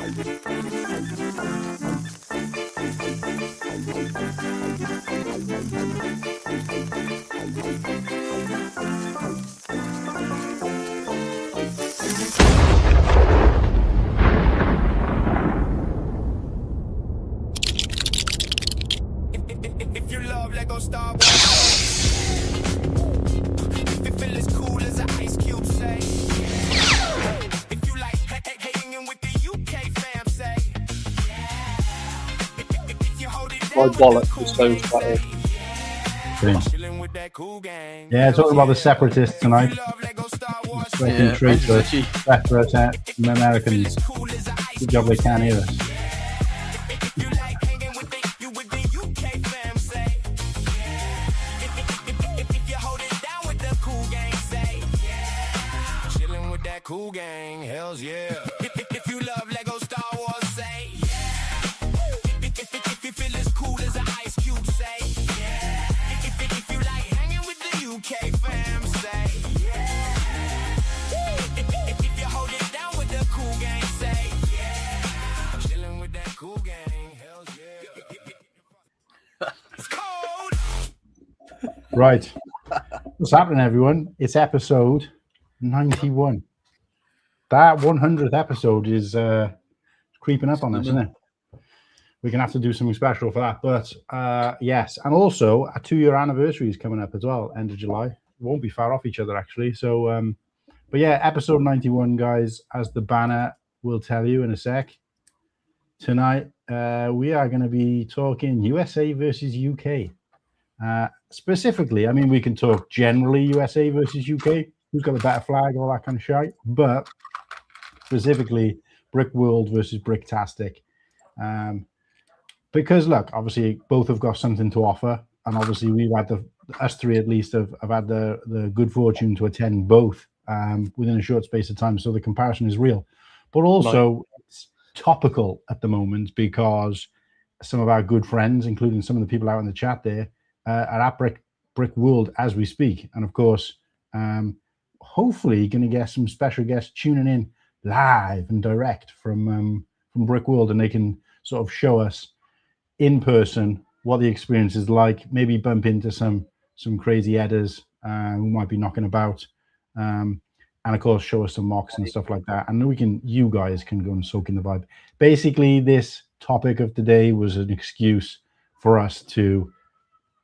If you love Lego Star Wars, if it feel as cool as an ice cube, say. If you like hanging with the UK fam, say. If you hold it down with the cool gang, say. Chilling with that cool gang. Yeah, talking about the separatists tonight. Breaking trade for separate Americans. Good job they can't hear us. Cool gang, hells yeah. If you love Lego Star Wars, say yeah. If you feel as cool as an ice cube, say yeah. If you like hanging with the UK fam, say yeah. If you hold it down with the cool gang, say yeah. Chilling with that cool gang, hells yeah. It's cold. Right. What's happening, everyone? It's episode 91. That 100th episode is creeping up on us, isn't it? We're going to have to do something special for that. But yes, and also a 2-year anniversary is coming up as well, end of July. Won't be far off each other, actually. So, but yeah, episode 91, guys, as the banner will tell you in a sec. Tonight, we are going to be talking USA versus UK. Specifically, I mean, we can talk generally USA versus UK. Who's got a better flag, all that kind of shit. But specifically, BrickWorld versus Bricktastic. Because, look, obviously, both have got something to offer. And obviously, we've had us three at least have had the good fortune to attend both within a short space of time. So the comparison is real. But also, it's topical at the moment because some of our good friends, including some of the people out in the chat there, are at BrickWorld as we speak. And, of course, hopefully going to get some special guests tuning in live and direct from BrickWorld, and they can sort of show us in person what the experience is like, maybe bump into some crazy headers who might be knocking about, and of course show us some mocks and stuff like that, and you guys can go and soak in the vibe. Basically, this topic of today was an excuse for us to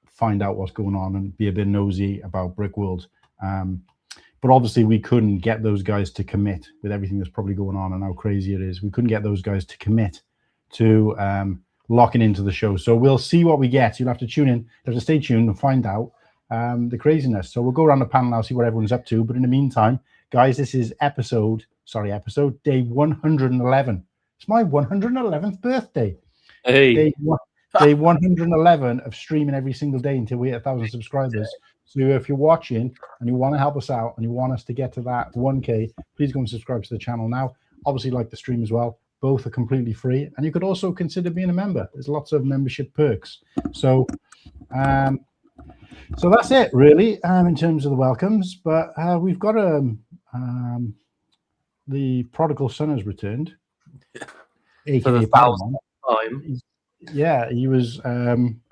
find out what's going on and be a bit nosy about BrickWorld. But obviously, we couldn't get those guys to commit with everything that's probably going on and how crazy it is. We couldn't get those guys to commit to locking into the show. So we'll see what we get. You'll have to tune in. You have to stay tuned and find out the craziness. So we'll go around the panel now, see what everyone's up to. But in the meantime, guys, this is episode day 111. It's my 111th birthday. Hey. Day 111 of streaming every single day until we hit 1,000 subscribers. So if you're watching and you want to help us out and you want us to get to that 1K, please go and subscribe to the channel now. Obviously, like the stream as well. Both are completely free. And you could also consider being a member. There's lots of membership perks. So that's it, really, in terms of the welcomes. But we've got the prodigal son has returned. For the 1,000th time. Yeah, he was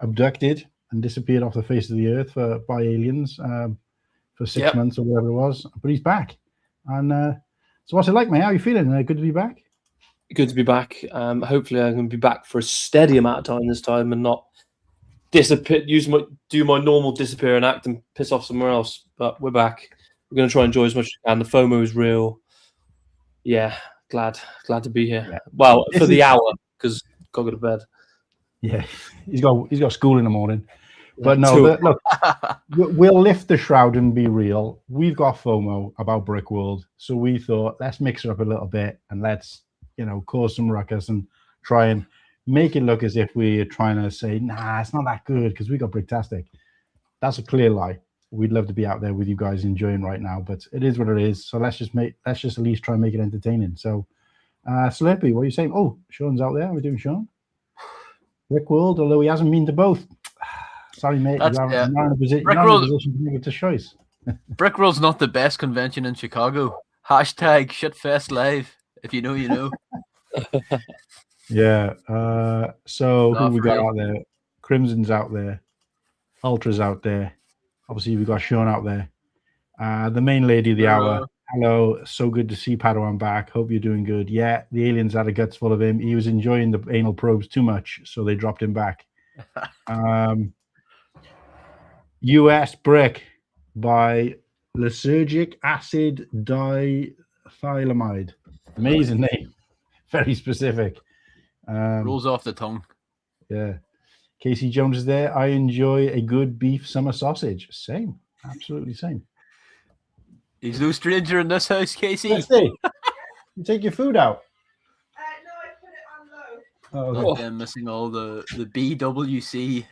abducted and disappeared off the face of the earth by aliens for 6 months or whatever it was. But he's back. And so what's it like, mate? How are you feeling? Good to be back? Good to be back. Hopefully I can be back for a steady amount of time this time and not disappear, do my normal disappear and act and piss off somewhere else. But we're back. We're going to try and enjoy as much as we can. The FOMO is real. Yeah, glad to be here. Yeah. Well, for the hour, because got to go to bed. Yeah, he's got school in the morning. But no, look, we'll lift the shroud and be real. We've got FOMO about BrickWorld, so we thought let's mix it up a little bit and let's cause some ruckus and try and make it look as if we're trying to say, nah, it's not that good because we got Bricktastic. That's a clear lie. We'd love to be out there with you guys enjoying right now, but it is what it is. So let's just at least try and make it entertaining. So, Slurpy, what are you saying? Oh, Sean's out there. We're doing Sean. BrickWorld, although he hasn't been to both. Sorry, mate. You're not in a position to make it a choice. BrickWorld's not the best convention in Chicago. #shitfest live. If you know, you know. Yeah. So who Not we got real. out there? Crimson's out there. Ultra's out there. Obviously, we got Sean out there. The main lady of the hour. Hello. So good to see Padawan back. Hope you're doing good. Yeah, the aliens had a guts full of him. He was enjoying the anal probes too much, so they dropped him back. US Brick by lysergic acid dithylamide. Amazing name. Very specific. Rolls off the tongue. Yeah. Casey Jones is there. I enjoy a good beef summer sausage. Same. Absolutely same. He's no stranger in this house, Casey. Let's see. You take your food out. No, I put it on low. Oh, okay. I'm missing all the BWC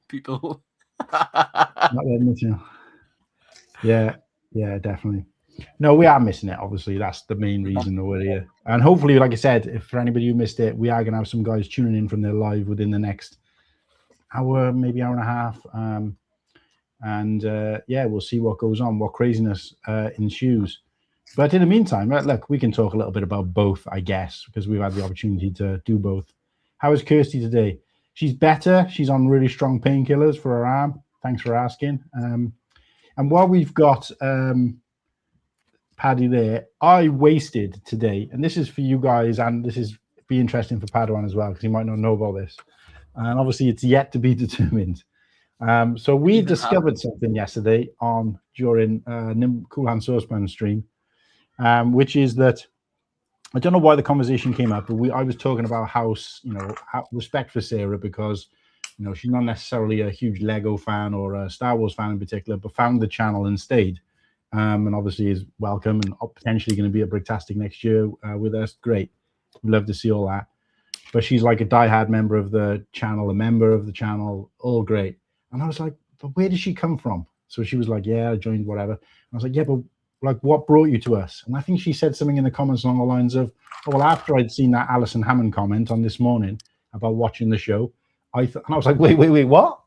people. Not there, missing. Yeah, definitely. No, we are missing it. Obviously, that's the main reason that we're here. And hopefully, like I said, if for anybody who missed it, we are going to have some guys tuning in from their live within the next hour, maybe hour and a half. We'll see what goes on, what craziness ensues. But in the meantime, look, we can talk a little bit about both, I guess, because we've had the opportunity to do both. How is Kirsty today? She's better. She's on really strong painkillers for her arm. Thanks for asking. And while we've got Paddy there, I wasted today, and this is for you guys, and this is be interesting for Padawan as well, because he might not know about this. And obviously, it's yet to be determined. So we discovered something yesterday during Cool Hand Saucepan stream, which is that I don't know why the conversation came up, but I was talking about how respect for Sarah, because she's not necessarily a huge Lego fan or a Star Wars fan in particular, but found the channel and stayed. And obviously is welcome and potentially going to be at Bricktastic next year with us. Great. We'd love to see all that. But she's like a diehard member of the channel, a member of the channel, all great. And I was like, but where did she come from? So she was like, yeah, I joined whatever. And I was like, yeah, but like, what brought you to us? And I think she said something in the comments along the lines of, oh, well, after I'd seen that Alison Hammond comment on this morning about watching the show, and I was like, wait, what?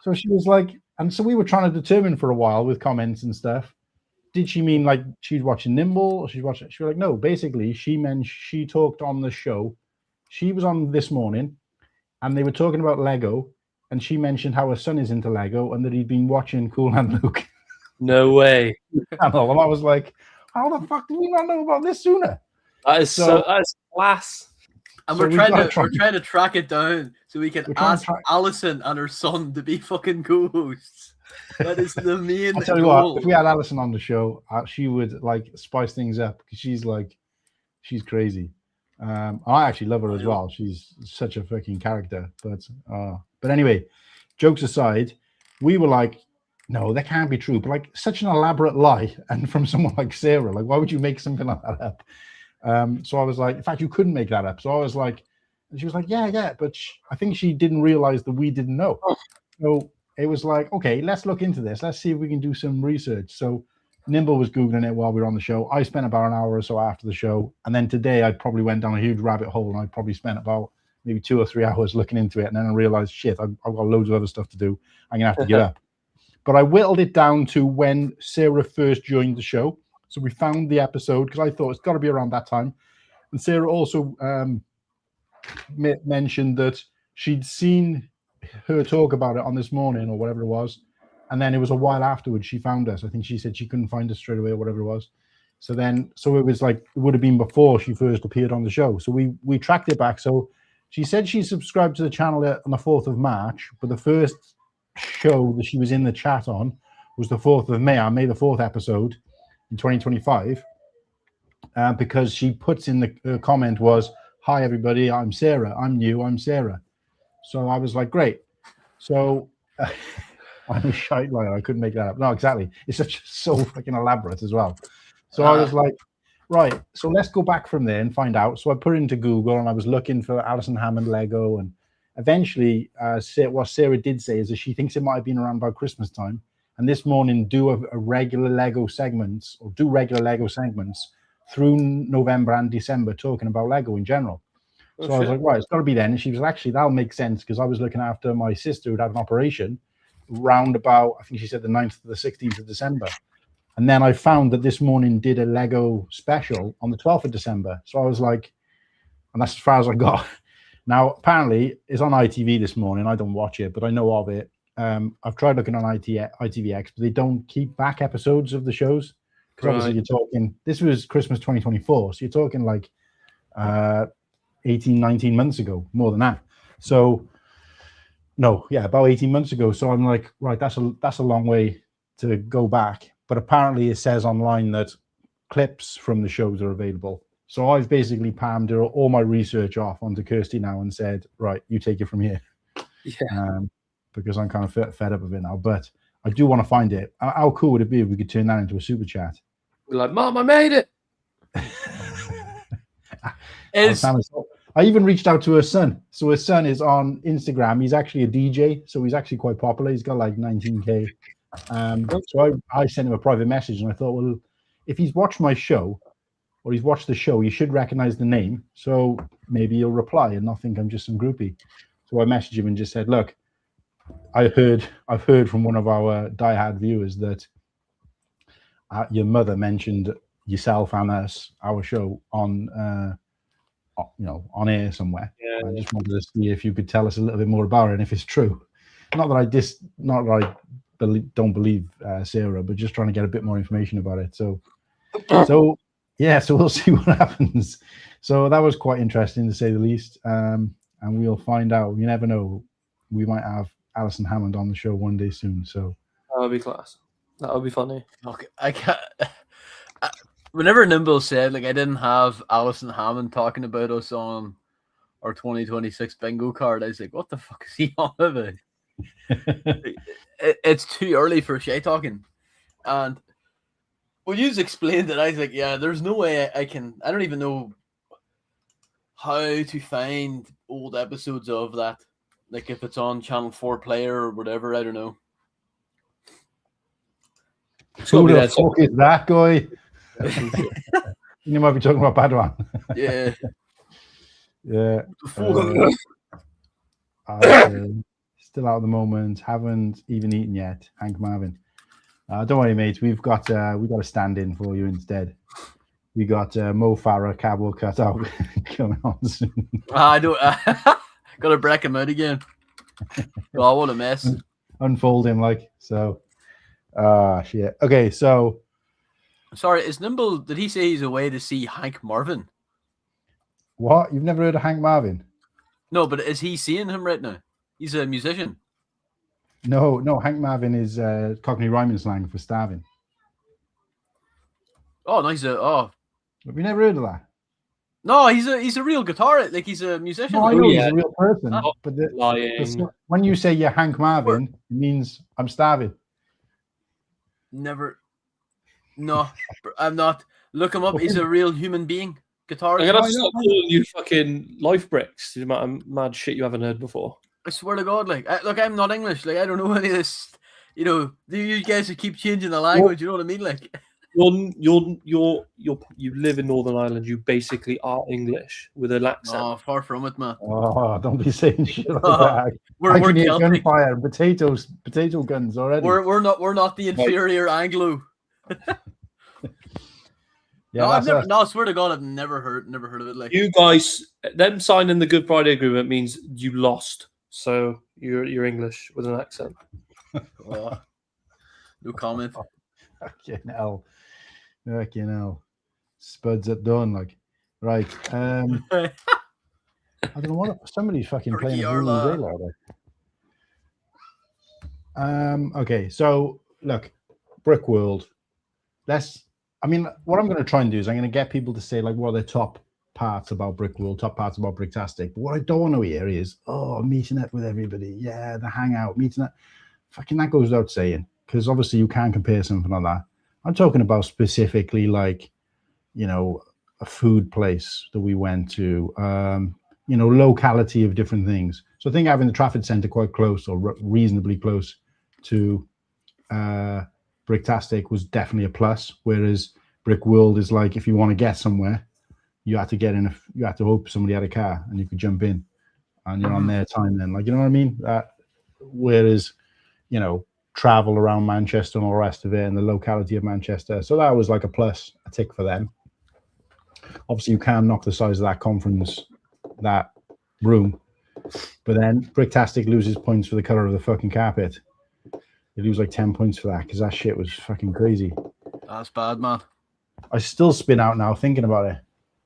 So she was like, and so we were trying to determine for a while with comments and stuff. Did she mean like she's watching Nimble, or she was like, no, basically she meant she talked on the show. She was on this morning and they were talking about Lego, and she mentioned how her son is into Lego and that he'd been watching Cool Hand Luke. No way. And I was like, how the fuck did we not know about this sooner? That is that is class. And So we're we've trying gotta to track it down so we can ask Alison and her son to be fucking co-hosts. That is the main I'll tell you goal. what, if we had Alison on the show, she would like spice things up, because she's crazy. I actually love her as well. She's such a fucking character. But anyway, jokes aside, we were like, no, that can't be true. But like, such an elaborate lie, and from someone like Sarah, like, why would you make something like that up? So I was like, in fact, you couldn't make that up. So I was like, and she was like, yeah, but I think she didn't realize that we didn't know. So it was like, okay, let's look into this. Let's see if we can do some research. So Nimble was Googling it while we were on the show. I spent about an hour or so after the show. And then today I probably went down a huge rabbit hole, and I probably spent about maybe 2 or 3 hours looking into it. And then I realized, shit, I've got loads of other stuff to do. I'm going to have to get up. But I whittled it down to when Sarah first joined the show. So we found the episode, because I thought it's got to be around that time. And Sarah also mentioned that she'd seen her talk about it on This Morning or whatever it was. And then it was a while afterwards she found us. I think she said she couldn't find us straight away or whatever it was. So it was like, it would have been before she first appeared on the show. So we tracked it back. So she said she subscribed to the channel on the 4th of March, but the first show that she was in the chat on was the 4th of May, our May the 4th episode in 2025, because she puts in the comment was, hi everybody, I'm Sarah, I'm new, I'm Sarah. So I was like, great. So I'm a shite liar, I couldn't make that up. No, exactly, it's so fucking elaborate as well. So I was like, right, so let's go back from there and find out. So I put it into Google and I was looking for Alison Hammond Lego, and eventually what Sarah did say is that she thinks it might have been around about Christmas time. And This Morning do a regular Lego segments, or do regular Lego segments through November and December, talking about Lego in general. So I was like, right, it's got to be then. And she was like, actually, that'll make sense, because I was looking after my sister who'd had an operation round about, I think she said the 9th to the 16th of December. And then I found that This Morning did a Lego special on the 12th of December. So I was like, and that's as far as I got. Now, apparently, it's on ITV This Morning. I don't watch it, but I know of it. I've tried looking on ITVX, but they don't keep back episodes of the shows. Because obviously you're talking, this was Christmas 2024. So you're talking like 18, 19 months ago, more than that. So, no, yeah, about 18 months ago. So I'm like, right, that's a long way to go back. But apparently it says online that clips from the shows are available. So I've basically palmed all my research off onto Kirsty now and said, right, you take it from here. Yeah. Because I'm kind of fed up of it now. But I do want to find it. How cool would it be if we could turn that into a super chat? We're like, Mom, I made it. I even reached out to her son. So her son is on Instagram. He's actually a DJ. So he's actually quite popular. He's got like 19K. So I sent him a private message and I thought, well, if he's watched my show, or he's watched the show, you should recognize the name. So maybe he'll reply and not think I'm just some groupie. So I messaged him and just said, look, I've heard from one of our diehard viewers that your mother mentioned yourself and us, our show, on on air somewhere. Yeah. I just wanted to see if you could tell us a little bit more about it and if it's true. Not that I don't believe Sarah, but just trying to get a bit more information about it. So we'll see what happens. So that was quite interesting to say the least. And we'll find out. You never know. We might have Alison Hammond on the show one day soon. So that would be class. That would be funny. Okay, I can't. Whenever Nimble said like I didn't have Alison Hammond talking about us on our 2026 bingo card, I was like, what the fuck is he on about? It's too early for shit talking. And when you explained it, I was like, yeah, there's no way I don't even know how to find old episodes of that. Like if it's on Channel 4 Player or whatever, I don't know. Who the fuck is that guy? You might be talking about Padawan. Yeah. Yeah. Still out at the moment. Haven't even eaten yet. Hank Marvin. Don't worry, mate. We've got a stand-in for you instead. We got Mo Farah cowboy cut out coming on soon. I don't. Got to break him out again. Oh, what a mess! Unfold him like so. Shit. Okay, so. Sorry, is Nimble? Did he say he's away to see Hank Marvin? What? You've never heard of Hank Marvin? No, but is he seeing him right now? He's a musician. No. Hank Marvin is Cockney rhyming slang for starving. Oh, nice. Oh, have you never heard of that? No, he's a real guitarist. Like he's a musician. No, I know he's a real person. But when you say you're Hank Marvin, it means I'm starving. Never. No, I'm not. Look him up. He's a real human being. Guitarist. I'm gonna stop calling you fucking life bricks. The amount of mad shit you haven't heard before. I swear to God, look, I'm not English. Like I don't know any of this. You know, you guys who keep changing the language. You know what I mean? Like. You live in Northern Ireland. You basically are English with an accent. Oh, far from it, man. Oh, don't be saying shit like that. We're gunfire, potato guns already. We're not the inferior Anglo. Yeah, I swear to God, I've never heard of it. Like you guys, them signing the Good Friday Agreement means you lost. So you're English with an accent. No comment. Fucking hell. Spuds at dawn, like. Right. I don't know what somebody's fucking playing a okay, so look, BrickWorld. What I'm going to try and do is I'm going to get people to say like what are their top parts about BrickWorld, top parts about Bricktastic. But what I don't want to hear is, meeting up with everybody. Yeah, the hangout, meeting up. Fucking that goes without saying. Because obviously you can't compare something like that. I'm talking about specifically like, a food place that we went to, locality of different things. So I think having the Trafford Centre quite close or reasonably close to Bricktastic was definitely a plus. Whereas BrickWorld is like, if you want to get somewhere, you have to get in. You have to hope somebody had a car and you could jump in, and you're on their time then. Like, you know what I mean? Whereas, travel around Manchester and all the rest of it, and the locality of Manchester. So that was like a tick for them. Obviously, you can knock the size of that conference, that room, but then Bricktastic loses points for the color of the fucking carpet. They lose like 10 points for that because that shit was fucking crazy. That's bad, man. I still spin out now thinking about it,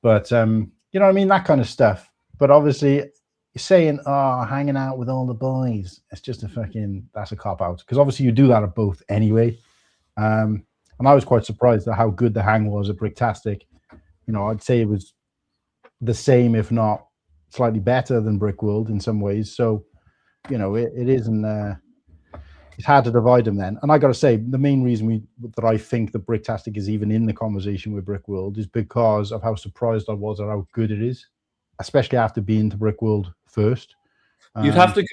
but you know what I mean, that kind of stuff. But obviously, you're saying, "Oh, hanging out with all the boys," it's just that's a cop out because obviously you do that at both anyway. And I was quite surprised at how good the hang was at Bricktastic. You know, I'd say it was the same, if not slightly better than BrickWorld in some ways. So, you know, it isn't. It's hard to divide them then. And I got to say, the main reason that I think that Bricktastic is even in the conversation with BrickWorld is because of how surprised I was at how good it is, especially after being to BrickWorld first. You'd have to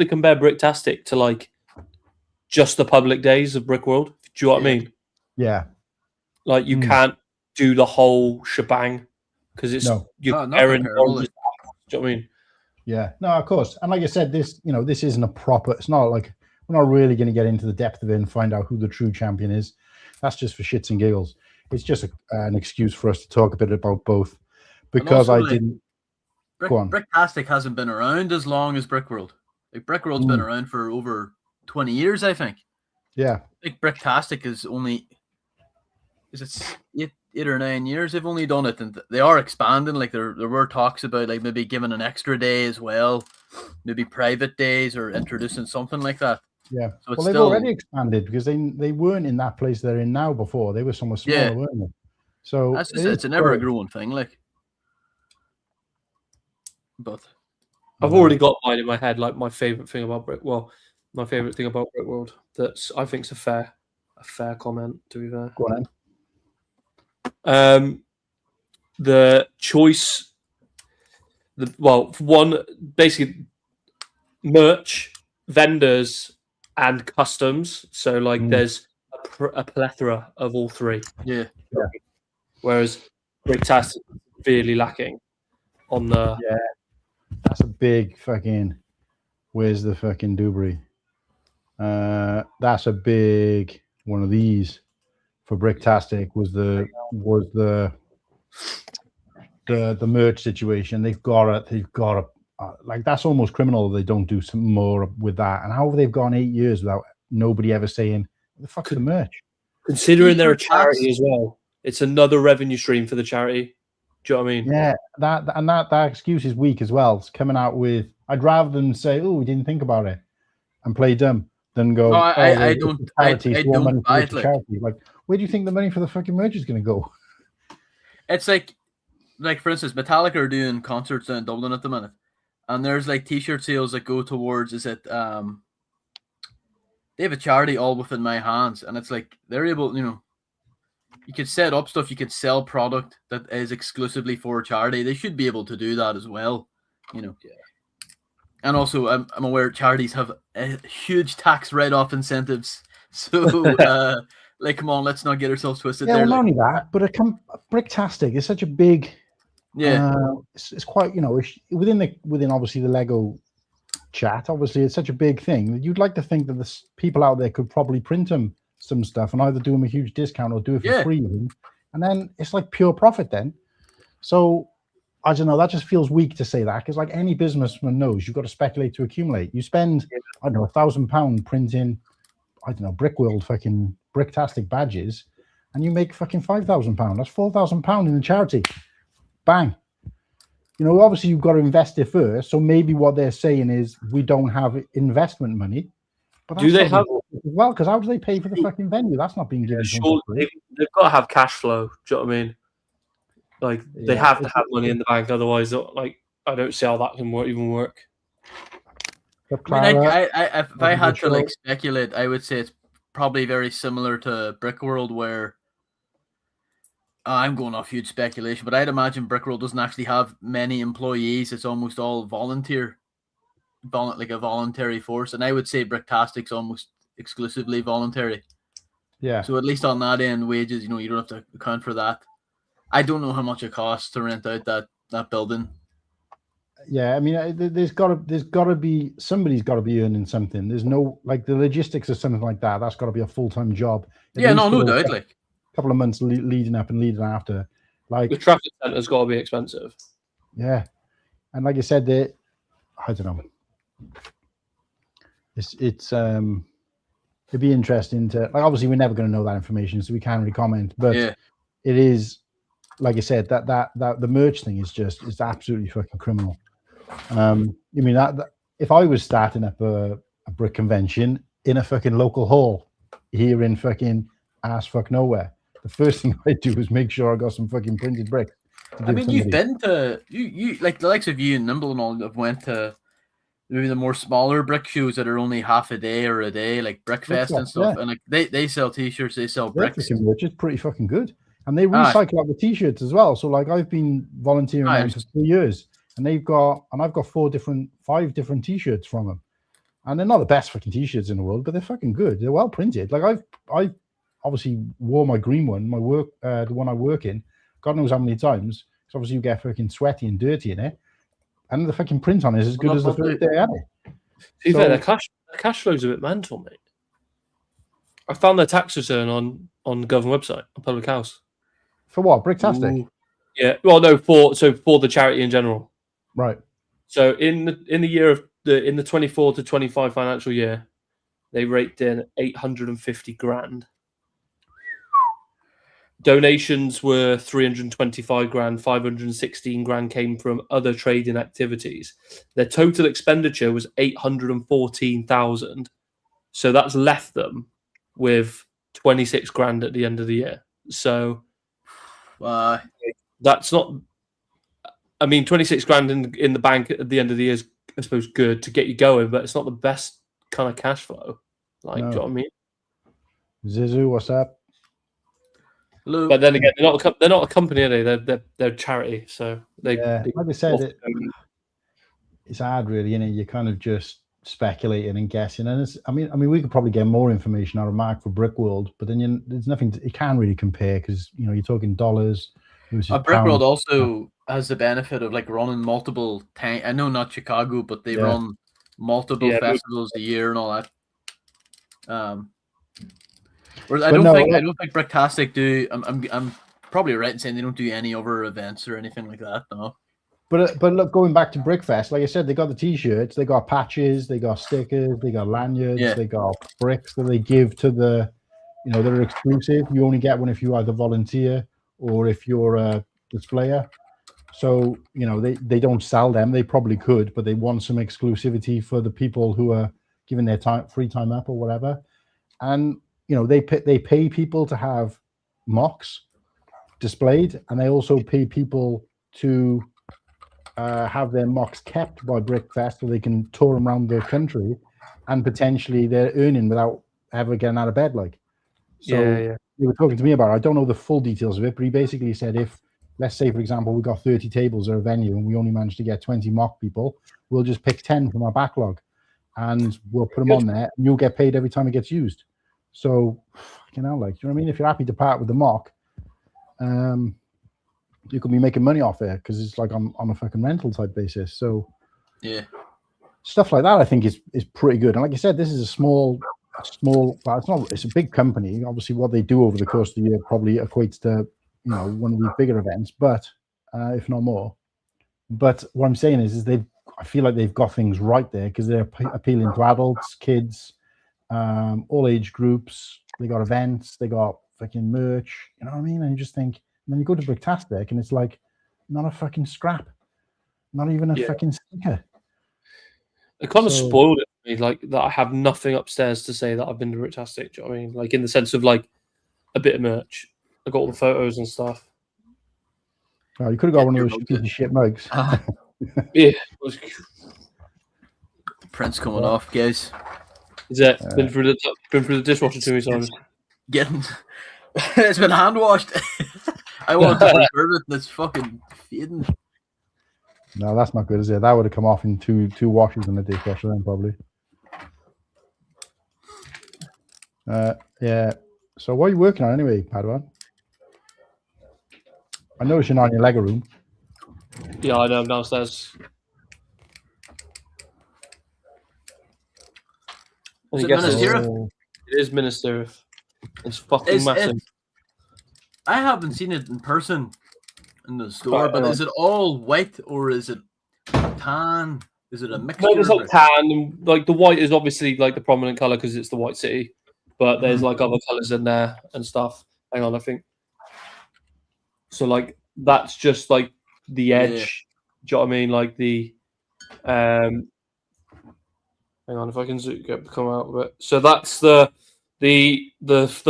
compare Bricktastic to like just the public days of BrickWorld. Do you know what I mean? Yeah. Like you can't do the whole shebang because it's you're comparing. Do you know what I mean? Yeah. No, of course. And like I said, this isn't a proper. It's not like we're not really going to get into the depth of it and find out who the true champion is. That's just for shits and giggles. It's just an excuse for us to talk a bit about both because also, I didn't. Go on. Bricktastic hasn't been around as long as BrickWorld. Like BrickWorld's been around for over 20 years, I think. Yeah. I think Bricktastic is it 8 or 9 years they've only done it, and they are expanding. Like there were talks about like maybe giving an extra day as well, maybe private days or introducing something like that. Yeah. So well, they've already expanded because they weren't in that place they're in now before. They were somewhere smaller, weren't they? So it's an ever growing thing, like. But I've already got mine in my head, like my favorite thing about my favorite thing about BrickWorld. That's I think is a fair comment to be fair. Go on. The choice, basically merch, vendors, and customs. So like there's a plethora of all three. Yeah. Whereas Bricktastic is severely lacking on the. Yeah. That's a big fucking. Where's the fucking Dubry? That's a big one of these for Bricktastic was the merch situation. They've got to like that's almost criminal. They don't do some more with that. And how have they gone 8 years without nobody ever saying what the fuck's the merch? Considering they're a charity as well, it's another revenue stream for the charity. Do you know what I mean? Yeah, that excuse is weak as well. It's coming out with. I'd rather than say, "Oh, we didn't think about it," and play dumb than go. No, I don't buy it. Like, where do you think the money for the fucking merch is going to go? It's like for instance, Metallica are doing concerts in Dublin at the minute, and there's like T-shirt sales that go towards. They have a charity all within my hands, and it's like they're able, you could set up stuff, you could sell product that is exclusively for a charity. They should be able to do that as well, Yeah. And also, I'm aware charities have huge tax write-off incentives. So, like, come on, let's not get ourselves twisted. Yeah, there. Not only that, but Bricktastic is such a big. Yeah, it's quite within obviously the Lego chat. Obviously, it's such a big thing that you'd like to think that the people out there could probably print them some stuff and either do them a huge discount or do it for free, and then it's like pure profit. Then, so I don't know. That just feels weak to say that because, like any businessman knows, you've got to speculate to accumulate. You spend I don't know £1,000 printing, I don't know BrickWorld fucking Bricktastic badges, and you make fucking £5,000. That's £4,000 in the charity. Bang. Obviously you've got to invest it first. So maybe what they're saying is we don't have investment money. But do they have as well? Because how do they pay for the fucking venue? That's not being given. Sure, they've got to have cash flow. Do you know what I mean? Like they have to have money in the bank, otherwise, like I don't see how that can even work. If I had to like speculate, I would say it's probably very similar to BrickWorld, where I'm going off huge speculation, but I'd imagine BrickWorld doesn't actually have many employees. It's almost all volunteer, like a voluntary force. And I would say Bricktastic's almost exclusively voluntary. Yeah. So at least on that end, wages, you don't have to account for that. I don't know how much it costs to rent out that building. yeah, I mean, there's got to be somebody's got to be earning something. There's no like the logistics of something like that. That's got to be a full-time job. At Yeah, least no for doubt. a Like, couple of months leading up and leading after. Like, The traffic centre's got to be expensive. yeah, and like I said, I don't know. It'd be interesting to like. Obviously, we're never going to know that information, so we can't really comment. But yeah, it is, like I said, that the merch thing is absolutely fucking criminal. I mean that if I was starting up a brick convention in a fucking local hall here in fucking ass fuck nowhere, the first thing I'd do is make sure I got some fucking printed bricks. I mean, you've been to you like the likes of you and Nimble and all have went to maybe the more smaller brick shows that are only half a day or a day, like Brickfest and stuff. Yeah. And like they sell t-shirts, they sell Their bricks. fucking merch is pretty fucking good, and they recycle out the t-shirts as well. So like I've been volunteering them for 3 years, and I've got 5 different t-shirts from them, and they're not the best fucking t-shirts in the world, but they're fucking good. They're well printed. Like I obviously wore my green one, my work, the one I work in, God knows how many times. Because obviously you get fucking sweaty and dirty in it, and the fucking print on it is as good as the first day I had it. To be fair, the cash flow's a bit mental, mate. I found their tax return on the government website, on Public House. For what? Bricktastic? Ooh. Yeah. Well, no, for the charity in general. Right. So in the year of the 24 to 25 financial year, they raked in 850 grand. Donations were 325 grand, 516 grand came from other trading activities. Their total expenditure was 814,000. So that's left them with 26 grand at the end of the year. So that's not, I mean, 26 grand in the bank at the end of the year is, I suppose, good to get you going, but it's not the best kind of cash flow. Like, do you know what I mean? Zizu, what's up? Hello. But then again, they're not a company, are they? They're a charity, so they. Like I said, it's hard, really, isn't it? You're kind of just speculating and guessing, and I mean, we could probably get more information out of Mark for BrickWorld, but then there's nothing you can't really compare because you're talking dollars. BrickWorld also has the benefit of like running multiple tank. I know not Chicago, but they run multiple festivals a year and all that. Whereas I don't think Bricktastic do. I'm probably right in saying they don't do any other events or anything like that. No. But look, going back to Brickfest, like I said, they got the t-shirts, they got patches, they got stickers, they got lanyards, they got bricks that they give to the, that are exclusive. You only get one if you either volunteer or if you're a displayer. So they don't sell them. They probably could, but they want some exclusivity for the people who are giving their free time up or whatever. And they pay people to have mocks displayed, and they also pay people to have their mocks kept by Brickfest so they can tour them around the country, and potentially they're earning without ever getting out of bed. They were talking to me about it. I don't know the full details of it, but he basically said if, let's say, for example, we got 30 tables at a venue and we only managed to get 20 mock people, we'll just pick 10 from our backlog and we'll put them on there, and you'll get paid every time it gets used. So, do you know what I mean? If you're happy to part with the mock, you could be making money off it because it's like on a fucking rental type basis. So, stuff like that I think is pretty good. And like I said, this is a small. Well, it's a big company. Obviously, what they do over the course of the year probably equates to one of these bigger events, but if not more. But what I'm saying is I feel like they've got things right there because they're appealing to adults, kids. All age groups. They got events, they got fucking merch, you know what I mean? And you just think, and then you go to Bricktastic and it's like not a fucking scrap, not even a fucking sticker. It kind of spoiled it for me, like that I have nothing upstairs to say that I've been to Bricktastic. Do you know what I mean? Like in the sense of like a bit of merch. I got all the photos and stuff. Oh, you could have got one of those piece of shit mugs. Yeah. Print's coming off, guys. Is it been through the dishwasher too many times? It's been hand washed. I want to preserve it, and it's fucking fading. No, that's not good, is it? That would have come off in two washes in the dishwasher then probably. Yeah. So what are you working on anyway, Padawan? I noticed you're not in your Lego room. Yeah, I know. I'm downstairs. And Is you it guess Minas Tirith? Oh, it is Minas Tirith. It's fucking Is massive. it? I haven't seen it in person in the store, Right, but hang is it all white or is it tan? Is it a mixture? Well, there's of like it? tan, and like the white is obviously like the prominent color because it's the white city. But there's like other colors in there and stuff. Hang on, I think. So like that's just like the edge. Do you know what I mean? Like the hang on, if I can come out of it. So that's the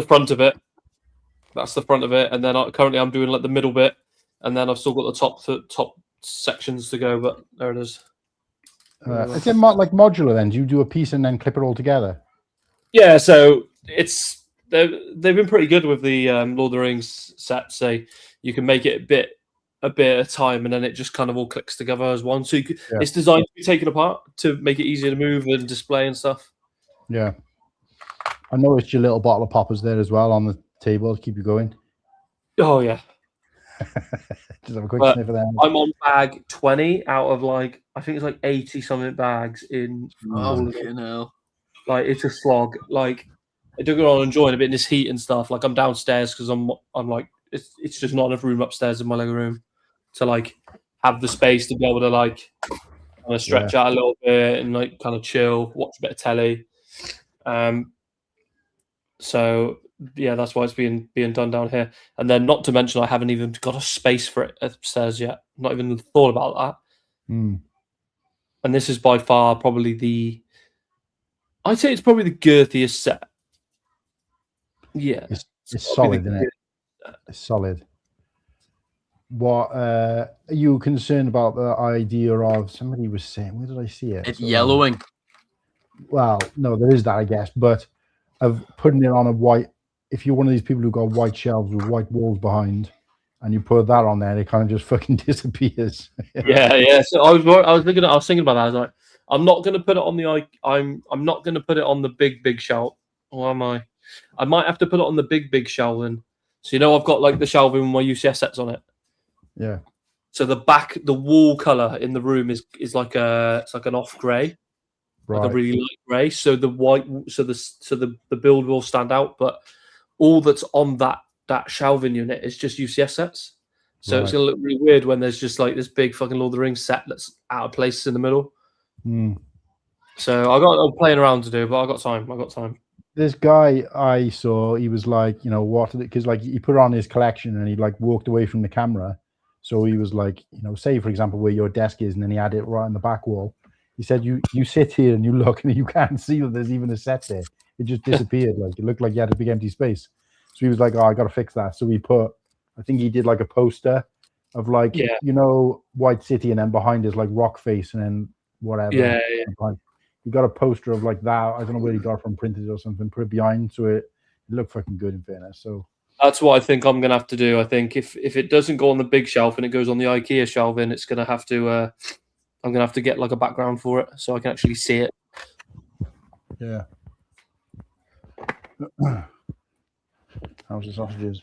front of it. That's the front of it, and then currently I'm doing like the middle bit, and then I've still got the top sections to go. But there it is. is it like modular then? Do you do a piece and then clip it all together? Yeah, so they've been pretty good with the Lord of the Rings set. Say you can make it a bit at a time, and then it just kind of all clicks together as one. So it's designed to be taken apart to make it easier to move and display and stuff. Yeah, I noticed your little bottle of poppers there as well on the table to keep you going. Oh yeah. Just have a quick sniff of them. I'm on bag 20 out of like I think it's like 80 something bags in all of them. Hell. Like it's a slog. Like I do go on enjoying a bit in this heat and stuff. Like I'm downstairs because I'm like it's just not enough room upstairs in my living room to like have the space to be able to like kind of stretch out a little bit and like kind of chill, watch a bit of telly. So yeah, that's why it's being done down here. And then not to mention I haven't even got a space for it upstairs yet. Not even thought about that. Mm. And this is by far probably I'd say it's probably the girthiest set. Yeah. It's solid, isn't it? It's solid. What are you concerned about the idea of somebody was saying, where did I see it? It's yellowing. Well, no, there is that, I guess, but of putting it on a white, if you're one of these people who got white shelves with white walls behind and you put that on there, it kind of just fucking disappears. Yeah. So I was thinking about that. I was like, I'm not going to put it on I'm not going to put it on the big shelf. Or am I? I might have to put it on the big shelving. So I've got like the shelving with my UCS sets on it. Yeah. So the wall color in the room is like it's like an off grey, Right. like a really light grey. So the white, so the build will stand out, but all that's on that shelving unit is just UCS sets. So it's gonna look really weird when there's just like this big fucking Lord of the Rings set that's out of place in the middle. Mm. So I'm playing around to do, but I got time. This guy I saw, he was like, what? Because like he put on his collection and he like walked away from the camera. So he was like, say for example where your desk is, and then he had it right on the back wall. He said, you sit here and you look and you can't see that there's even a set there. It just disappeared. Like it looked like you had a big empty space. So he was like, I got to fix that. So I think he did like a poster of like, White City, and then behind is like Rock Face and then whatever. Yeah. He got a poster of like that. I don't know where he got it from, printed or something, put it behind. So it looked fucking good in fairness. So that's what I think I'm going to have to do. I think if it doesn't go on the big shelf and it goes on the IKEA shelving, it's going to have to, I'm going to have to get like a background for it so I can actually see it. Yeah. How's the sausages?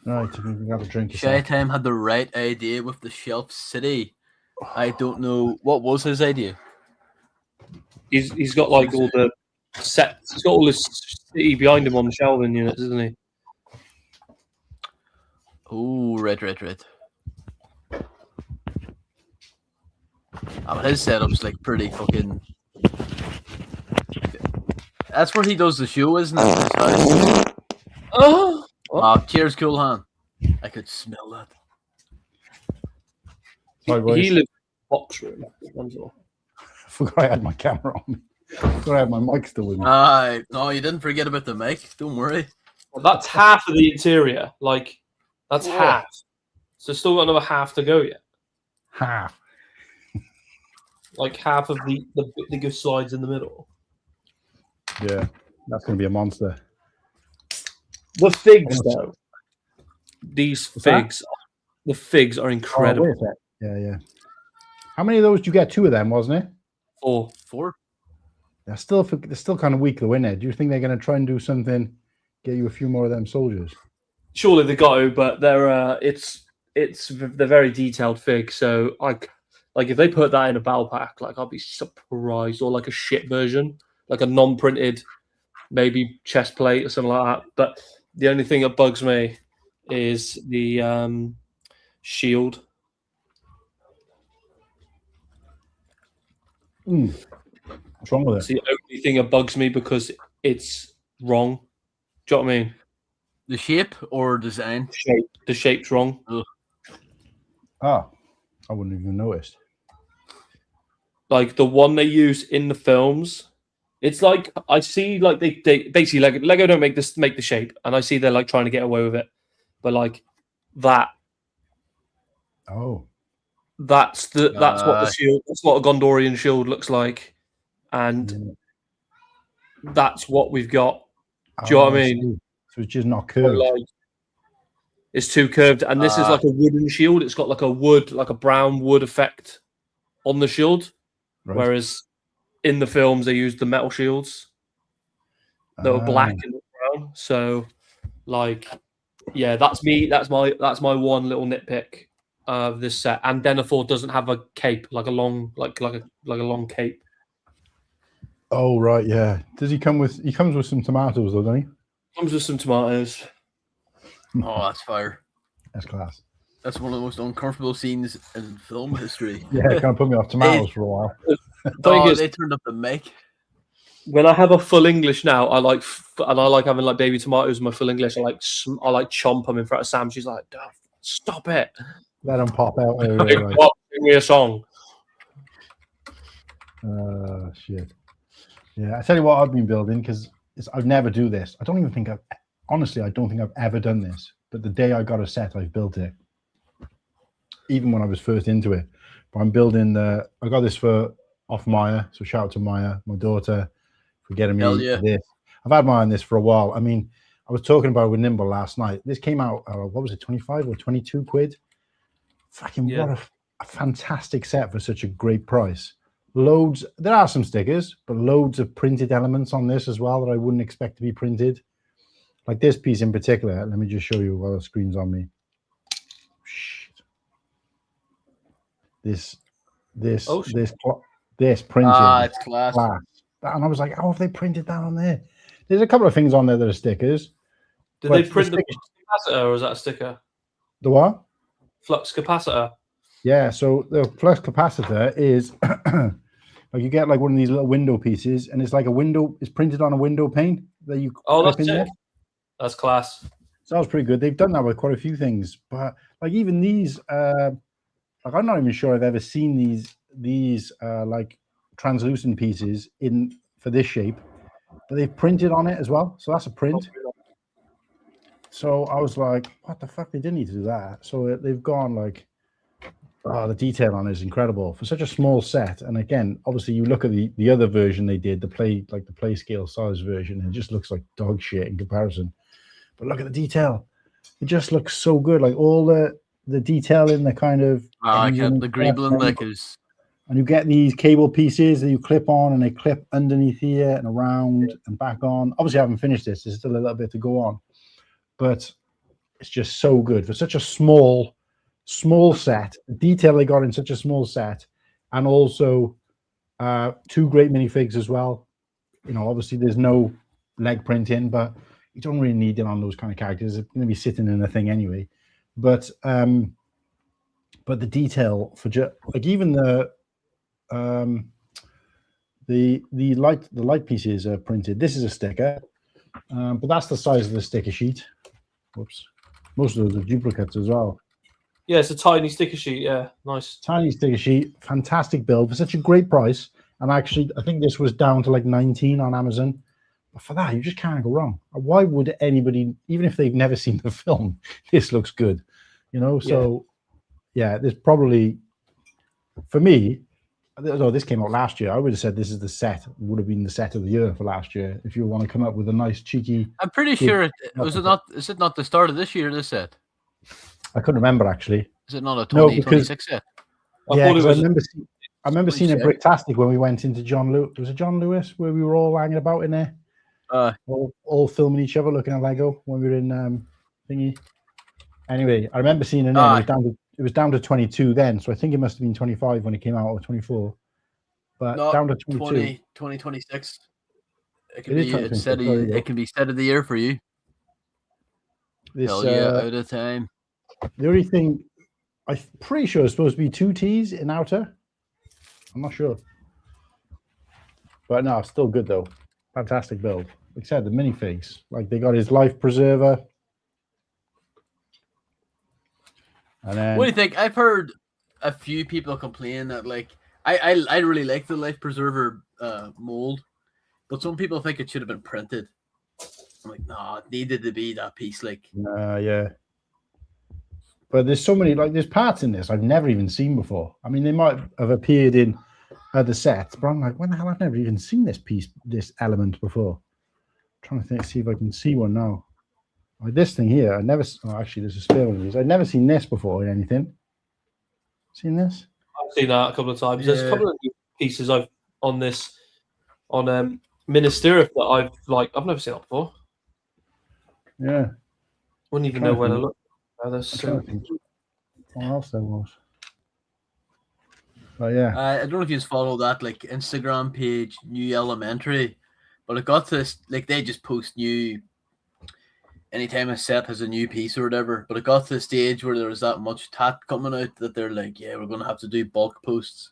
Right, we got a drink. Shytime had the right idea with the Shelf City. I don't know what was his idea. He's got like all the sets. He's got all this city behind him on the shelving units, isn't he? Oh, red. But his setup's like pretty fucking. That's where he does the show, isn't it? Oh, cheers, cool hand. I could smell that. Sorry, boys. He lives in the box room. I forgot I had my camera on. I forgot I had my mic still with me. No, you didn't forget about the mic. Don't worry. Well, that's half of the interior. Like, that's half. So still got another half to go yet. Half. Like half of the bigger slides in the middle. Yeah, that's going to be a monster. The figs, though. These figs, the figs are incredible. Yeah. How many of those did you get? 2 of them, wasn't it? 4. They're still kind of weak, though, isn't it? Do you think they're going to try and do something, get you a few more of them soldiers? Surely they got to, but they're they're very detailed figs. So Like if they put that in a battle pack, like I'll be surprised. Or like a shit version, like a non-printed, maybe chest plate or something like that. But the only thing that bugs me is the shield. What's wrong with It's it? the only thing that bugs me because it's wrong. Do you know what I mean? The shape or design? The shape's wrong. Ah, I wouldn't even noticed. Like the one they use in the films, it's like I see like they basically like Lego don't make the shape, and I see they're like trying to get away with it, but like that. Oh, That's what the shield. That's what a Gondorian shield looks like, and that's what we've got. Do you know what I mean? see. So it's just not curved. Like, it's too curved, and this is like a wooden shield. It's got like a brown wood effect on the shield, Right. whereas in the films they used the metal shields that were black and brown. So, like, yeah, that's me. That's my one little nitpick of this set. And Denethor doesn't have a cape, like a long cape. Oh right, yeah. Does he come with? He comes with some tomatoes, though, doesn't he? Comes with some tomatoes. Oh, that's fire. That's class. That's one of the most uncomfortable scenes in film history. Yeah, kind of put me off tomatoes for a while. They turned up the mic. When I have a full English now, I like having like baby tomatoes in my full English. I like chomp them in front of Sam. She's like, "Duh, stop it! Let them pop out. Like, Right. sing me a song." Shit. Yeah, I tell you what I've been building because I've never do this. I don't think I've ever done this. But the day I got a set, I've built it. Even when I was first into it. But I'm building I got this off Maya. So shout out to Maya, my daughter, for getting me this. I've had my eye on this for a while. I mean, I was talking about it with Nimble last night. This came out, what was it, 25 or 22 quid? Fucking what a fantastic set for such a great price. Loads, there are some stickers, but loads of printed elements on this as well that I wouldn't expect to be printed. Like this piece in particular. Let me just show you while the screen's on me. Shit. This printed. It's class. And I was like, how have they printed that on there? There's a couple of things on there that are stickers. Did they print the capacitor, or is that a sticker? The what? Flux capacitor. Yeah, so the flux capacitor is like you get like one of these little window pieces, and it's like a window. It's printed on a window pane that you. That's sick. There. That's class. So that was pretty good. They've done that with quite a few things, but like even these, like I'm not even sure I've ever seen these like translucent pieces for this shape, but they've printed on it as well. So that's a print. So I was like, what the fuck? They didn't need to do that. So they've gone like, oh, the detail on it is incredible for such a small set. And again, obviously you look at the other version they did, the play scale size version, and it just looks like dog shit in comparison. But look at the detail. It just looks so good. Like all the detail in the kind of the greebling like is. And you get these cable pieces that you clip on, and they clip underneath here and around and back on. Obviously, I haven't finished this. There's still a little bit to go on, but it's just so good for such a small set. The detail they got in such a small set, and also 2 great minifigs as well. You know, obviously there's no leg printing, but you don't really need it on those kind of characters. It's going to be sitting in a thing anyway. But the detail for like even the light pieces are printed. This is a sticker, but that's the size of the sticker sheet. Whoops. Most of those are duplicates as well. Yeah, it's a tiny sticker sheet. Yeah, nice. Tiny sticker sheet. Fantastic build for such a great price. And actually, I think this was down to like 19 on Amazon. But for that, you just can't go wrong. Why would anybody, even if they've never seen the film, this looks good, you know? So, yeah, there's probably, for me, although this came out last year, I would have said this is the set, would have been the set of the year for last year. If you want to come up with a nice, cheeky. I'm pretty sure is it not the start of this year, this set? I couldn't remember, actually. Is it not a 2026 set? Yeah, I remember seeing a Bricktastic when we went into John Lewis. Was it John Lewis where we were all hanging about in there? All filming each other, looking at Lego when we were in thingy. Anyway, I remember seeing it. It it was down to 22 then, so I think it must have been 25 when it came out, or 24. But Not down to 22. 2026. It It is 2026, it can be set of the year for you. This, Hell yeah, out of time. the only thing I'm pretty sure it's supposed to be 2 T's in outer. I'm not sure. But no, still good though. Fantastic build. Like I said, the minifigs. Like they got his life preserver. And then What do you think? I've heard a few people complain that like I really like the life preserver mold, but some people think it should have been printed. I'm like, no, it needed to be that piece. Like, yeah. But there's so many, like, there's parts in this I've never even seen before. I mean, they might have appeared in other sets, but I'm like, when the hell? I've never even seen this piece, this element before. I'm trying to think, see if I can see one now. Like this thing here, I never. Oh, actually, there's a spare one of these. I've never seen this before in anything. Seen this? I've seen that a couple of times. Yeah. There's a couple of pieces I've on this on Ministerial that I've never seen that before. Yeah. Wouldn't even Trying know to where to think. look. Oh, there's I'm so trying to think what else there was. But yeah. I don't know if you just follow that like Instagram page, New Elementary, but it got to this, like they just post new anytime a set has a new piece or whatever. But it got to the stage where there was that much tat coming out that they're like, yeah, we're gonna have to do bulk posts.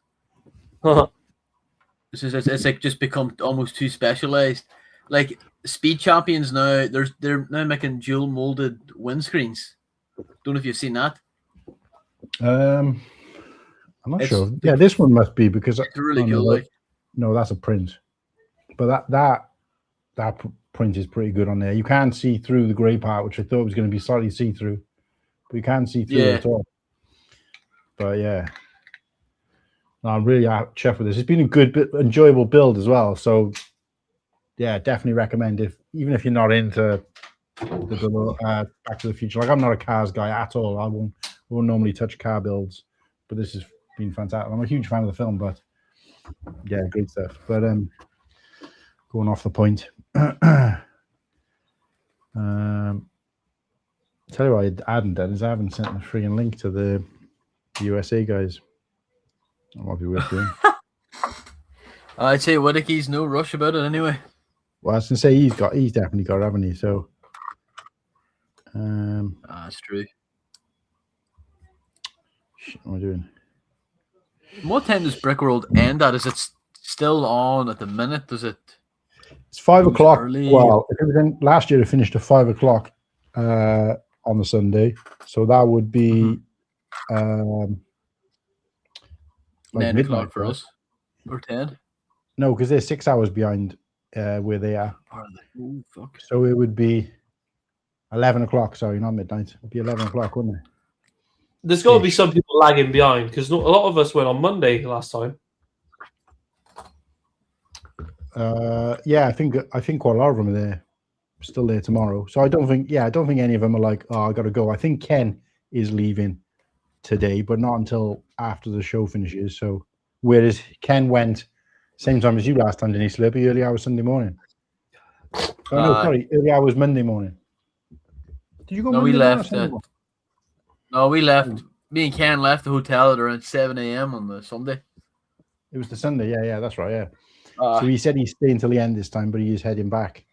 It's like just become almost too specialized. Like Speed Champions now, they're now making dual molded windscreens. Don't know if you've seen that. I'm not It's- sure. Yeah, this one must be because It's really oh, cool. no, Like, no, that's a print. But that print is pretty good on there. You can't see through the grey part, which I thought was going to be slightly see-through, but you can't see through it at all. But yeah, no, I'm really chuffed with this. It's been a good, enjoyable build as well. So yeah, definitely recommend even if you're not into the Back to the Future. Like I'm not a cars guy at all. I won't normally touch car builds, but this has been fantastic. I'm a huge fan of the film, but yeah, great stuff. But going off the point. Tell you what I hadn't done is I haven't sent a freaking link to the USA guys. That might be worth doing. I'd say Whittakee's no rush about it anyway. Well, I was gonna say he's definitely got it, haven't he? So That's true. shit, what am I doing? What time does BrickWorld end at? Is it still on at the minute? Does it? It's 5 o'clock. early. Well, if it was in, last year it finished at 5 o'clock on the Sunday, so that would be like 9 midnight o'clock for us. Or 10? No, because they're 6 hours behind where they are. Are they? Oh, fuck. So it would be 11 o'clock. Sorry, not midnight. It'd be 11 o'clock, wouldn't it? There's got to be some people lagging behind because a lot of us went on Monday last time. Yeah, I think quite a lot of them are there, still there tomorrow. So I don't think any of them are like, oh, I got to go. I think Ken is leaving today, but not until after the show finishes. So whereas Ken went same time as you last time, didn't he, Slurpy? Early hours Sunday morning. Oh no, sorry, early hours Monday morning. Did you go? No, Monday we morning or left. Sunday morning? No, we left. Me and Ken left the hotel at around 7 a.m. on the Sunday. It was the Sunday. Yeah, that's right. Yeah. Uh, So he said he's staying until the end this time, but he is heading back.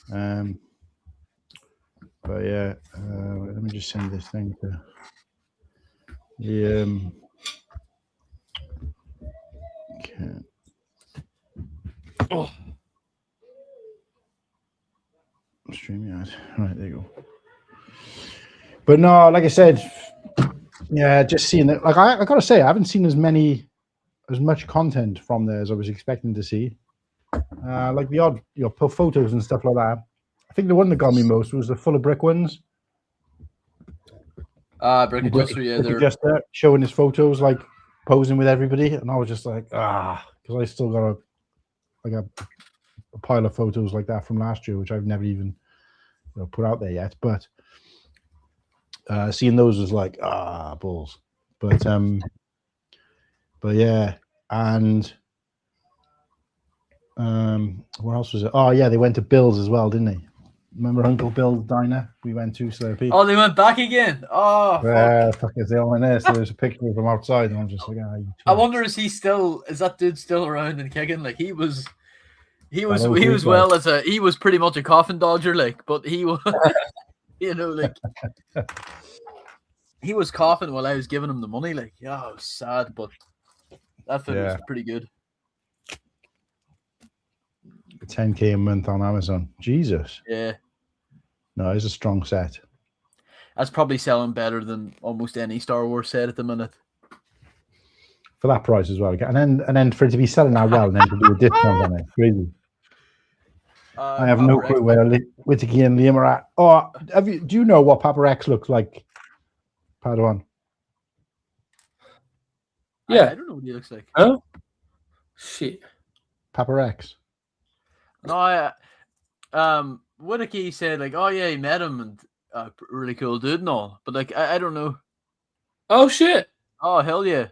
But yeah, let me just send this thing to the okay. Oh. StreamYard. Right, there you go. But no, like I said, yeah, just seeing it. Like I gotta say, I haven't seen as much content from there as I was expecting to see. Like the odd, photos and stuff like that. I think the one that got me most was the full of brick ones. BrickDynasty, yeah, they're just showing his photos, like posing with everybody, and I was just like, because I still got a pile of photos like that from last year, which I've never even put out there yet. But seeing those was like balls. But yeah, and what else was it? Oh yeah, they went to Bill's as well, didn't they? Remember Uncle Bill's diner? We went to Slurpy. Oh, they went back again. Oh, Yeah, fuck. fuck is they all in there? So there's a picture of him outside, and I'm just like, I wonder is that dude still around and kicking? Like he was Greek well as he was pretty much a coffin dodger, like, but he was, like he was coughing while I was giving him the money. Like, yeah, it was sad, but that film was pretty good. 10K a month on Amazon. Jesus. Yeah. No, it's a strong set. That's probably selling better than almost any Star Wars set at the minute. For that price as well. And then for it to be selling that well and then to do a discount on it. Crazy. I have no clue where Whittakee and Liam are at. Oh, do you know what Papa Rex looks like, Padawan? Yeah. I don't know what he looks like. Oh? Shit. Papa Rex. No, Whittakee said like, oh yeah, he met him and really cool dude and all, but like I don't know. Oh shit! Oh hell yeah!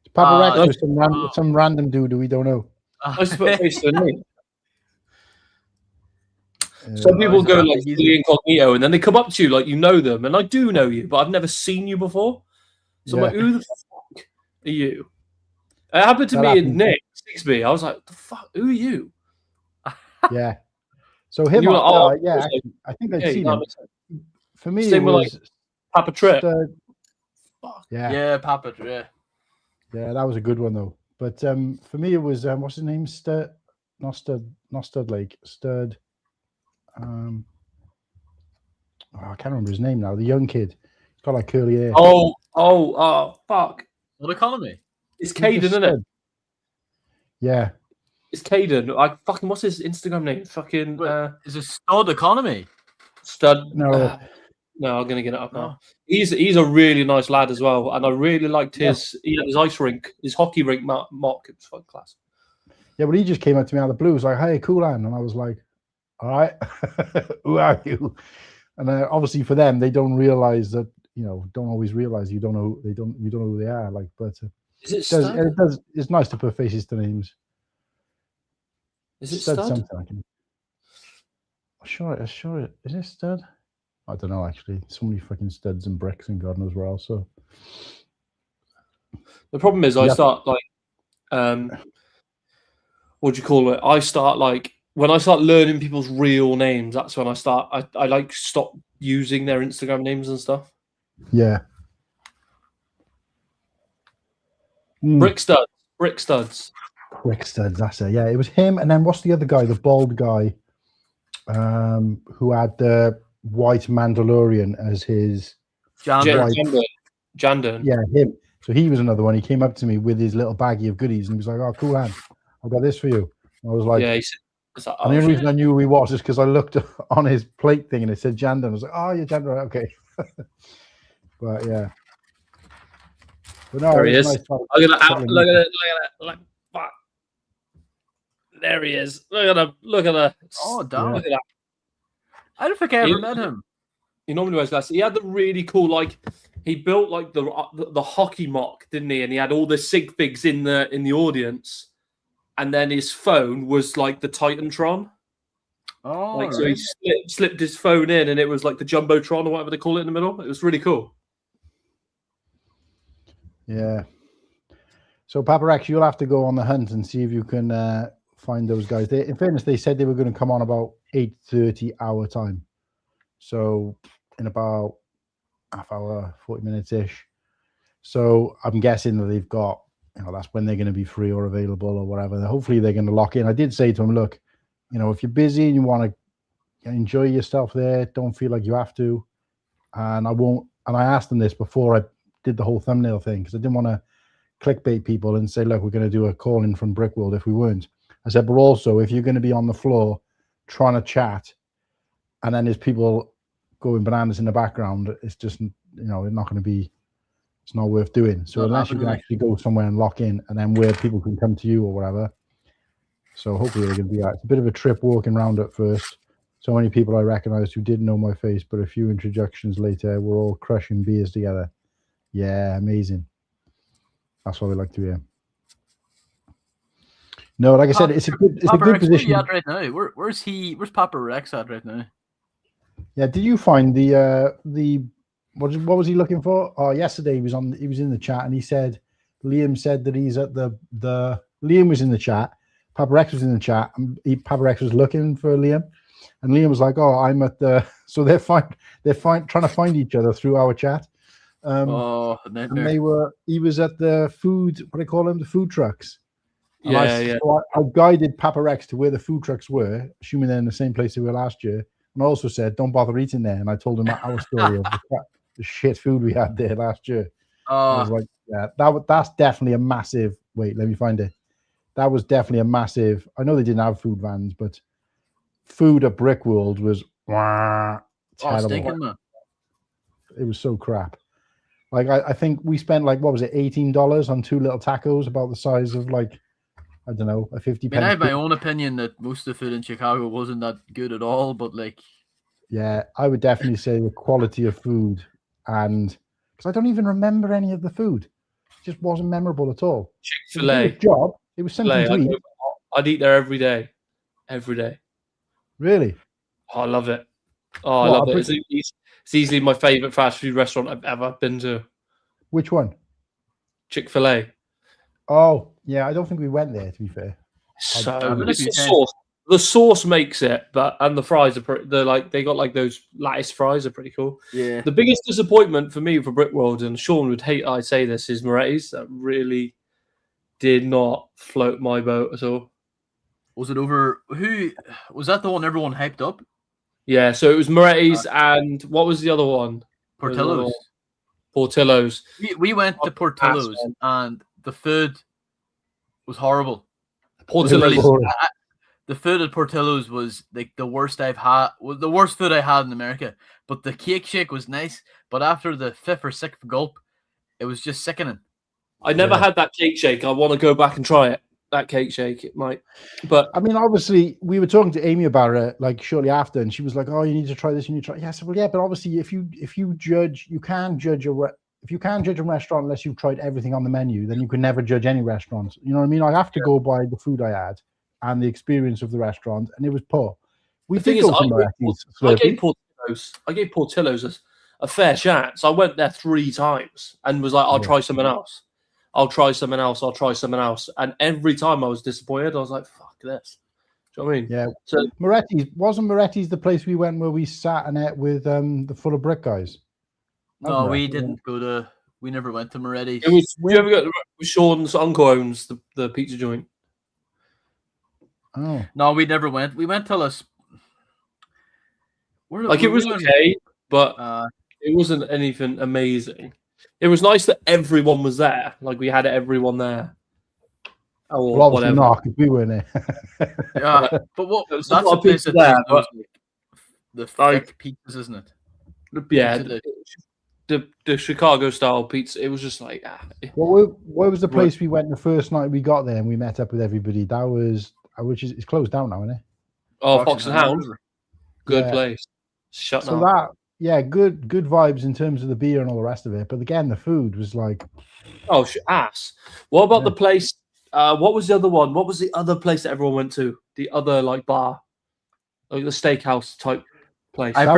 It's Papa Rex or some random dude we don't know. I suppose face to name. Some people go like fully incognito, and then they come up to you like you know them, and I do know you, but I've never seen you before. So I'm like, who the fuck are you? It happened to me and Nick Sixby. I was like, the fuck, who are you? Yeah. So him, yeah, I think I'd seen him. For me, it was like Papa Trip. Yeah, Papa Trip. Yeah, that was a good one though. But for me, it was what's his name? Not Stud Lake. Stud. I can't remember his name now. The young kid. He's got like curly hair. Oh, fuck. What economy? It's Caden, isn't it? Yeah. It's Caden. What's his Instagram name? Fucking is it Stud Economy? Stud. No. No, I'm gonna get it up now. He's a really nice lad as well, and I really liked his ice rink, his hockey rink mock. It was fun class. Yeah, but he just came up to me out of the blue. He was like, "Hey, cool, man," and I was like, "All right, who are you?" And obviously for them, they don't realize that don't always realize you don't know who they are. Like, but it's nice to put faces to names. Is it Stud? Something I can. Sure. Is it Stud? I don't know actually. So many fucking studs and bricks and God knows where else. So the problem is, I start like, what do you call it? I start like when I start learning people's real names. That's when I start. I like stop using their Instagram names and stuff. Yeah. Brick studs. That's it. Yeah, it was him. And then what's the other guy? The bald guy, who had the white Mandalorian as his Jandon. Yeah, him. So he was another one. He came up to me with his little baggie of goodies, and he was like, "Oh, cool, man, I've got this for you." And I was like, "Yeah." And the only reason I knew who he was is because I looked on his plate thing and it said Jandon. I was like, "Oh, you're Jandon, okay." But yeah. But no, there he is. Nice look at it. Fuck. There he is. Look at that. Oh, damn. Look at that. I don't think I ever met him. He normally wears glasses. He had the really cool, like, he built like the hockey mock, didn't he? And he had all the sig figs in the audience. And then his phone was like the Titantron. Oh, like, so he slipped his phone in, and it was like the Jumbotron or whatever they call it in the middle. It was really cool. Yeah. So Papa Rex, you'll have to go on the hunt and see if you can find those guys. In fairness, they said they were going to come on about 8:30 our time. So in about half hour, 40 minutes ish. So I'm guessing that they've got, that's when they're going to be free or available or whatever. Hopefully they're going to lock in. I did say to them, look, if you're busy and you want to enjoy yourself there, don't feel like you have to. And I asked them this before I did the whole thumbnail thing, because I didn't want to clickbait people and say, look, we're going to do a call in from BrickWorld if we weren't. I said, but also if you're going to be on the floor trying to chat and then there's people going bananas in the background, it's just, it's not going to be, it's not worth doing. So unless you can actually go somewhere and lock in, and then where people can come to you or whatever. So hopefully they're going to be out. It's a bit of a trip walking around at first. So many people I recognized who didn't know my face, but a few introductions later, we're all crushing beers together. Yeah, amazing. That's what we like to hear. No, like I said, it's a good position. Where's he at right now? Where's Papa Rex at right now? Yeah, did you find the what was he looking for? Oh, yesterday he was in the chat and he said Liam said that he's at the Liam was in the chat, Papa Rex was in the chat, and Papa Rex was looking for Liam, and Liam was like, "Oh, I'm at the." So they're trying to find each other through our chat. And he was at the food, what do they call them, the food trucks. And so I guided Papa Rex to where the food trucks were, assuming they're in the same place they were last year. And I also said, don't bother eating there. And I told him our story of the shit food we had there last year. I was like, yeah, that's definitely a massive. Wait, let me find it. That was definitely a massive. I know they didn't have food vans, but food at BrickWorld was terrible. It was so crap. Like I think we spent like, what was it, $18 on 2 little tacos about the size of like, I don't know, a 50 pence. I have my own opinion that most of the food in Chicago wasn't that good at all, but like, yeah, I would definitely say the quality of food, and because I don't even remember any of the food, it just wasn't memorable at all. Chick-fil-A job. It was something to eat. I'd eat there every day. Really? Oh, I love it. Oh, I love it. It's easily my favorite fast food restaurant I've ever been to. Which one? Chick-fil-A. Oh, yeah. I don't think we went there, to be fair. So the sauce makes it, and the fries are they got like those lattice fries are pretty cool. Yeah. The biggest disappointment for me for BrickWorld, and Sean would hate I say this, is Moretti's. That really did not float my boat at all. Was it over? Who was that? The one everyone hyped up? Yeah, so it was Moretti's, and what was the other one? Portillo's. Portillo's. We went to Portillo's, and the food was horrible. Portillo's. The food at Portillo's was like the worst I've had. Was the worst food I had in America. But the cake shake was nice. But after the 5th or 6th gulp, it was just sickening. I never had that cake shake. I want to go back and try it. That cake shake, it might. But I mean, obviously, we were talking to Amy about it like shortly after, and she was like, "Oh, you need to try this. You need to try." Yeah, I said, "Well, yeah, but obviously, if you judge, you can't judge if you can't judge a restaurant unless you've tried everything on the menu, then you can never judge any restaurant. You know what I mean? I have to go by the food I had and the experience of the restaurant, and it was poor. I gave Portillo's a fair chance. I went there 3 times and was like, I'll try something else. I'll try something else. And every time I was disappointed. I was like, fuck this. Do you know what I mean? Yeah. So Moretti's the place we went where we sat and ate with the Full of Brick guys? No, we didn't go to. We never went to Moretti's. Did you ever go to Sean's uncle owns the pizza joint? Oh no, we never went. We went till us. It was okay, but it wasn't anything amazing. It was nice that everyone was there. Like we had everyone there. Oh, well, obviously not, because we weren't there. Yeah, but what? That's the place that there, but the thick pizzas, isn't it? Yeah, the Chicago style pizza. It was just like Well, where was the place we went the first night we got there and we met up with everybody? That was it's closed down now, isn't it? Oh, Fox and Hound. Good place. Shut up. Good vibes in terms of the beer and all the rest of it. But again, the food was like, ass. What about the place? What was the other one? What was the other place that everyone went to? The other like bar, like the steakhouse type place. That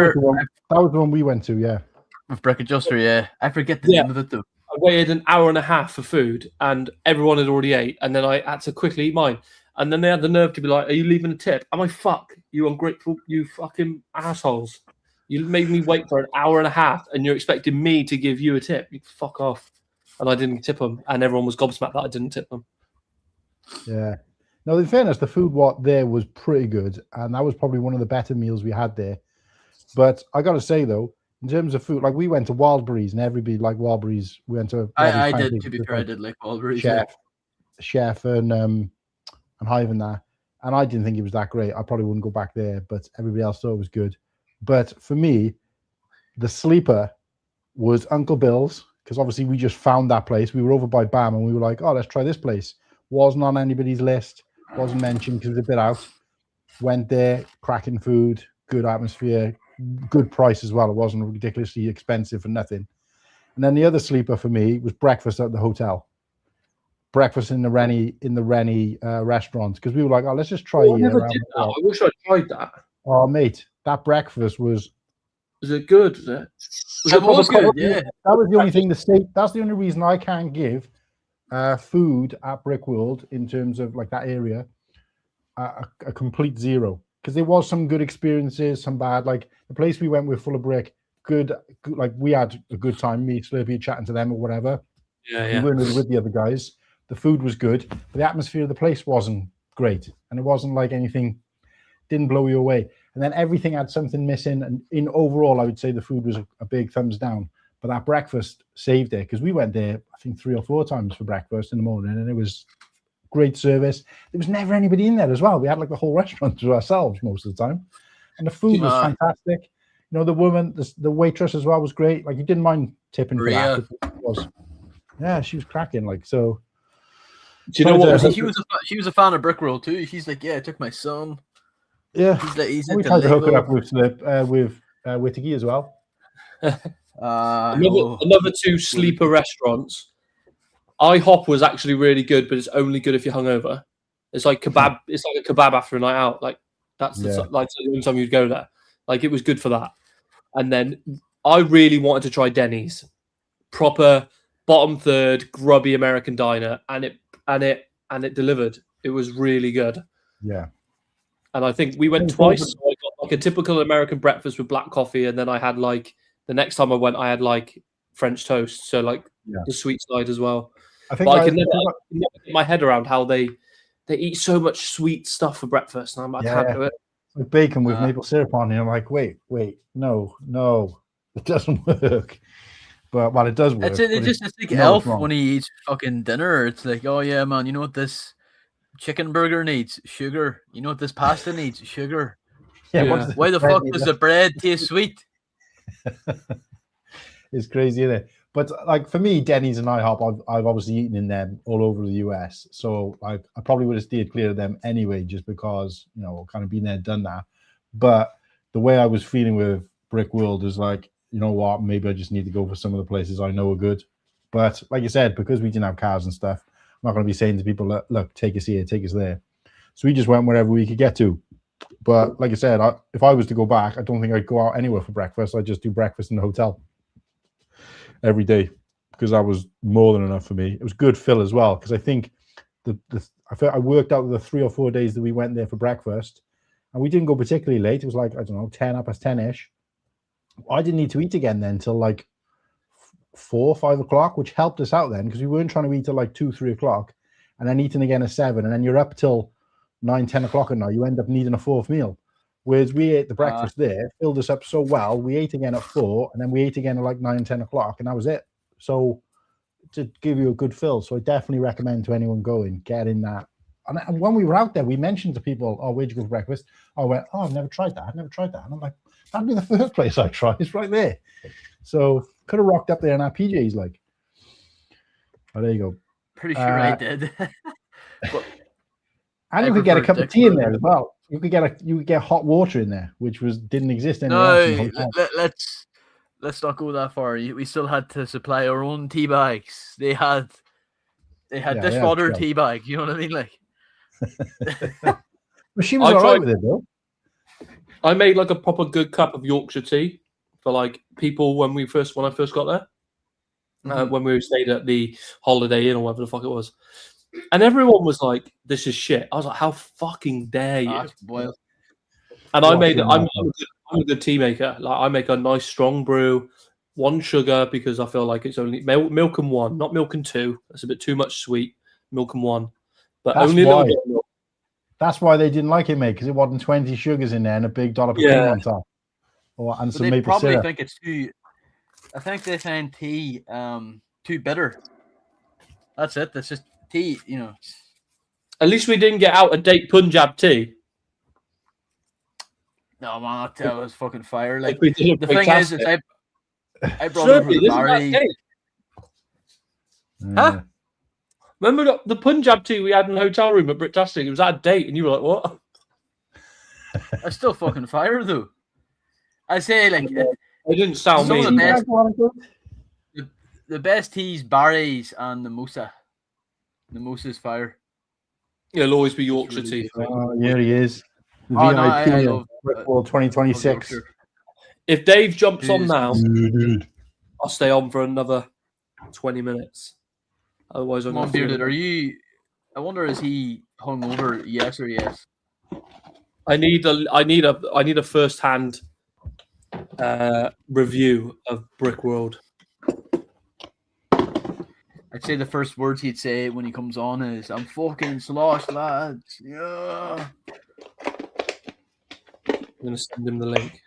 was the one we went to. Yeah, with Brick Adjuster. Yeah, I forget the name of it though. I waited an hour and a half for food, and everyone had already ate, and then I had to quickly eat mine. And then they had the nerve to be like, "Are you leaving a tip?" I'm like, "Fuck you, ungrateful, you fucking assholes! You made me wait for an hour and a half, and you're expecting me to give you a tip? You fuck off!" And I didn't tip them, and everyone was gobsmacked that I didn't tip them. Yeah. No, in fairness, the food there was pretty good, and that was probably one of the better meals we had there. But I got to say though, in terms of food, like we went to Wildberries, and everybody liked Wildberries. We went to. I did. To be fair, I did like Wildberries. Chef and Hive and that, and I didn't think it was that great. I probably wouldn't go back there, but everybody else thought it was good. But for me, the sleeper was Uncle Bill's, because obviously we just found that place. We were over by BAM, and we were like, "Oh, let's try this place." Wasn't on anybody's list. Wasn't mentioned because it was a bit out. Went there, cracking food, good atmosphere, good price as well. It wasn't ridiculously expensive for nothing. And then the other sleeper for me was breakfast at the hotel. Breakfast in the Rennie restaurant, because we were like, "Oh, let's just try." I never did that. I wish I tried that. Oh, mate, that breakfast was Was it good? Was it? It was good, yeah. That was the only thing. That's the only reason I can't give food at BrickWorld in terms of like that area a complete 0, because there was some good experiences, some bad. Like the place we went with, Full of Brick, good. Like we had a good time. Me, Slurpy, chatting to them or whatever. Yeah. We weren't really with the other guys. The food was good, but the atmosphere of the place wasn't great, and it wasn't like anything. Didn't blow you away. And then everything had something missing. And in overall, I would say the food was a big thumbs down. But that breakfast saved it, because we went there, I think 3 or 4 times for breakfast in the morning, and it was great service. There was never anybody in there as well. We had like the whole restaurant to ourselves most of the time. And the food was fantastic. You know, the woman, the waitress as well was great. Like, you didn't mind tipping for that. Yeah, she was cracking. Like, so. Do you know what? She was a fan of BrickWorld too. She's like, yeah, I took my son. Yeah, he's we tried to hook it up with Whittakee as well. Another 2 sleeper restaurants. IHOP was actually really good, but it's only good if you're hungover. It's like kebab. It's like a kebab after a night out. Like that's the only time you'd go there. Like it was good for that. And then I really wanted to try Denny's, proper bottom third grubby American diner, and it delivered. It was really good. Yeah. And I think we went twice. So I got like a typical American breakfast with black coffee, and then I had like the next time I went, I had like French toast, so like the sweet side as well. I think I can never get my head around how they eat so much sweet stuff for breakfast, and I can't do it. Like bacon with maple syrup on it. I'm like, wait, no, it doesn't work. But it does work. It's just like Elf when he eats fucking dinner. It's like, oh yeah, man, you know what this chicken burger needs? Sugar. You know what this pasta needs? Sugar. Yeah. Why the fuck does the bread taste sweet? It's crazy, isn't it? But like for me, Denny's and IHOP, I've obviously eaten in them all over the US. So like I probably would have steered clear of them anyway, just because, you know, kind of been there, done that. But the way I was feeling with BrickWorld is like, you know what, maybe I just need to go for some of the places I know are good. But like you said, because we didn't have cars and stuff, I'm not going to be saying to people, look, take us here, take us there. So we just went wherever we could get to. But like I said, if I was to go back, I don't think I'd go out anywhere for breakfast. I'd just do breakfast in the hotel every day, because that was more than enough for me. It was good fill as well, because I think I worked out the 3 or 4 days that we went there for breakfast, and we didn't go particularly late. It was like, I don't know, 10:10ish. I didn't need to eat again then till like 4, 5 o'clock, which helped us out then, because we weren't trying to eat till like 2, 3 o'clock, and then eating again at 7, and then you're up till 9, 10 o'clock at night. You end up needing a 4th meal. Whereas we ate the breakfast there, filled us up so well. We ate again at 4, and then we ate again at like 9, 10 o'clock, and that was it. So to give you a good fill. So I definitely recommend to anyone going, get in that. And when we were out there, we mentioned to people, oh, where'd you go for breakfast? I went, oh, I've never tried that. And I'm like, that'd be the first place I try. It's right there. So could have rocked up there in our PJs, like. Oh, there you go. Pretty sure I did. But and you could get a cup of tea in there as well. You could get hot water in there, which didn't exist anywhere. No, let's not go that far. We still had to supply our own tea bags. They had dishwater tea bags. You know what I mean? Like, but she was alright with it though. I made like a proper good cup of Yorkshire tea for like people when I first got there, when we stayed at the Holiday Inn or whatever the fuck it was. And everyone was like, "This is shit." I was like, "How fucking dare you?" And I'm a good tea maker. Like I make a nice strong brew, 1 sugar, because I feel like it's only milk and 1, not milk and 2. That's a bit too much sweet. Milk and 1, but only a little bit of milk. That's why they didn't like it, mate, because it wasn't 20 sugars in there and a big dollop of cream on top, and some maple syrup. They probably think it's too. I think they find tea too bitter. That's it. That's just tea, you know. At least we didn't get out of date Punjab tea. No, man, that was fucking fire. Like the thing is I brought over the Barry. Huh? Remember the Punjab tea we had in the hotel room at Bricktastic? It was out of date, and you were like, "What?" It's still fucking fire, though. I say, like, it didn't sound me. The best teas, Barry's and the Musa. The Musa's fire. Yeah, it'll always be Yorkshire tea. Oh, here he is. The VIP BrickWorld 2026. If Dave jumps on Dude. now, Dude. I'll stay on for another 20 minutes. Otherwise, I'm Come on, gonna feel Bearded, it. are you? I wonder, is he hungover? Yes or yes? I need a first-hand review of BrickWorld. I'd say the first words he'd say when he comes on is, "I'm fucking sloshed, lads." Yeah. I'm gonna send him the link.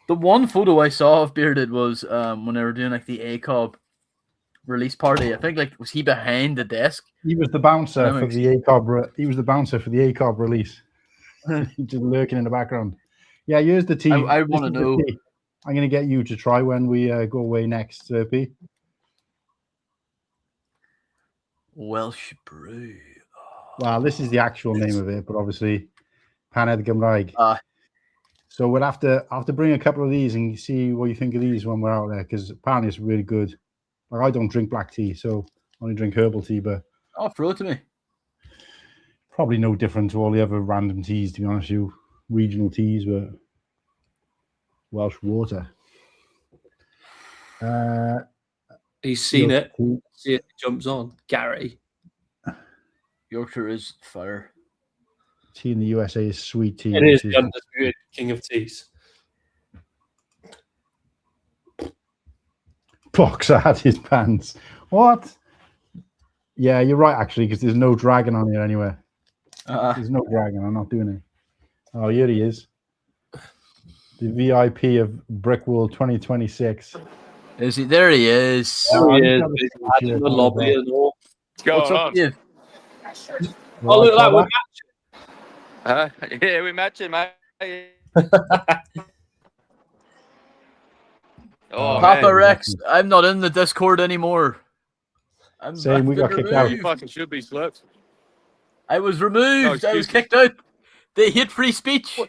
The one photo I saw of Bearded was when they were doing like the ACOB release party. I think was he behind the desk? He was the bouncer I'm for the ACOB. He was the bouncer for the ACOB release. Just lurking in the background. Yeah, here's the tea. I want to know. I'm going to get you to try when we go away next, Slurpy. Welsh brew. Well, this is the actual name of it, but obviously, Paned Gymraeg. So we'll have to bring a couple of these and see what you think of these when we're out there, because apparently it's really good. Like, I don't drink black tea, so I only drink herbal tea, but Throw it to me. probably no different to all the other random teas, to be honest with you. Regional teas, but Welsh water. He's seen it. Tea. See it jumps on. Gary. Yorkshire is fire. Tea in the USA is sweet tea. It is the undisputed king of teas. Boxer had his pants. What? Yeah, you're right, actually, because there's no dragon on here anywhere. There's no dragon. I'm not doing it. Oh, here he is. The VIP of BrickWorld 2026. Is he? There he is. There he I is. just He's have a in the picture lobby of and all. What's up, Dave? Oh, look at that. We're Yeah, we match it, mate. Oh, Papa man. Rex, I'm not in the Discord anymore. Same, we got kicked out. You fucking should be slurped. I was removed. No I was excuses. kicked out. They hate free speech.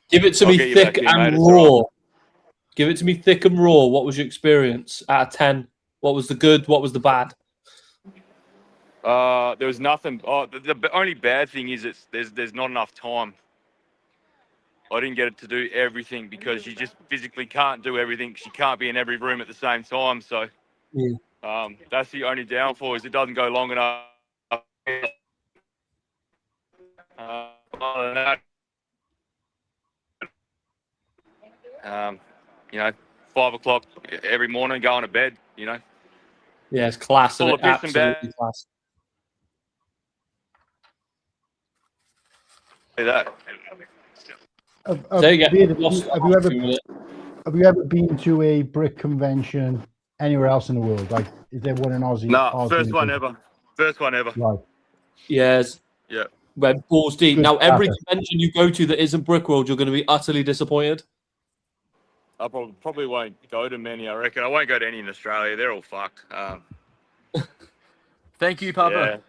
Give it to I'll me get you thick back in, and mate, it's raw. all right. Give it to me thick and raw. What was your experience out of 10? What was the good? What was the bad? There was nothing. Oh, the only bad thing is there's not enough time. I didn't get to do everything because you just physically can't do everything because you can't be in every room at the same time. So that's the only downfall is it doesn't go long enough. Other than that, 5 o'clock every morning, going to bed. Yeah, it's class. Full Isn't of it? piss and Absolutely bad. class. Say that. There you go. Have you ever been to a brick convention anywhere else in the world? Like, is there one in Aussie? No, Aussie first one ever. First one ever. Right. Yes. Yeah. Went balls deep. Good Now, every stuff. convention you go to that isn't BrickWorld, you're going to be utterly disappointed. I probably won't go to many, I reckon. I won't go to any in Australia. They're all fucked. Thank you, Papa.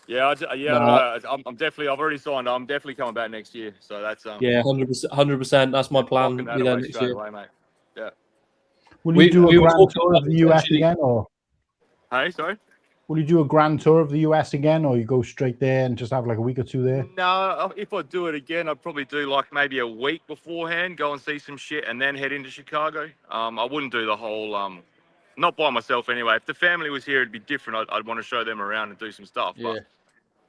Yeah. I'm definitely. I've already signed. I'm definitely coming back next year. So that's Yeah, 100%. That's my plan. locking that Be there away next straight year. away, mate. Yeah. Will We- you do we a were grand talking tour about of the US potentially- again, or Hey, sorry. will you do a grand tour of the US again, or you go straight there and just have like a week or two there? No, if I do it again, I'd probably do like maybe a week beforehand, go and see some shit, and then head into Chicago. I wouldn't do the whole. Not by myself anyway. If the family was here, it'd be different. I'd want to show them around and do some stuff. Yeah.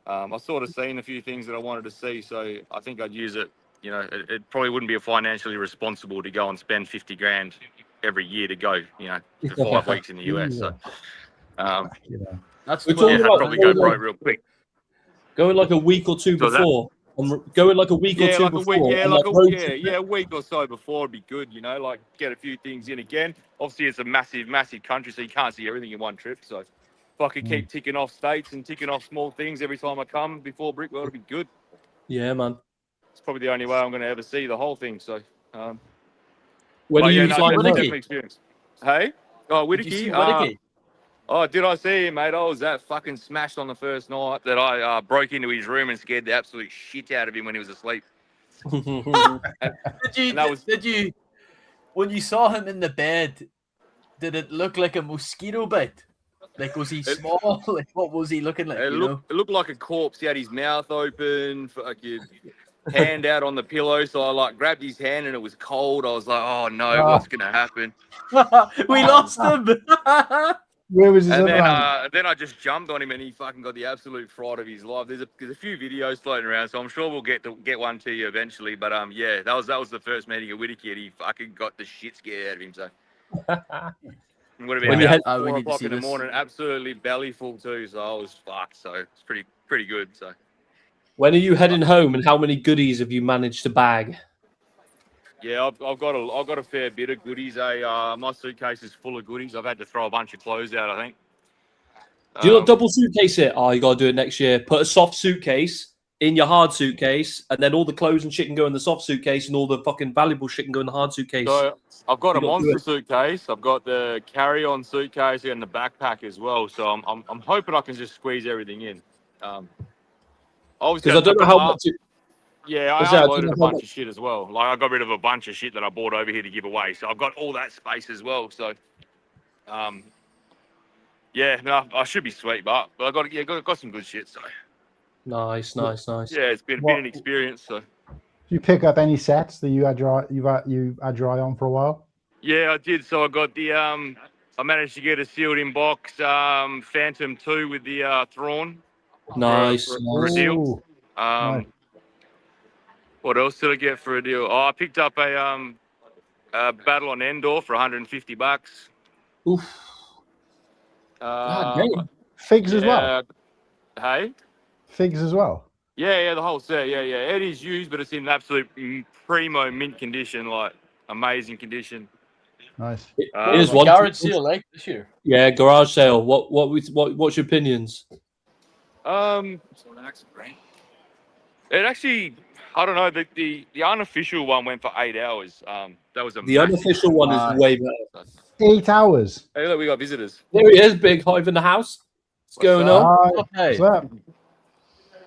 But I've sort of seen a few things that I wanted to see, so I think I'd use it. It probably wouldn't be financially responsible to go and spend 50 grand every year to go, for 5 weeks in the US. So, That's We're what- talking I'd about probably go broke real quick. Go in like a week or two So that- before. Go in like a week or Yeah, two like a before. week. Yeah, and, like road trip. a week or so before would be good. Like get a few things in again. Obviously, it's a massive, massive country, so you can't see everything in one trip. So if I could keep ticking off states and ticking off small things every time I come before BrickWorld, it'd be good. Yeah, man. It's probably the only way I'm going to ever see the whole thing. So, When are you flying definitely home? experience. Hey, Did you see Whittakee. Whittakee? Did I see him, mate? I was that fucking smashed on the first night that I broke into his room and scared the absolute shit out of him when he was asleep. Did you, when you saw him in the bed, did it look like a mosquito bite? Like, was he small? Like, what was he looking like? It looked like a corpse. He had his mouth open, fucking hand out on the pillow. So I like grabbed his hand and it was cold. I was like, oh no, what's gonna happen? We lost him. Where was his And other hand? then I just jumped on him and he fucking got the absolute fright of his life. There's a few videos floating around, so I'm sure we'll get one to you eventually. But yeah, that was the first meeting at Whittakee and he fucking got the shit scared out of him. So it would have been about 4 o'clock in the morning, absolutely belly full too. So I was fucked. So it's pretty good. So When are you heading home, and how many goodies have you managed to bag? yeah, I've got a fair bit of goodies. My suitcase is full of goodies. I've had to throw a bunch of clothes out, I think. Do you not double suitcase it? Oh, you got to do it next year. Put a soft suitcase in your hard suitcase, and then all the clothes and shit can go in the soft suitcase, and all the fucking valuable shit can go in the hard suitcase. So I've got a monster suitcase. I've got the carry-on suitcase and the backpack as well. So I'm hoping I can just squeeze everything in. Because I don't know how much. Yeah, I unloaded a bunch of shit as well. Like I got rid of a bunch of shit that I bought over here to give away. So I've got all that space as well. So, yeah, no, I should be sweet, but I got some good shit. So Nice. yeah, it's been an experience. So Did you pick up any sets that you had your eye on for a while? yeah, I did. So I got the I managed to get a sealed in box Phantom 2 with the Thrawn. Nice. For a deal. Nice. What else did I get for a deal? Oh, I picked up a Battle on Endor for $150. Oof. God damn. Figs as well. Hey. Figs as well. Yeah, the whole set. Yeah. It is used, but it's in absolute primo mint condition, like amazing condition. Nice. Here's one. Garage sale, like this year. Yeah, garage sale. What's your opinions? It actually, I don't know. The unofficial one went for 8 hours. That was The unofficial one is way better. 8 hours. Hey, look, we got visitors. There he is, Big Hive in the house. What's going on? What's up?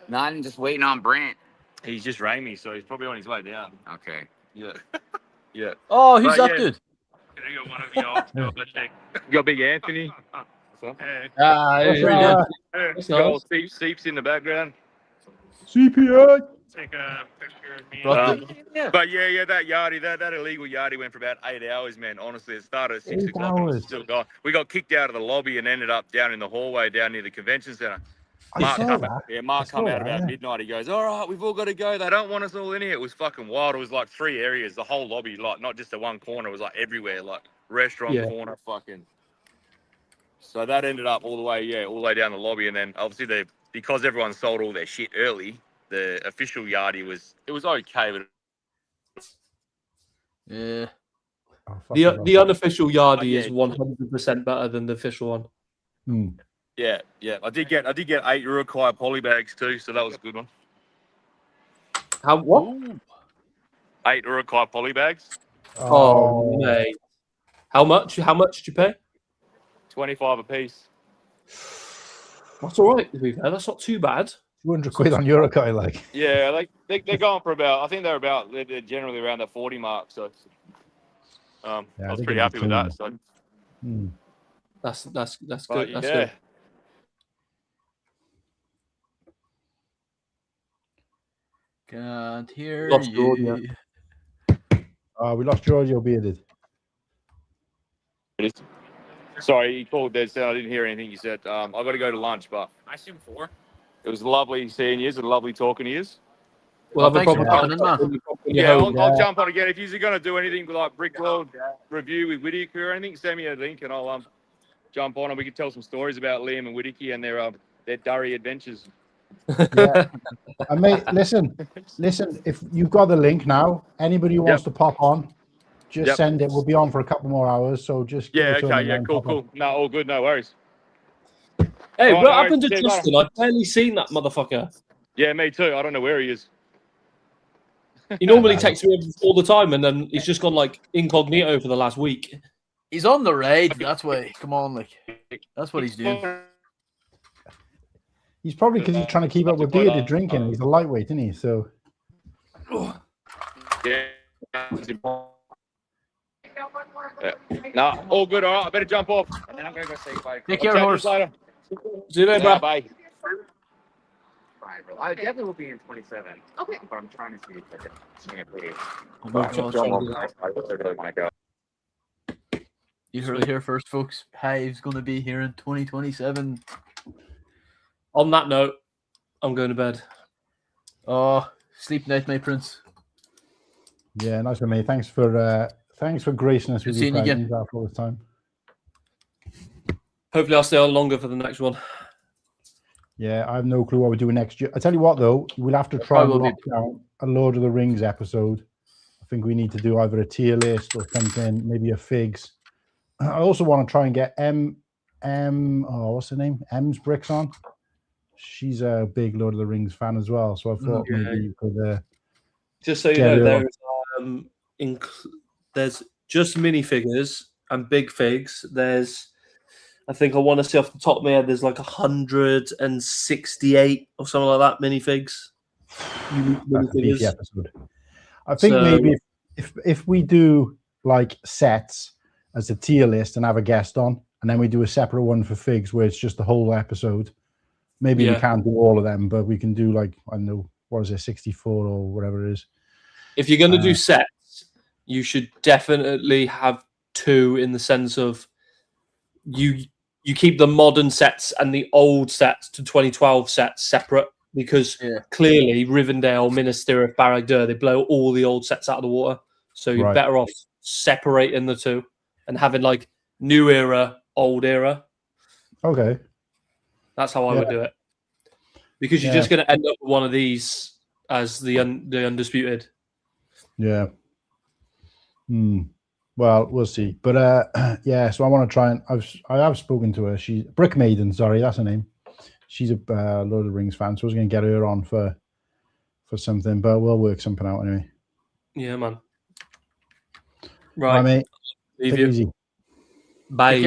Nothing, just waiting on Brent. He's just rang me, so he's probably on his way down. Okay. Yeah. Yeah. Oh, who's But that yeah. dude? Can I get one of y'all? You got Big Anthony. Hey, Got old Seeps in the background. CPA. Take a picture of me. But yeah, that yardie, that illegal yardie went for about 8 hours, man. Honestly, it started at 6 o'clock and it's still gone. We got kicked out of the lobby and ended up down in the hallway down near the convention center. Mark come out about midnight. He goes, all right, we've all got to go. They don't want us all in here. It was fucking wild. It was like 3 areas, the whole lobby, like not just the one corner. It was like everywhere, like restaurant corner, fucking. So that ended up all the way down the lobby. And then obviously because everyone sold all their shit early, the official yardie was okay, but Yeah. The unofficial yardie is 100% better than the official one. yeah. I did get 8 Urukai poly bags too, so that was a good one. What? 8 Urukai poly bags. Oh, mate. How much? How much did you pay? 25 a piece. That's all right. To be fair, that's not too bad. 200 quid on Urukai, like. Yeah, they're going for about. I think they're generally around that 40 mark. So, I was pretty happy with that. So, that's but good. That's yeah. good. Can't hear Lost you. audio. We lost your audio, bearded. Sorry, he called there. Said I didn't hear anything you said. I got to go to lunch, but I assume 4. it was lovely seeing you and lovely talking to you. We'll have a thanks for proper coming in, man. Yeah, I'll jump on again. If you're going to do anything with like BrickWorld review with Whittakee or anything, send me a link and I'll jump on and we can tell some stories about Liam and Whittakee and their Durry adventures. Yeah. And mate, listen. If you've got the link now, anybody who wants to pop on, just send it. We'll be on for a couple more hours, so just cool. No, all good, no worries. Hey, Right, what happened to cheers, Justin? I've barely seen that motherfucker. Yeah, me too. I don't know where he is. He normally texts me all the time, and then he's just gone like incognito for the last week. He's on the raid. That's why. Come on, like that's what he's doing. He's probably because he's trying to keep up with bearded drinking. He's a lightweight, isn't he? So. Yeah. No, all good. All right, I better jump off. And then I'm gonna go say goodbye. Take I'll care, chat to horse. you later. See you later, Yeah, bro. bye. Fine, bro. I definitely will be in 27. Okay. But I'm trying to see if I can swing it pretty. Oh my gosh. I really want to go. You heard it here first, folks. Hive's going to be here in 2027. On that note, I'm going to bed. Oh, sleep night, my prince. Yeah, nice one, mate. Thanks for gracing us with your seeing you again. presence after all this time. Hopefully, I'll stay on longer for the next one. Yeah, I have no clue what we're doing next year. I tell you what, though, we'll have to try and lock down a Lord of the Rings episode. I think we need to do either a tier list or something, maybe a figs. I also want to try and get what's her name? M's Bricks on. She's a big Lord of the Rings fan as well, so I thought maybe you could. Just so you know, there's just minifigures and big figs. I think I want to say off the top of my head, there's like 168 or something like that minifigs. That's a beefy episode. I think maybe if we do like sets as a tier list and have a guest on, and then we do a separate one for figs where it's just the whole episode. Maybe we can't do all of them, but we can do like, I don't know, what is it, 64 or whatever it is. If you're going to do sets, you should definitely have two in the sense of you keep the modern sets and the old sets to 2012 sets separate, because clearly Rivendell, Minas Tirith, Barad-dûr, they blow all the old sets out of the water. So you're better off separating the two and having like new era, old era. Okay. That's how I would do it. Because you're just going to end up with one of these as the undisputed. Yeah. Well, we'll see. But so I want to try and I have spoken to her. She's Brick Maiden, sorry, that's her name. She's a Lord of the Rings fan, so I was going to get her on for something, but we'll work something out anyway. Yeah, man. Right, bye, mate. Leave Take you. it easy. Bye.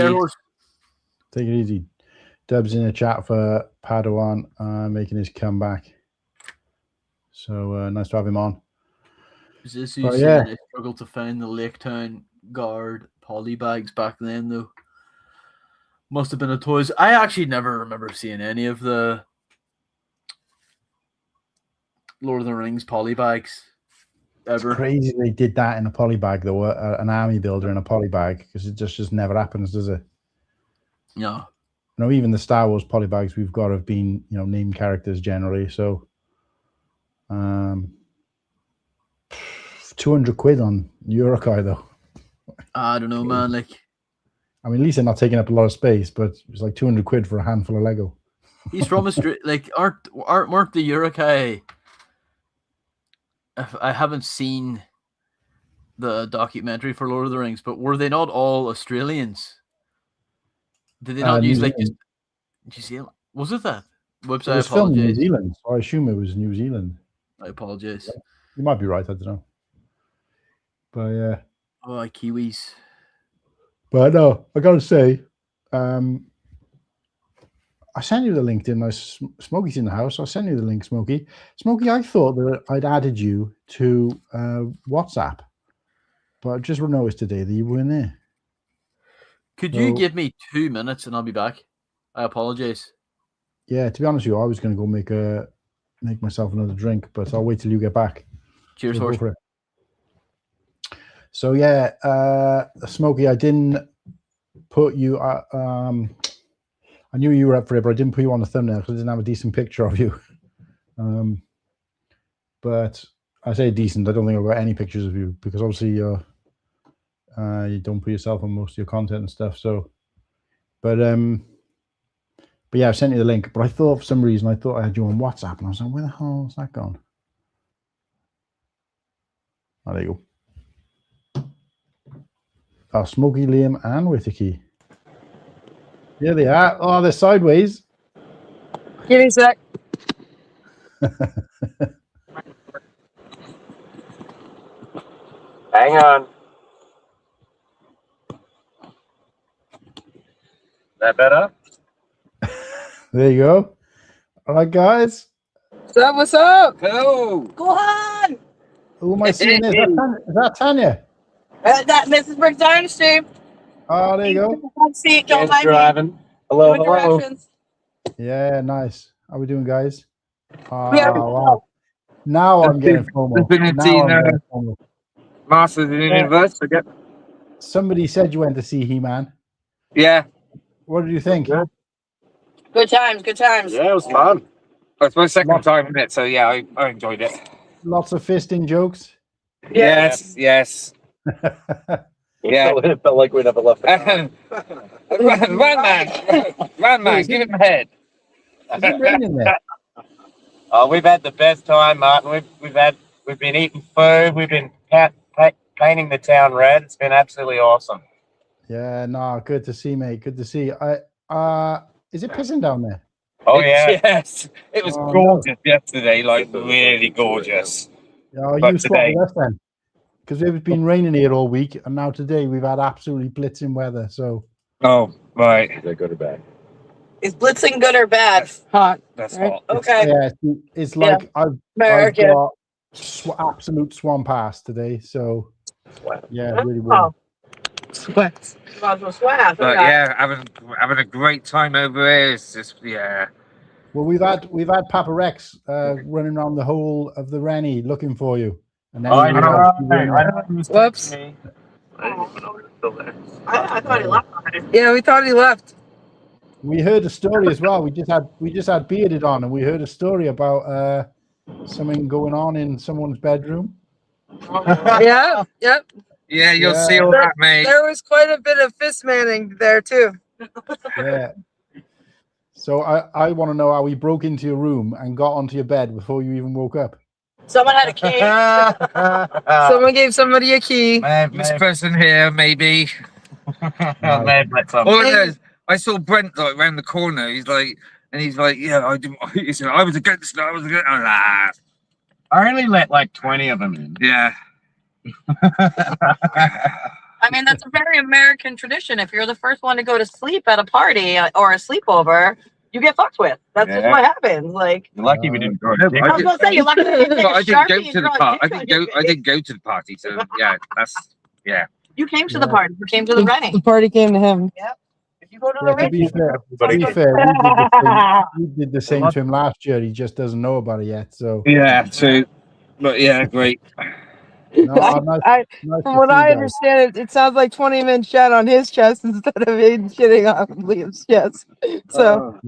Take it easy. Dub's in the chat for Padawan making his comeback. So nice to have him on. Is this you saying I struggled to find the Lake Town Guard poly bags back then, though? Must have been a toys. I actually never remember seeing any of the Lord of the Rings poly bags ever. It's crazy they did that in a poly bag, though, an army builder in a poly bag, because it just never happens, does it? No. You know, even the Star Wars poly bags we've got have been, named characters generally. So, 200 quid on Eurokai, though. I don't know, man. Like, I mean, at least they're not taking up a lot of space, but it's like 200 quid for a handful of Lego. He's from Australia. Like, weren't the Eurokai? I haven't seen the documentary for Lord of the Rings, but were they not all Australians? Did they not use like New Zealand? Was it that? Whoops, I apologize. Filmed in New Zealand, so I assume it was New Zealand. I apologize. You might be right. I don't know. But yeah. Oh, Kiwis. But no, I gotta say, I sent you the link, didn't I? Smokey's in the house. I'll send you the link, Smokey. Smokey, I thought that I'd added you to WhatsApp, but I just noticed today that you weren't there. Could you give me 2 minutes and I'll be back? I apologize. Yeah, to be honest with you, I was going to go make myself another drink, but I'll wait till you get back. Cheers, Horse. So yeah, Smokey, I didn't put you. I knew you were up for it, but I didn't put you on the thumbnail because I didn't have a decent picture of you. But I say decent. I don't think I've got any pictures of you because obviously you don't put yourself on most of your content and stuff. So, but yeah, I've sent you the link. But I thought for some reason I thought I had you on WhatsApp, and I was like, where the hell is that gone? Oh, there you go. Oh, Smokey, Liam, and Whittakee. Here they are. Oh, they're sideways. Give me a sec. Hang on. Is that better? There you go. All right, guys. What's up? What's up? Hello. Go on. Who am I seeing? Is that Tanya? This is BrickDynasty. Oh, there you go. See, don't mind me. driving. Hello, Doing hello. directions. Yeah, nice. How we doing, guys? Oh, Yeah. wow. Now I'm getting FOMO. Now I'm getting FOMO. Masters in the Universe. Again. Somebody said you went to see He-Man. Yeah. What did you think? Good times, good times. Yeah, it was fun. It's my second time in it, so yeah, I enjoyed it. Lots of fisting jokes. Yes, yes. Yeah. It felt like we never left. Run, man, give him a head. Is it raining there? Oh, we've had the best time, Martin. We've been eating food. We've been painting the town red. It's been absolutely awesome. Yeah, no, good to see, mate. Good to see. Is it pissing down there? Oh yeah. Yes, it was gorgeous yesterday, like really gorgeous. Oh, But you swapped today- with us then, because it's been raining here all week, and now today we've had absolutely blitzing weather. So, Oh, right. They go to bed. Is blitzing good or bad? Hot. That's Right. hot. Okay. yeah, it's like I've American. got absolute swamp ass today. So, yeah, really well. Sweat. Sweat. But yeah, having a great time over here. It's just Well, we've had Papa Rex running around the whole of the Rennie looking for you. And then Whoops. I thought he left. Yeah, we thought he left. we heard a story as well. We just had Bearded on, and we heard a story about something going on in someone's bedroom. Yeah. Yep. yeah, you'll see all that, mate. There was quite a bit of fist manning there too. Yeah. So I want to know how he broke into your room and got onto your bed before you even woke up. Someone had a key. Someone gave somebody a key. This person here, maybe. Oh, man, let's Oh, no, I saw Brent like around the corner. He's like, yeah, I didn't. He said, I was against it. I was against. I only let like 20 of them in. Yeah. I mean, that's a very American tradition. If you're the first one to go to sleep at a party or a sleepover, you get fucked with. That's just what happens. Like, You're lucky we didn't go. I was gonna say, you're lucky you didn't take a I didn't go Sharpie to and the draw a party. dick on your I didn't go to the party. So yeah, You came to the party. You came to the Rennie. The party came to him. Yep. If you go to Yeah, the to Rennie, be fair, we did the same to him last year. He just doesn't know about it yet. So yeah, true. But yeah, great. no, nice From what I understand, it sounds like 20 men shat on his chest instead of Aiden shitting on Liam's chest. So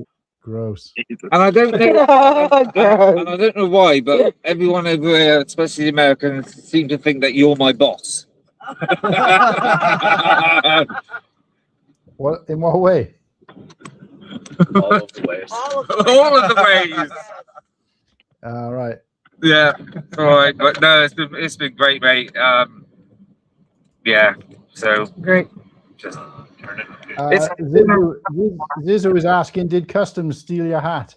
gross. And I don't know, and I don't know why, but everyone over here, especially the Americans, seem to think that you're my boss. What in what way? All of the ways. All of the ways. All right. Yeah. All right. But no, it's been great, mate. Yeah. So great. Just Zizzo is asking, did Customs steal your hat?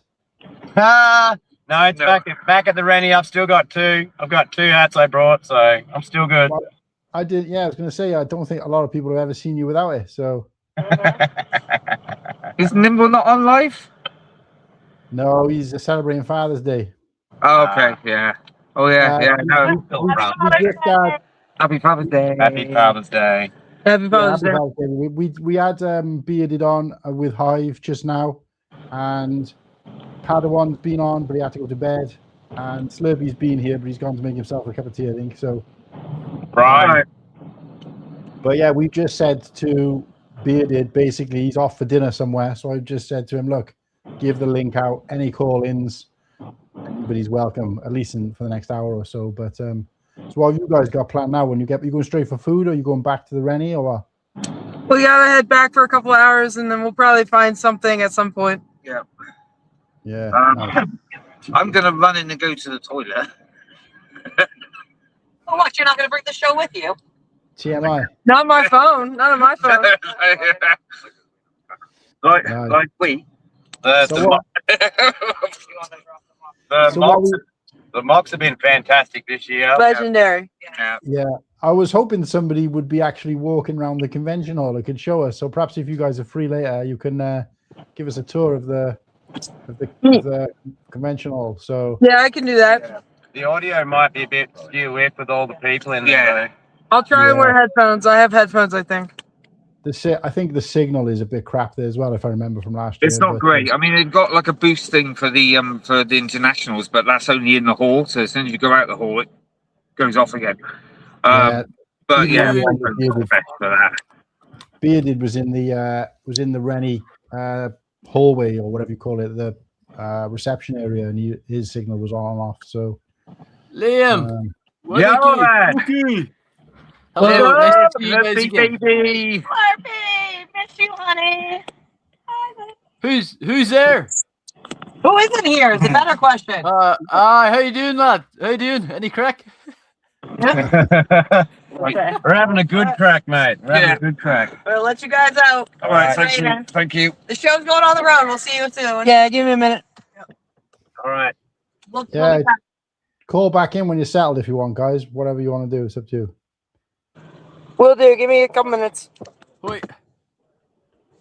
No, it's back at the Rennie. I've still got two. I've got two hats I brought, so I'm still good. Well, I did. Yeah, I was going to say I don't think a lot of people have ever seen you without it. So is Nimble not on live? no, he's celebrating Father's Day. Oh, okay. Yeah. Oh yeah. Yeah. No. We just had, Happy Father's Day. Happy Father's Day. Happy Father's Day. We had Bearded on with Hive just now, and Padawan's been on, but he had to go to bed. And Slurpy's been here, but he's gone to make himself a cup of tea, I think. So, Right. But yeah, we just said to Bearded, basically, he's off for dinner somewhere. So I just said to him, look, give the link out. Any call-ins, anybody's welcome, at least for the next hour or so. But so what have you guys got planned now? When you going straight for food, or are you going back to the Rennie, or what? We gotta head back for a couple of hours, and then we'll probably find something at some point. Yeah. Yeah. Nice. I'm gonna run in and go to the toilet. oh, what? You're not going to bring the show with you? TMI. Not my phone. Not on my phone. like we. The mocks have been fantastic this year. Legendary. Yeah. I was hoping somebody would be actually walking around the convention hall that could show us. So perhaps if you guys are free later, you can give us a tour of the convention hall. So yeah, I can do that. The audio might be a bit skew with all the people in there. I'll try and wear headphones. I have headphones, I think. I think the signal is a bit crap there as well, if I remember from last year. It's not great. I mean, they've got like a boost thing for the internationals, but that's only in the hall. So as soon as you go out the hall, it goes off again. But yeah, Bearded, best for that. Bearded was in the Rennie hallway or whatever you call it, the reception area, and his signal was on and off. So Liam, Whittakee. hello, nice to see you Slurpy, guys again. baby. Slurpy, miss you, honey. Who's there? Who isn't here is a better question. How you doing, lad? How you doing? Any crack? Okay. We're having a good crack, mate. We're having a good crack. We'll let you guys out. All right, Later. thank you. The show's going on the road. We'll see you soon. Yeah, give me a minute. All right. We'll be Yeah, back. call back in when you're settled if you want, guys. Whatever you want to do, it's up to you. Will do. Give me a couple minutes. Wait.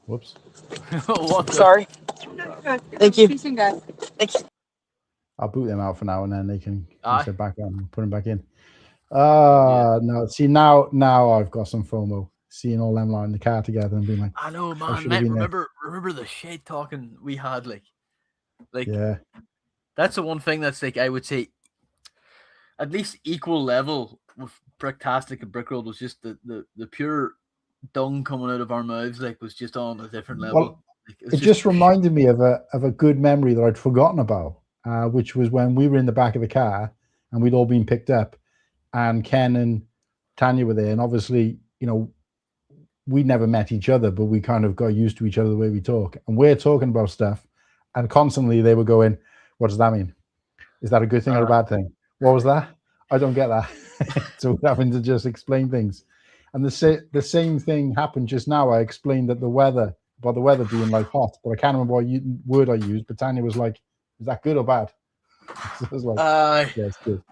Whoops. What? Sorry. Thank you. Thank you. I'll boot them out for now, and then they can Aye. set back on and put them back in. No. See, now I've got some FOMO. Seeing all them in the car together and being like, I know, I man. should have been Remember the shit talking we had, like yeah. that's the one thing that's like I would say at least equal level with Bricktastic and BrickWorld was just the pure dung coming out of our mouths, like was just on a different level. Well, like, it just reminded me of a good memory that I'd forgotten about, which was when we were in the back of the car and we'd all been picked up, and Ken and Tanya were there, and obviously, we never met each other, but we kind of got used to each other the way we talk, and we're talking about stuff, and constantly they were going, "What does that mean? Is that a good thing or a bad thing? What was that? I don't get that." So we're having to just explain things, and the same thing happened just now. I explained that the weather being like hot, but I can't remember what word I used. But Tanya was like, "Is that good or bad?" So I was like, "Yeah, it's good."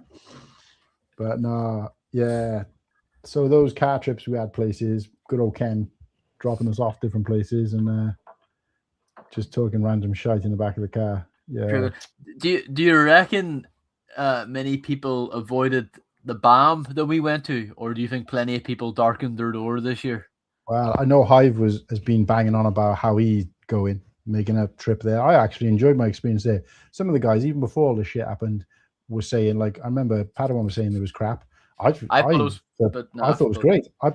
But no, yeah. So those car trips we had places, good old Ken dropping us off different places and just talking random shite in the back of the car. Yeah. Do you reckon many people avoided the BAM that we went to, or do you think plenty of people darkened their door this year? Well, I know Hive has been banging on about how he's making a trip there. I actually enjoyed my experience there. Some of the guys, even before all this shit happened, were saying, like, I remember Padawan was saying there was crap. I thought it was great. I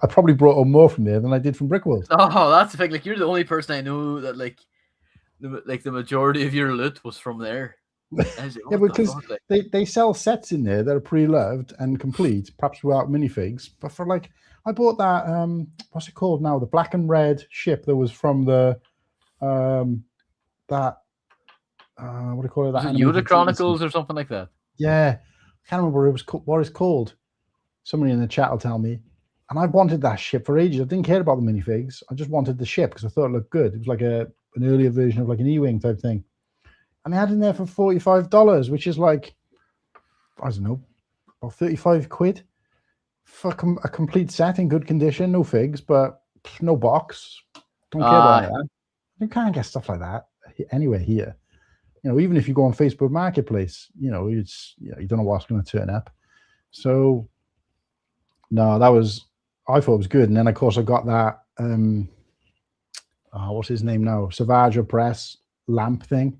probably brought home more from there than I did from BrickWorld. Oh, that's the thing. Like, you're the only person I know that the majority of your loot was from there. Yeah, because they sell sets in there that are pre-loved and complete, perhaps without minifigs. But for like, I bought that what's it called now? The black and red ship that was from the what do you call it? That Yoda Chronicles or something like that. Yeah, I can't remember what it's called. Somebody in the chat will tell me. And I wanted that ship for ages. I didn't care about the minifigs. I just wanted the ship because I thought it looked good. It was like an earlier version of like an E-wing type thing. And they had it in there for $45, which is like, I don't know, about 35 quid for a complete set in good condition. No figs, but no box. Don't care about that. You can't get stuff like that anywhere here. Even if you go on Facebook Marketplace, you don't know what's going to turn up. So, no, I thought it was good. And then, of course, I got that, what's his name now? Savage Press lamp thing.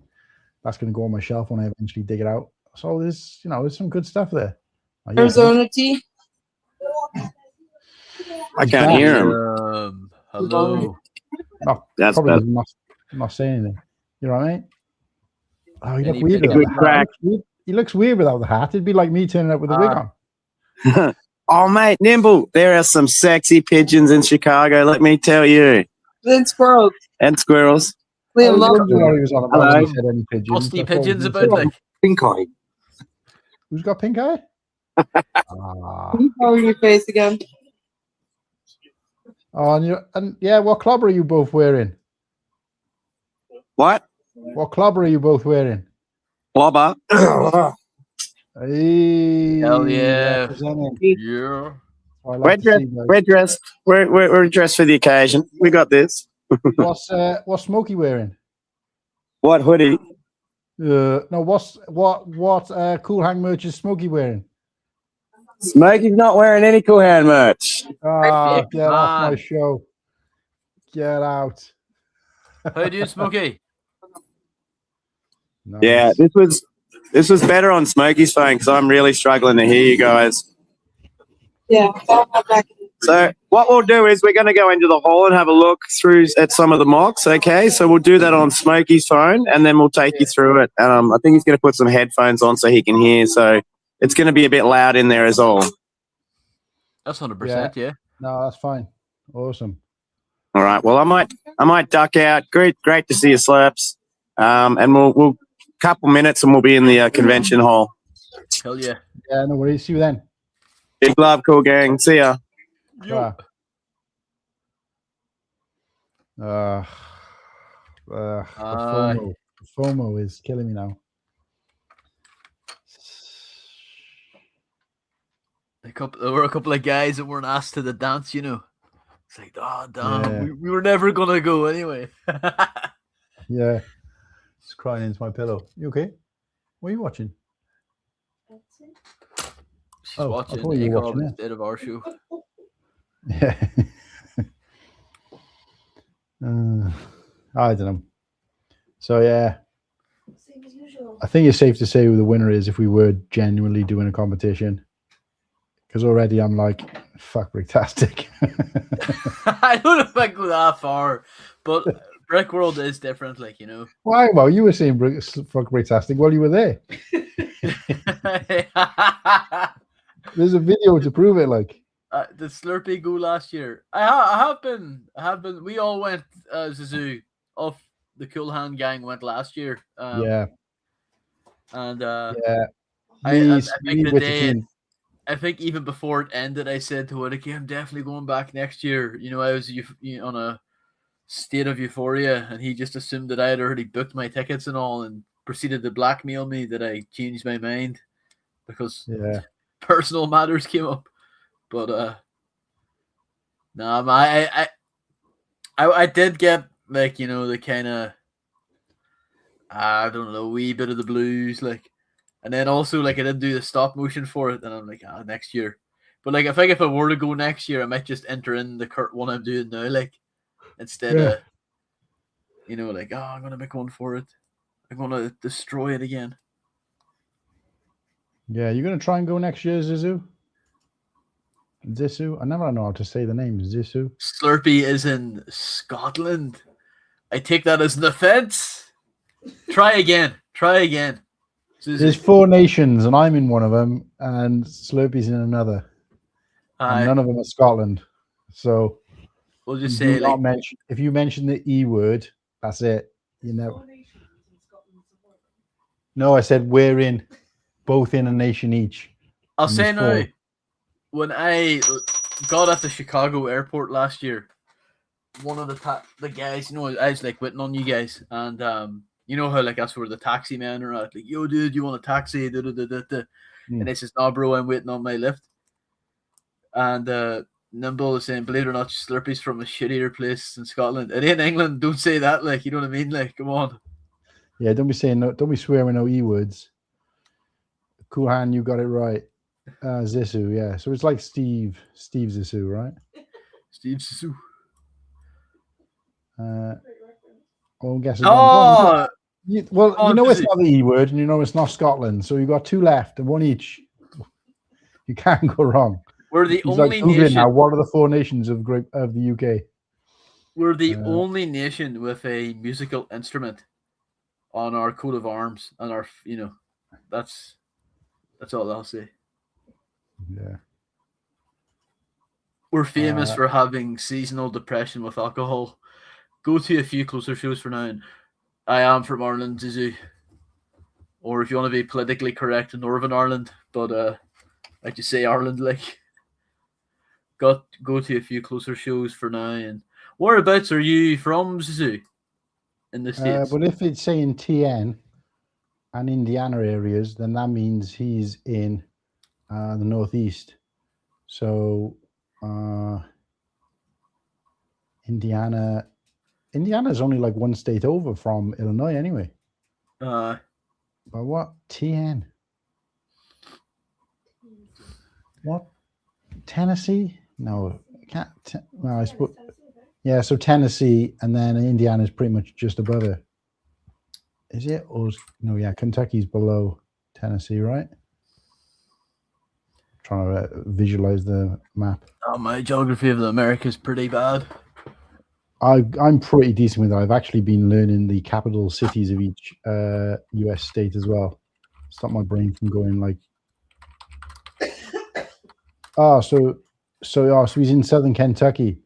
That's going to go on my shelf when I eventually dig it out. So there's some good stuff there. Arizona tea. I can't hear him. Hello. No, that's probably better. not saying anything. You know what I mean? Oh, you look Any weird. big Without the crack. hat. He looks weird without the hat. It'd be like me turning up with a wig on. Oh, mate, Nimble, there are some sexy pigeons in Chicago, let me tell you. Then squirrels. And squirrels. Liam, I was love wondering what he was on about when he said any pigeons. What's the I thought he pigeons was about? gonna say, Like, Pink eye. who's got pink eye? cover your face again. Oh, and yeah, what club are you both wearing? What? What club are you both wearing? Blobber. Hey, hell yeah. representing. Yeah. I like to see those. We're dressed. We're dressed for the occasion. We got this. What's Smokey wearing? What hoodie? No, what Cool Hang merch is Smokey wearing? Smokey's not wearing any Cool Hand merch. Oh, get off my man. show. Get out. How do you, Smokey? Nice. Yeah, this was better on Smokey's phone because I'm really struggling to hear you guys. Yeah. So what we'll do is we're going to go into the hall and have a look through at some of the mocks, okay? So we'll do that on Smokey's phone, and then we'll take you through it. I think he's going to put some headphones on so he can hear, so it's going to be a bit loud in there as well. That's 100%, yeah. No, that's fine. Awesome. All right. Well, I might duck out. Great to see you, Slurps. And we'll couple minutes and we'll be in the convention hall. Hell yeah. Yeah, no worries. See you then. Big love, cool gang. See ya. The FOMO is killing me now. There were a couple of guys that weren't asked to the dance, you know. It's like, oh, damn, we were never going to go anyway. Yeah. Just crying into my pillow. You okay? What are you watching? She's watching Acon instead of our show. Yeah. I don't know. So, yeah. I think it's safe to say who the winner is if we were genuinely doing a competition. Because already I'm like, fuck Bricktastic. I don't know if I go that far, but BrickWorld is different, like, you know. Why? Well, you were saying fuck Bricktastic while you were there. There's a video to prove it, like. The Slurpy go last year. I have been. We all went, Zizu, off the Cool Hand gang went last year. Yeah. And yeah. I think even before it ended, I said to Whittakee, I'm definitely going back next year. You know, I was on a state of euphoria, and he just assumed that I had already booked my tickets and all, and proceeded to blackmail me that I changed my mind because personal matters came up. But I did get, like, you know, the kind of, I don't know, wee bit of the blues, like. And then also, like, I didn't do the stop motion for it, and I'm like, next year. But, like, I think if I were to go next year, I might just enter in the current one I'm doing now, like, instead of, you know, like, I'm going to make one for it. I'm going to destroy it again. Yeah, you're going to try and go next year, Zissou? Zissou? I never know how to say the name. Zissou? Slurpy is in Scotland. I take that as an offense. Try again. There's 4 nations, and I'm in one of them, and Slurpy's in another. And none of them are Scotland. So we'll just say, like, if you mention the E word, that's it. You know. No, I said we're in, both in a nation each. I'll say now, when I got at the Chicago airport last year, one of the guys, you know, I was like waiting on you guys, and you know how, like, that's where the taxi men are at, like, yo, dude, you want a taxi? And I says, no, bro, I'm waiting on my lift. And Nimble is saying, believe it or not, Slurpy's from a shittier place in Scotland. It ain't England. Don't say that, like, you know what I mean? Like, come on. Yeah, don't be swearing no E words. Cool Hand, you got it right. Zissou, yeah. So it's like Steve Zissou, right? Steve Zissou. I'll guess again. You know it's not the E word, and you know it's not Scotland. So you've got 2 left and 1 each. You can't go wrong. We're the only nation. Now, what are the 4 nations of the UK? We're the only nation with a musical instrument on our coat of arms, and our, you know, that's all I'll say. Yeah. We're famous for having seasonal depression with alcohol. Go to a few closer shows for now. And I am from Ireland, Zizu. Or if you want to be politically correct, Northern Ireland, but I just say Ireland, like. Go to a few closer shows for now. And whereabouts are you from, Zizu? In the States? Well, if it's saying TN and Indiana areas, then that means he's in the Northeast. So Indiana's only like 1 state over from Illinois anyway. But what? TN? What? Tennessee? No, can't. No, I suppose. Yeah, so Tennessee, and then Indiana is pretty much just above it. Is it? Or no? Yeah, Kentucky's below Tennessee, right? Trying to visualize the map. Oh, my geography of the Americas is pretty bad. I'm pretty decent with that. I've actually been learning the capital cities of each U.S. state as well. Stop my brain from going like. So he's in southern Kentucky.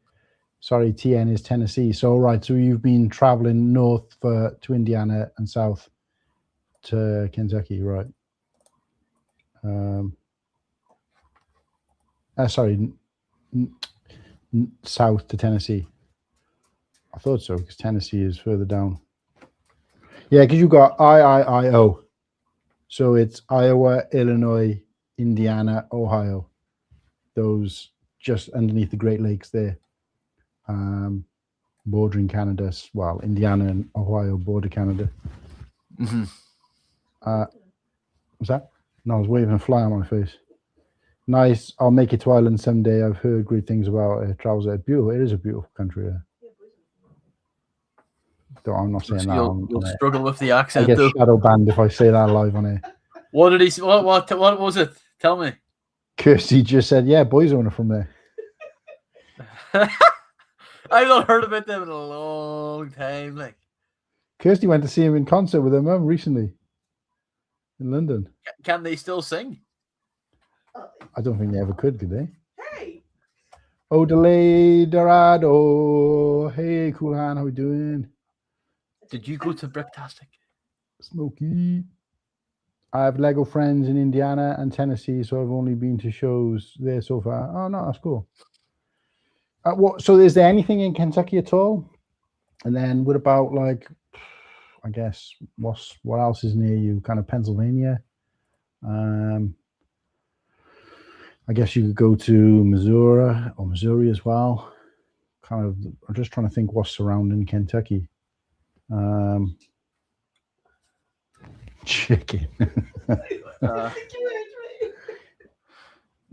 Sorry, TN is Tennessee. So right, so you've been traveling north to Indiana and south to Kentucky, right? Sorry, south to Tennessee. I thought so because Tennessee is further down. Yeah, because you got IIIO. So it's Iowa, Illinois, Indiana, Ohio. Those just underneath the Great Lakes there. Bordering Canada. Well, Indiana and Ohio border Canada. Mm-hmm. Was that? No, I was waving a fly on my face. Nice. I'll make it to Ireland someday. I've heard great things about it. Travels there. Beautiful. It is a beautiful country. Yeah. Though I'm not saying that. You'll struggle with the I accent. get Though. shadow banned if I say that live on air. What did he say? What was it? Tell me. Kirsty just said, "Yeah, Boyzone are from there." I've not heard about them in a long time. Like, Kirsty went to see him in concert with her mum recently in London. can they still sing? I don't think they ever could they? Hey. Odelay Dorado. Hey, cool hand, how we doing? Did you go to Bricktastic? Smokey. I have Lego friends in Indiana and Tennessee, so I've only been to shows there so far. Oh no, that's cool. So is there anything in Kentucky at all? And then what about like, I guess what else is near you? Kind of Pennsylvania. I guess you could go to Missouri as well. Kind of, I'm just trying to think what's surrounding Kentucky. Chicken.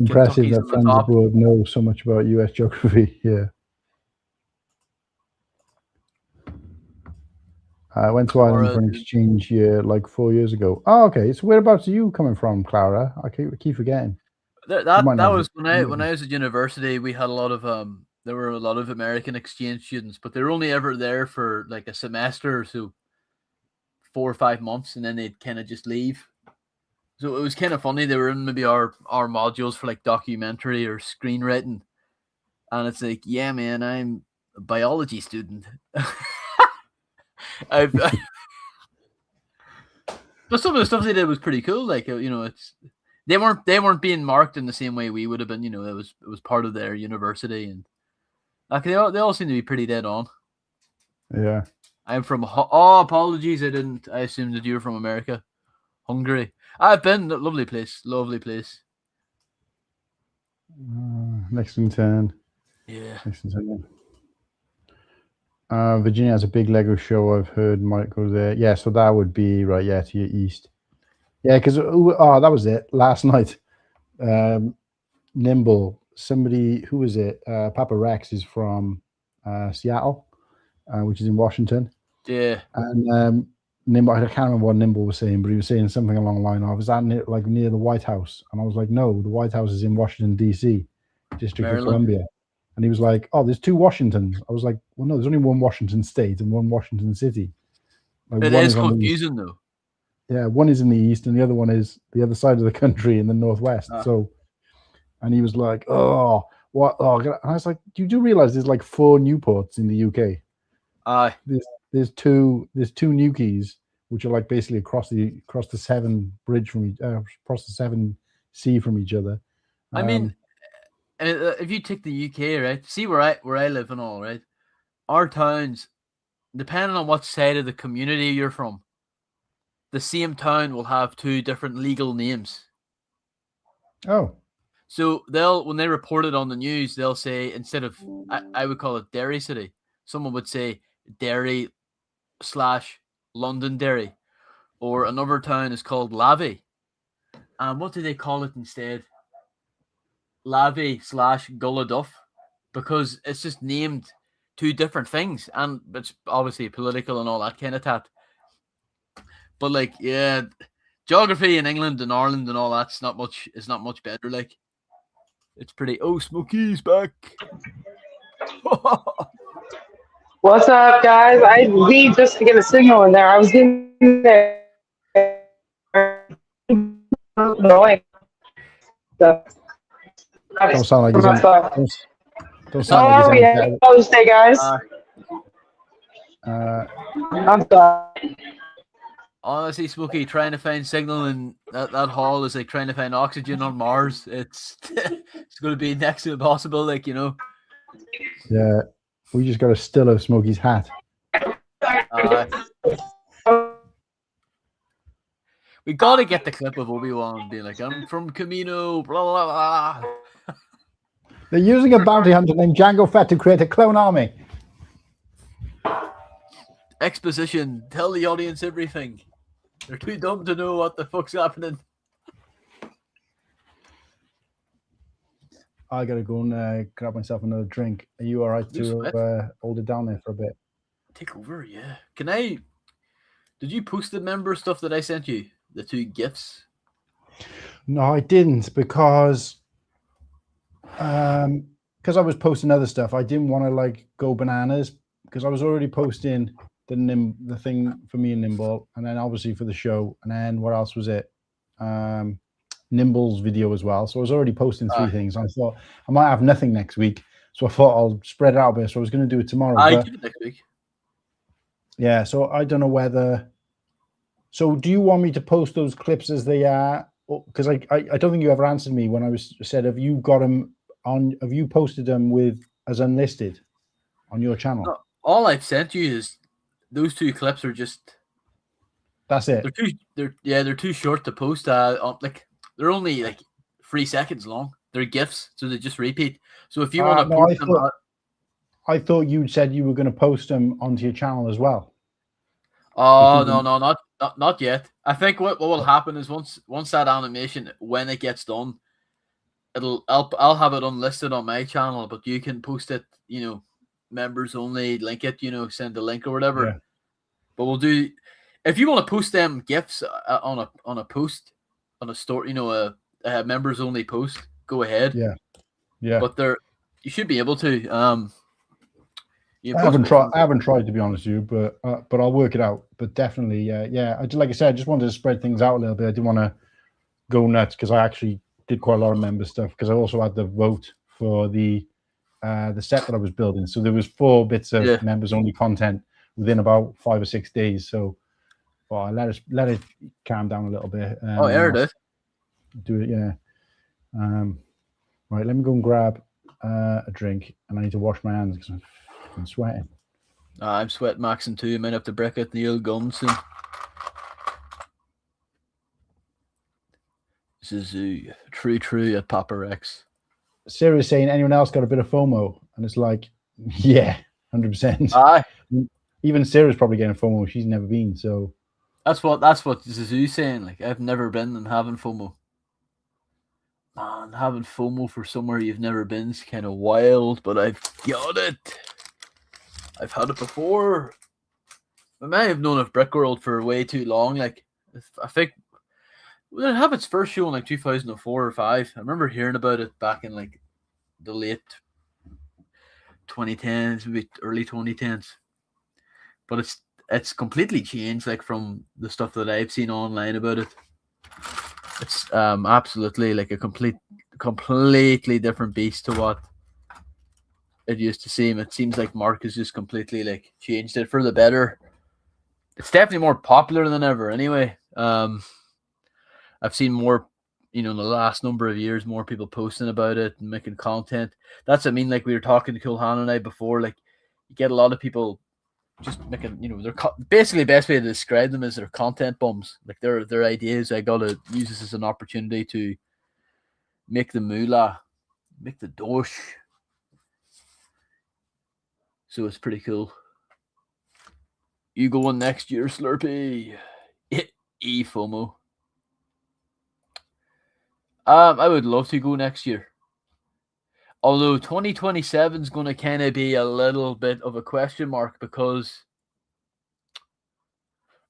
Impressive that friends abroad know so much about US geography. Yeah. I went to Ireland for an exchange year like 4 years ago. Oh, okay. So whereabouts are you coming from, Clara? I keep forgetting. That was when I was at university. We had a lot of there were a lot of American exchange students, but they were only ever there for like a semester or so, 4 or 5 months, and then they'd kind of just leave. So it was kind of funny. They were in maybe our modules for like documentary or screenwriting, and it's like, yeah, man, I'm a biology student. But some of the stuff they did was pretty cool. Like, you know, they weren't being marked in the same way we would have been. You know, it was part of their university, and like they all seem to be pretty dead on. Yeah. I'm from. Oh, apologies. I assumed that you were from America, Hungary. I've been. Lovely place. Lovely place. Next in turn. Yeah. Next in turn. Virginia has a big Lego show. I've heard might go there. Yeah, so that would be right. Yeah, to your east. Yeah, because that was it last night. Nimble. Somebody who was it? Papa Rex is from Seattle, which is in Washington. Yeah. And Nimble, I can't remember what Nimble was saying, but he was saying something along the line of, "Is that near the White House?" And I was like, "No, the White House is in Washington D.C., District of Columbia." And he was like, "Oh, there's two Washingtons." I was like, "Well, no, there's only one Washington State and one Washington City." Like, it is confusing though. Yeah, one is in the east and the other one is the other side of the country in the northwest. So, and he was like, "Oh, what?" Oh, and I was like, "You do realize there's like 4 Newports in the UK?" There's two Newkeys, which are like basically across the Severn Bridge from across the Severn Sea from each other. I mean, if you take the UK, right, see where I live and all, right, our towns, depending on what side of the community you're from, the same town will have 2 different legal names. Oh. So when they report it on the news, they'll say, instead of, I would call it Derry City, someone would say Derry/Londonderry, or another town is called Lavey. And what do they call it instead? Lavi/Gullah Duff, because it's just named two different things, and it's obviously political and all that kind of tat. But like, yeah, geography in England and Ireland and all that's not much. It's not much better. Like, it's pretty. Oh, Smokey's back. What's up, guys? I need just to get a signal in there. I was in there. Don't sound like he's on. Don't sound Oh, like he's yeah. on. How's day, guys? I'm sorry. Honestly, Smokey, trying to find signal in that hall is like trying to find oxygen on Mars. It's it's going to be next to impossible, like, you know. Yeah, we just got a still of Smokey's hat. We got to get the clip of Obi-Wan being like, I'm from Camino, blah, blah, blah. They're using a bounty hunter named Jango Fett to create a clone army. Exposition. Tell the audience everything. They're too dumb to know what the fuck's happening. I gotta go and grab myself another drink. Are you all right to hold it down there for a bit? Take over, yeah. Can I? Did you post the member stuff that I sent you? The 2 gifts? No, I didn't because I was posting other stuff. I didn't want to like go bananas because I was already posting the thing for me and Nimble, and then obviously for the show, and then what else was it? Nimble's video as well. So I was already posting 3 things. I thought I might have nothing next week, so I thought I'll spread it out a bit. So I was going to do it tomorrow. I do it next week. Yeah, so I don't know whether. So do you want me to post those clips as they are? Because I don't think you ever answered me when I said, have you got them on? Have you posted them as unlisted on your channel? No, all I've sent you is those 2 clips are just. That's it. They're too short to post. Like they're only like 3 seconds long. They're GIFs, so they just repeat. So if you want to post them, I thought you said you were going to post them onto your channel as well. Oh no, not yet. I think what will happen is once that animation, when it gets done, I'll have it unlisted on my channel, but you can post it, you know, members only, link it, you know, send the link or whatever. Yeah. But we'll do, if you want to post them GIFs on a post, on a story, you know, a members only post, go ahead. Yeah. But you should be able to. I haven't tried to be honest with you, but I'll work it out. But definitely, yeah. Like I said, I just wanted to spread things out a little bit. I didn't want to go nuts because I actually did quite a lot of member stuff because I also had the vote for the set that I was building. So there was 4 bits of members only content within about 5 or 6 days. So, well, I let it calm down a little bit. I heard it. Do it, yeah. Right, let me go and grab a drink, and I need to wash my hands because I'm sweating. I'm sweat maxing too. Might have to break out the old gum soon. This is true at Papa Rex. Sarah's saying, anyone else got a bit of FOMO? And it's like, yeah, 100%. Aye. Even Sarah's probably getting FOMO. She's never been, so. That's what Zizou's saying. Like, I've never been and having FOMO. Man, having FOMO for somewhere you've never been is kind of wild, but I've got it. I've had it before. I may have known of BrickWorld for way too long. Like, I think did it have its first show in like 2004 or 5? I remember hearing about it back in like the late 2010s, maybe early 2010s. But it's completely changed, like from the stuff that I've seen online about it. It's absolutely like a completely different beast to what it used to seem. It seems like Mark has just completely like changed it for the better. It's definitely more popular than ever anyway. I've seen more, in the last number of years, more people posting about it and making content. That's, like we were talking to Kulhan and I before, like you get a lot of people just making, they're basically the best way to describe them is they're content bums. Like their ideas, I gotta use this as an opportunity to make the moolah, make the dosh. So it's pretty cool. You going next year, Slurpy? FOMO. I would love to go next year. Although 2027 is going to kind of be a little bit of a question mark because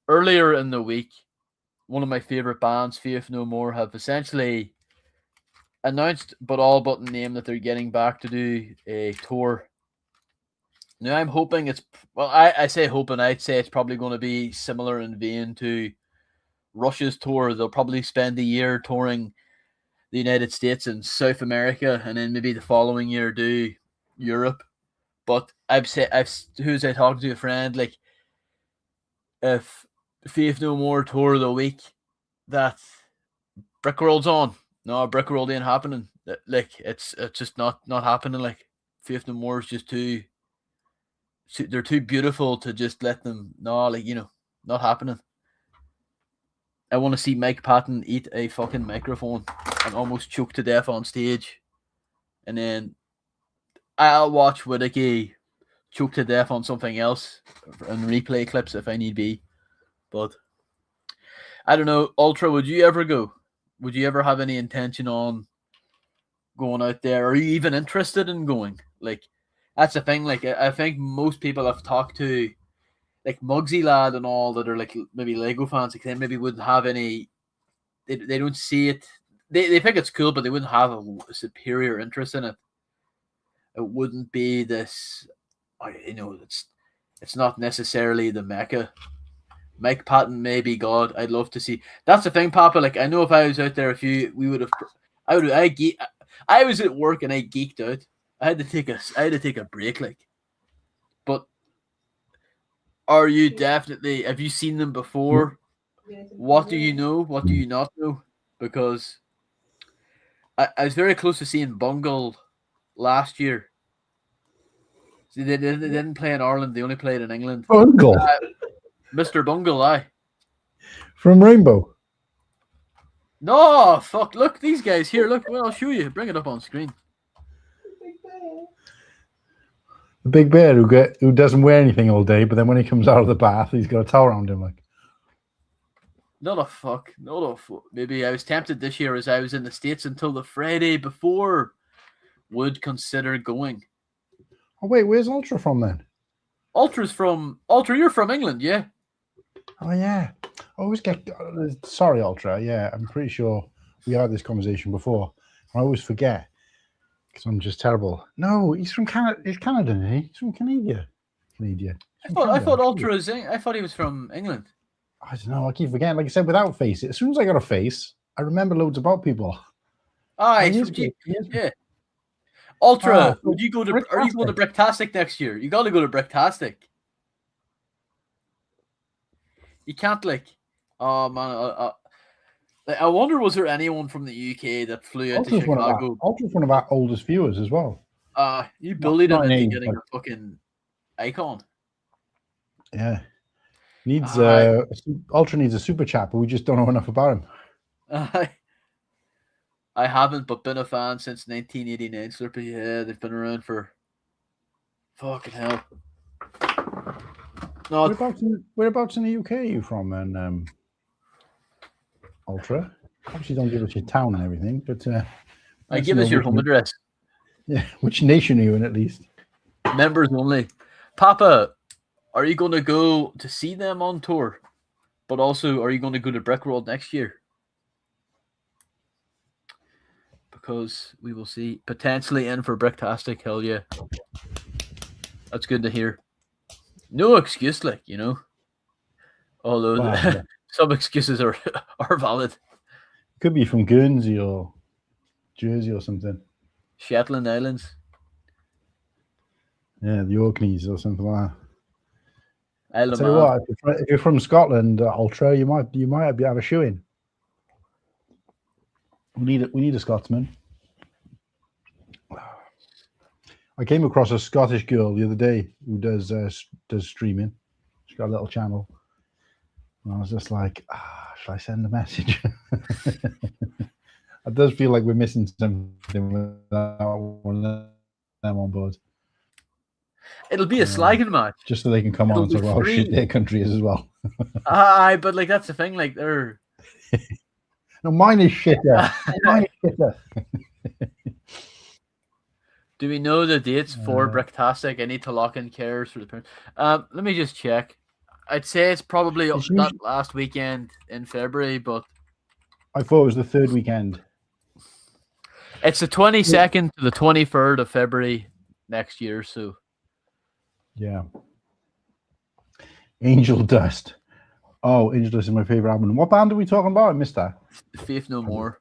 earlier in the week, one of my favorite bands, Faith No More, have essentially announced, but all but named, that they're getting back to do a tour. Now, I'm hoping it's, well, I say hoping, I'd say it's probably going to be similar in vein to Russia's tour. They'll probably spend a year touring the United States and South America, and then maybe the following year do Europe. But who's I talking to? A friend, like, if Faith No More tour of the week, that BrickWorld's on. No, BrickWorld ain't happening. Like, it's just not happening. Like, Faith No More is just they're too beautiful to just let them. No, like, not happening. I want to see Mike Patton eat a fucking microphone and almost choke to death on stage, and then I'll watch Whittakee choke to death on something else and replay clips if I need be. But I don't know. Ultra, would you ever go? Would you ever have any intention on going out there? Are you even interested in going? Like, that's the thing. Like, I think most people I've talked to, like Muggsy Lad and all, that are like maybe Lego fans, like, they maybe wouldn't have any. They don't see it. They think it's cool, but they wouldn't have a superior interest in it. It wouldn't be this. It's not necessarily the Mecca. Mike Patton may be God. I'd love to see. That's the thing, Papa. Like, I know if I was out there, we would have. I was at work and I geeked out. I had to take a break, like. But are you definitely? Have you seen them before? What do you know? What do you not know? Because I was very close to seeing Bungle last year. See, they didn't play in Ireland. They only played in England. Bungle. Mr. Bungle, aye. From Rainbow. No, fuck. Look, these guys here. Look, well, I'll show you. Bring it up on screen. The big bear who doesn't wear anything all day, but then when he comes out of the bath, he's got a towel around him. Like, Not a fuck. Maybe I was tempted this year as I was in the States until the Friday before would consider going. oh wait, where's Ultra from then? Ultra, you're from England, yeah? Oh yeah, I always get sorry, Ultra. Yeah, I'm pretty sure we had this conversation before. I always forget because I'm just terrible. No, he's from Canada. He's Canadian, isn't he? He's from Canada. I thought Ultra was. I thought he was from England. I don't know. I keep forgetting. Like I said, without face, as soon as I got a face, I remember loads about people. Yeah. Ultra, would you go to? Are you going to Bricktastic next year? You got to go to Bricktastic. You can't oh man, I wonder, was there anyone from the UK that flew out to Chicago? Ultra's one of our oldest viewers as well. You bullied him into getting a fucking icon. Yeah, Ultra needs a super chat, but we just don't know enough about him. I haven't, but been a fan since 1989. Slurpy, yeah, they've been around for fucking hell. No, whereabouts in the UK are you from, and Ultra? Obviously, don't give us your town and everything, but I give us your home address. Yeah, which nation are you in, at least? Members only. Papa, are you going to go to see them on tour? But also, are you going to go to BrickWorld next year? Because we will see. Potentially in for Bricktastic. Hell yeah. That's good to hear. No excuse, although some excuses are valid. Could be from Guernsey or Jersey or something. Shetland Islands. Yeah, the Orkneys or something like that. I'll tell you what, if you're from Scotland, Ultra, you might have a shoe in. We need a Scotsman. I came across a Scottish girl the other day who does streaming. She's got a little channel. And I was just like, should I send a message? It does feel like we're missing something without one of them on board. It'll be a slagging match. Just so they can come on and talk about how shit their country is as well. But that's the thing, they're... No, mine is shitter. Mine is shitter. Do we know the dates for Bricktastic? I need to lock in cares for the parents. Let me just check. I'd say it's probably that last weekend in February, but I thought it was the third weekend. It's the 22nd to the 23rd of February next year. So, yeah. Angel Dust. Oh, Angel Dust is my favorite album. What band are we talking about? I missed that. Faith No More.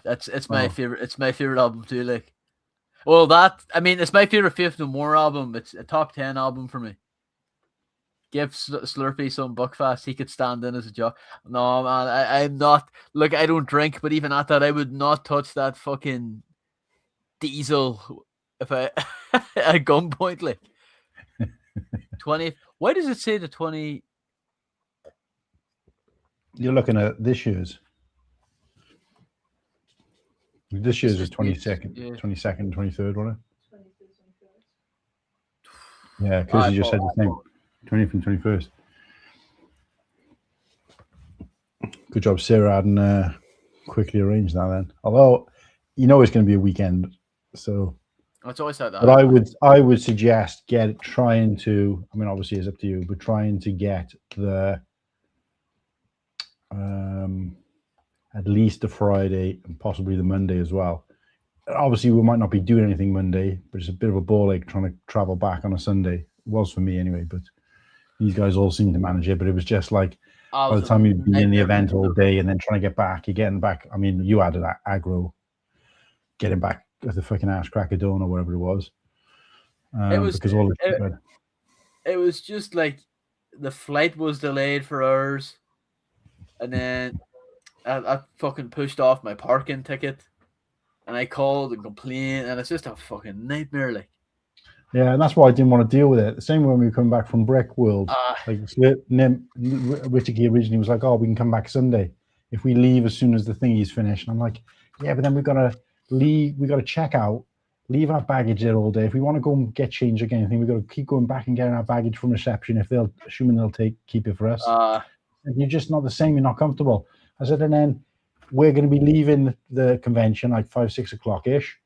It's my favorite. It's my favorite album too. Like, well, it's my favorite Faith No More album. It's a top 10 album for me. Give Slurpy some Buckfast. He could stand in as a jock. No, man, I'm not. Look, I don't drink, but even at that, I would not touch that fucking diesel if I at gunpoint. Like 20. Why does it say the 20? You're looking at this year's. This year's is 22nd, 22nd, 23rd, wasn't it? Yeah, because you just said the same. 20th and 21st. Good job, Sarah, hadn't quickly arranged that then. Although, it's going to be a weekend, so. It's always like that. But I would suggest trying to. I mean, obviously it's up to you, but trying to get the at least the Friday and possibly the Monday as well. Obviously, we might not be doing anything Monday, but it's a bit of a ball ache trying to travel back on a Sunday. It was for me anyway, but these guys all seem to manage it. But it was just like by the time you'd be in the event all day and then trying to get back, you're getting back. I mean, you added that aggro, getting back at the fucking ass crack of dawn or whatever it was. It was just like the flight was delayed for hours, and then I fucking pushed off my parking ticket, and I called and complained, and it's just a fucking nightmare. Like, yeah, and that's why I didn't want to deal with it. The same when we come back from BrickWorld, Whittakee originally was like, "Oh, we can come back Sunday if we leave as soon as the thingy's finished." And I'm like, "Yeah, but then we've got to leave. We got to check out, leave our baggage there all day. If we want to go and get change again, I think we've got to keep going back and getting our baggage from reception. If assuming they'll keep it for us, you're just not the same. You're not comfortable." I said, and then we're going to be leaving the convention like 5-6 o'clock ish.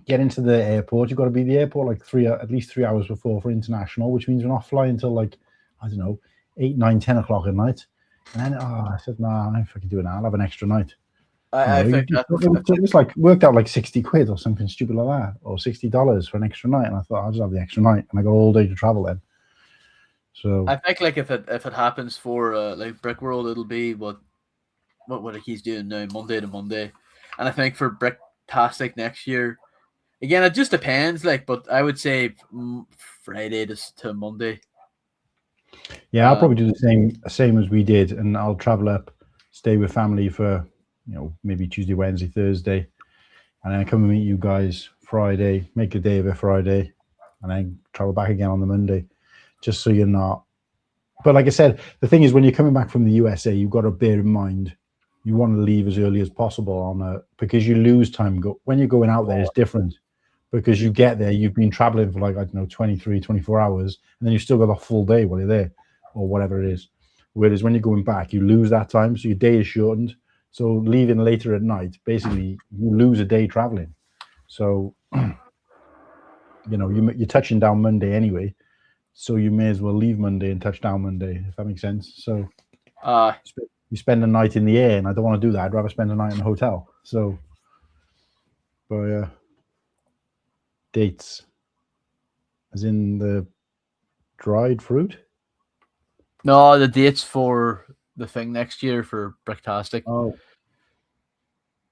Get into the airport. You've got to be at the airport like at least 3 hours before for international, which means we're not flying till like, I don't know, 8, 9, 10 o'clock at night. And then I said, nah, I'm fucking doing that. I'll have an extra night. I think it was like worked out like 60 quid or something stupid like that, or $60 for an extra night. And I thought I'll just have the extra night, and I got all day to travel then. So I think like if it happens for like BrickWorld, it'll be what he's doing now, Monday to Monday, and I think for Bricktastic next year, again it just depends. Like, but I would say Friday to Monday. Yeah, I'll probably do the same as we did, and I'll travel up, stay with family for maybe Tuesday, Wednesday, Thursday, and then come and meet you guys Friday, make a day of it Friday, and then travel back again on the Monday, just so you're not. But like I said, the thing is, when you're coming back from the USA, you've got to bear in mind you want to leave as early as possible because you lose time. When you're going out there, it's different because you get there, you've been traveling for like, I don't know, 23, 24 hours, and then you've still got a full day while you're there or whatever it is. Whereas when you're going back, you lose that time, so your day is shortened. So leaving later at night, basically, you lose a day traveling. So, you're touching down Monday anyway, so you may as well leave Monday and touch down Monday, if that makes sense. So you spend the night in the air, and I don't want to do that. I'd rather spend the night in a hotel. So, but dates, as in the dried fruit? No, the dates for the thing next year for Bricktastic. Oh,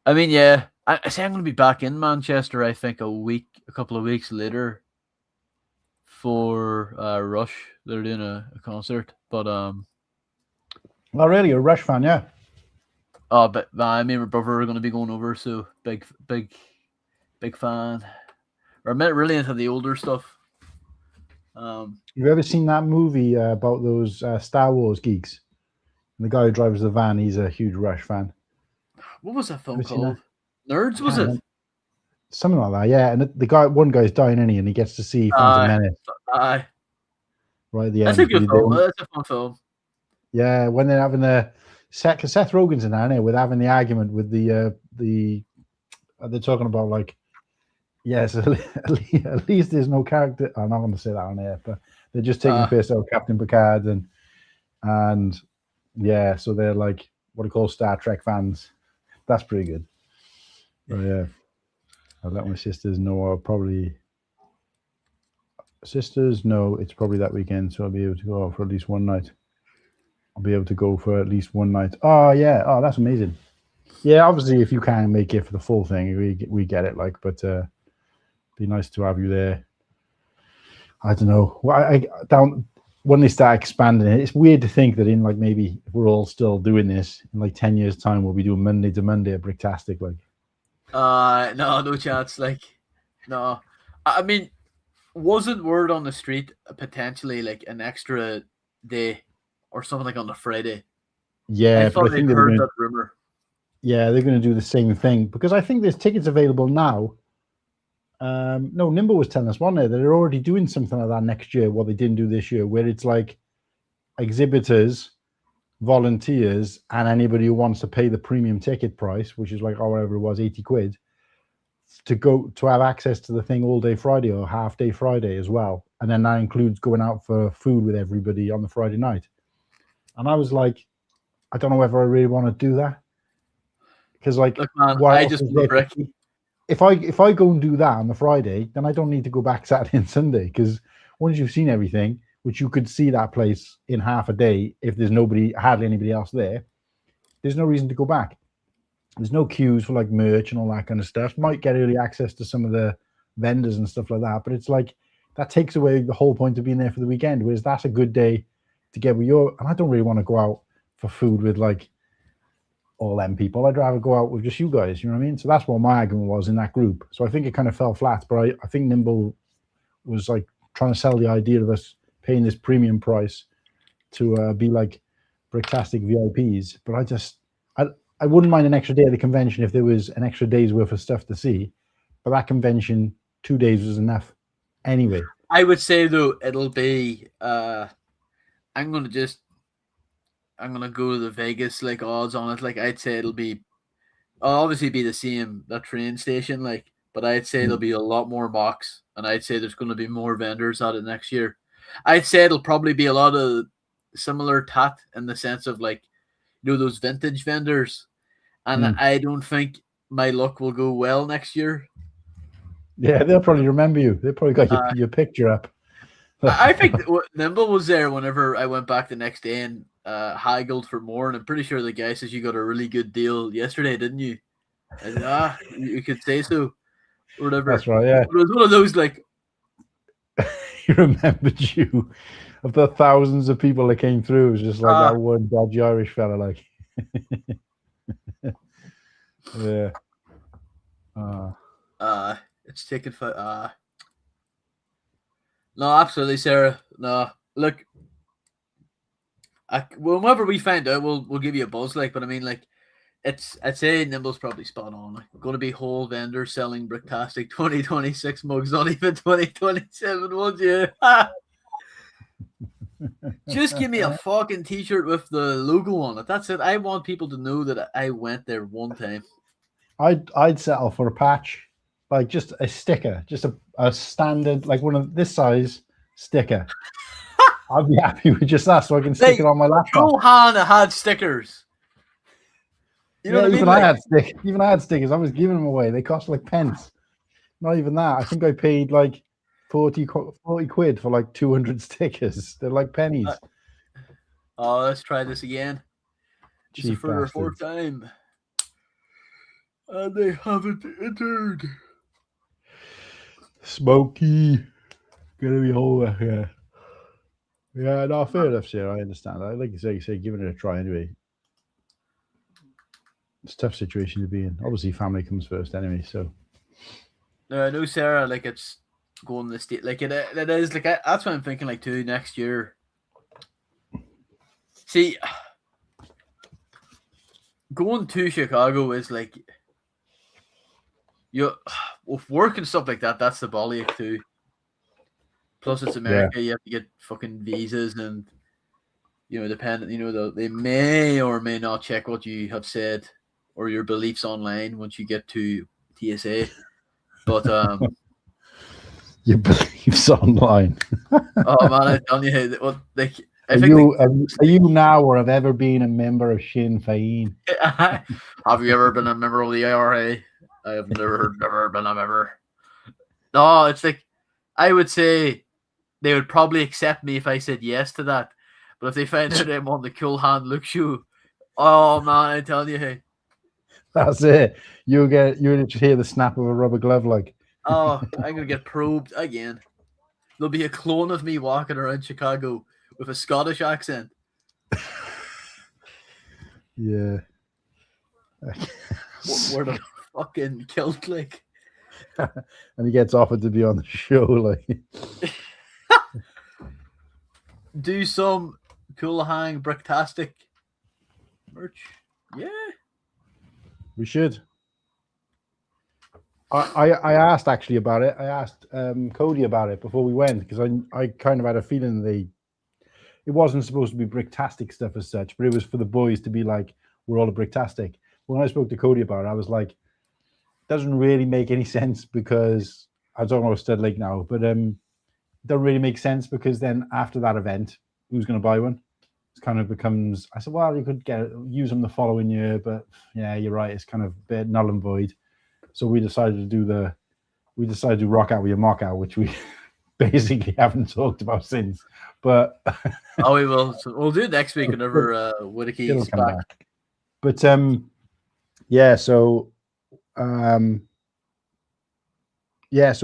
I mean, yeah, I say I'm going to be back in Manchester. I think a couple of weeks later for Rush. They're doing a concert, but Oh, really? You're a Rush fan, yeah? Oh, but me and my brother are going to be going over, so big fan. I'm really into the older stuff. You ever seen that movie about those Star Wars geeks? And the guy who drives the van, he's a huge Rush fan. What was that film called? Nerds, was it? Something like that, yeah. And one guy's dying in, and he gets to see Phantom Menace. Right at the end. That's a good film. That's a fun film. Yeah, when they're having Seth Rogen's in there, with having the argument with the they're talking about like, Yes, at least there's no character. I'm not going to say that on air, but they're just taking the piss out of Captain Picard and yeah, so they're like what I call Star Trek fans. That's pretty good. But yeah, I'll let my sisters know. I'll probably sisters know it's probably that weekend, so I'll be able to go out for at least one night. I'll be able to go for at least one night. Oh yeah, oh that's amazing. Yeah, obviously if you can make it for the full thing, we get it. Like, but be nice to have you there. I don't know. Well, down when they start expanding it, it's weird to think that in like maybe if we're all still doing this in like 10 years' time, we'll be doing Monday to Monday at Bricktastic. Like, no chance. Like, no. I mean, wasn't word on the street potentially like an extra day or something like on the Friday? Yeah, I thought they'd heard that rumor. Yeah, they're going to do the same thing because I think there's tickets available now. No, Nimble was telling us one day that they're already doing something like that next year, what they didn't do this year, where it's like exhibitors, volunteers, and anybody who wants to pay the premium ticket price, which is like whatever it was, 80 quid, to have access to the thing all day Friday or half day Friday as well. And then that includes going out for food with everybody on the Friday night. And I was like, I don't know whether I really want to do that. Because like, look, man, I just if I go and do that on the Friday, then I don't need to go back Saturday and Sunday, because once you've seen everything, which you could see that place in half a day if there's hardly anybody else there, there's no reason to go back. There's no queues for like merch and all that kind of stuff. Might get early access to some of the vendors and stuff like that, but it's like that takes away the whole point of being there for the weekend. Whereas that's a good day to get with and I don't really want to go out for food with like all them people. I'd rather go out with just you guys, you know what I mean? So that's what my argument was in that group. So I think it kind of fell flat, but I think Nimble was like trying to sell the idea of us paying this premium price to be like Bricktastic VIPs. But I wouldn't mind an extra day at the convention if there was an extra day's worth of stuff to see. But that convention, 2 days was enough anyway. I would say though, it'll be I'm gonna go to the Vegas like odds on it. Like I'd say it'll obviously be the same that train station, like, but I'd say there'll be a lot more mocks, and I'd say there's going to be more vendors at it next year. I'd say it'll probably be a lot of similar tat in the sense of like, you know, those vintage vendors, and I don't think my luck will go well next year. Yeah, they'll probably remember you. They probably got your picture up. I think Nimble was there whenever I went back the next day and haggled for more, and I'm pretty sure the guy says you got a really good deal yesterday, didn't you? I said, you could say so, or whatever. That's right, yeah. It was one of those like he remembered you. Of the thousands of people that came through, it was just like that one dodgy Irish fella, like. Yeah. It's taken for no, absolutely, Sarah. No, look, whenever we find out, we'll give you a buzz. Like, but I mean, like, I'd say Nimble's probably spot on. Like, we're going to be whole vendors selling Bricktastic 2026 mugs, not even 2027 ones. Yeah. Just give me a fucking t-shirt with the logo on it. That's it. I want people to know that I went there one time. I'd settle for a patch. Like just a sticker, just a standard, like one of this size sticker. I'd be happy with just that, so I can stick it on my laptop. Johan had stickers. You know what I mean? Even I had stickers. I was giving them away. They cost like pence. Not even that. I think I paid like 40 quid for like 200 stickers. They're like pennies. Oh, let's try this again. It's the third or fourth time. And they haven't entered. Smoky. Gonna be over here. Yeah, no, fair enough, Sarah. I understand. Like you say, giving it a try anyway. It's a tough situation to be in. Obviously, family comes first anyway, so. No, Sarah, like it's going to the state. Like it is, like that's what I'm thinking, like, too, next year. See, going to Chicago is like, with work and stuff like that, that's the bollock too. Plus, it's America. Yeah. You have to get fucking visas, and dependent. They may or may not check what you have said or your beliefs online once you get to TSA. But Your beliefs online. oh man, I'm telling you, what they. Are you now or have ever been a member of Sinn Féin? Have you ever been a member of the IRA? I have never been a member. No, it's like I would say they would probably accept me if I said yes to that. But if they find out I'm on the Cool Hand Look show, oh man, I tell you, hey. That's it. You just hear the snap of a rubber glove, like. Oh, I'm gonna get probed again. There'll be a clone of me walking around Chicago with a Scottish accent. Yeah. Where the fucking kilt click. And he gets offered to be on the show, like. Do some Cool Hang Bricktastic merch. Yeah. We should. I asked actually about it. I asked Cody about it before we went because I kind of had a feeling it wasn't supposed to be Bricktastic stuff as such, but it was for the boys to be like, we're all a Bricktastic. When I spoke to Cody about it, I was like, doesn't really make any sense because I don't know Stud Lake now, but it doesn't really make sense because then after that event, who's going to buy one? It kind of becomes. I said, well, you could use them the following year, but yeah, you're right. It's kind of a bit null and void. So we decided to rock out with your mock out, which we basically haven't talked about since. But oh, we will. So we'll do it next week whenever Whittakee is back. But yeah. So so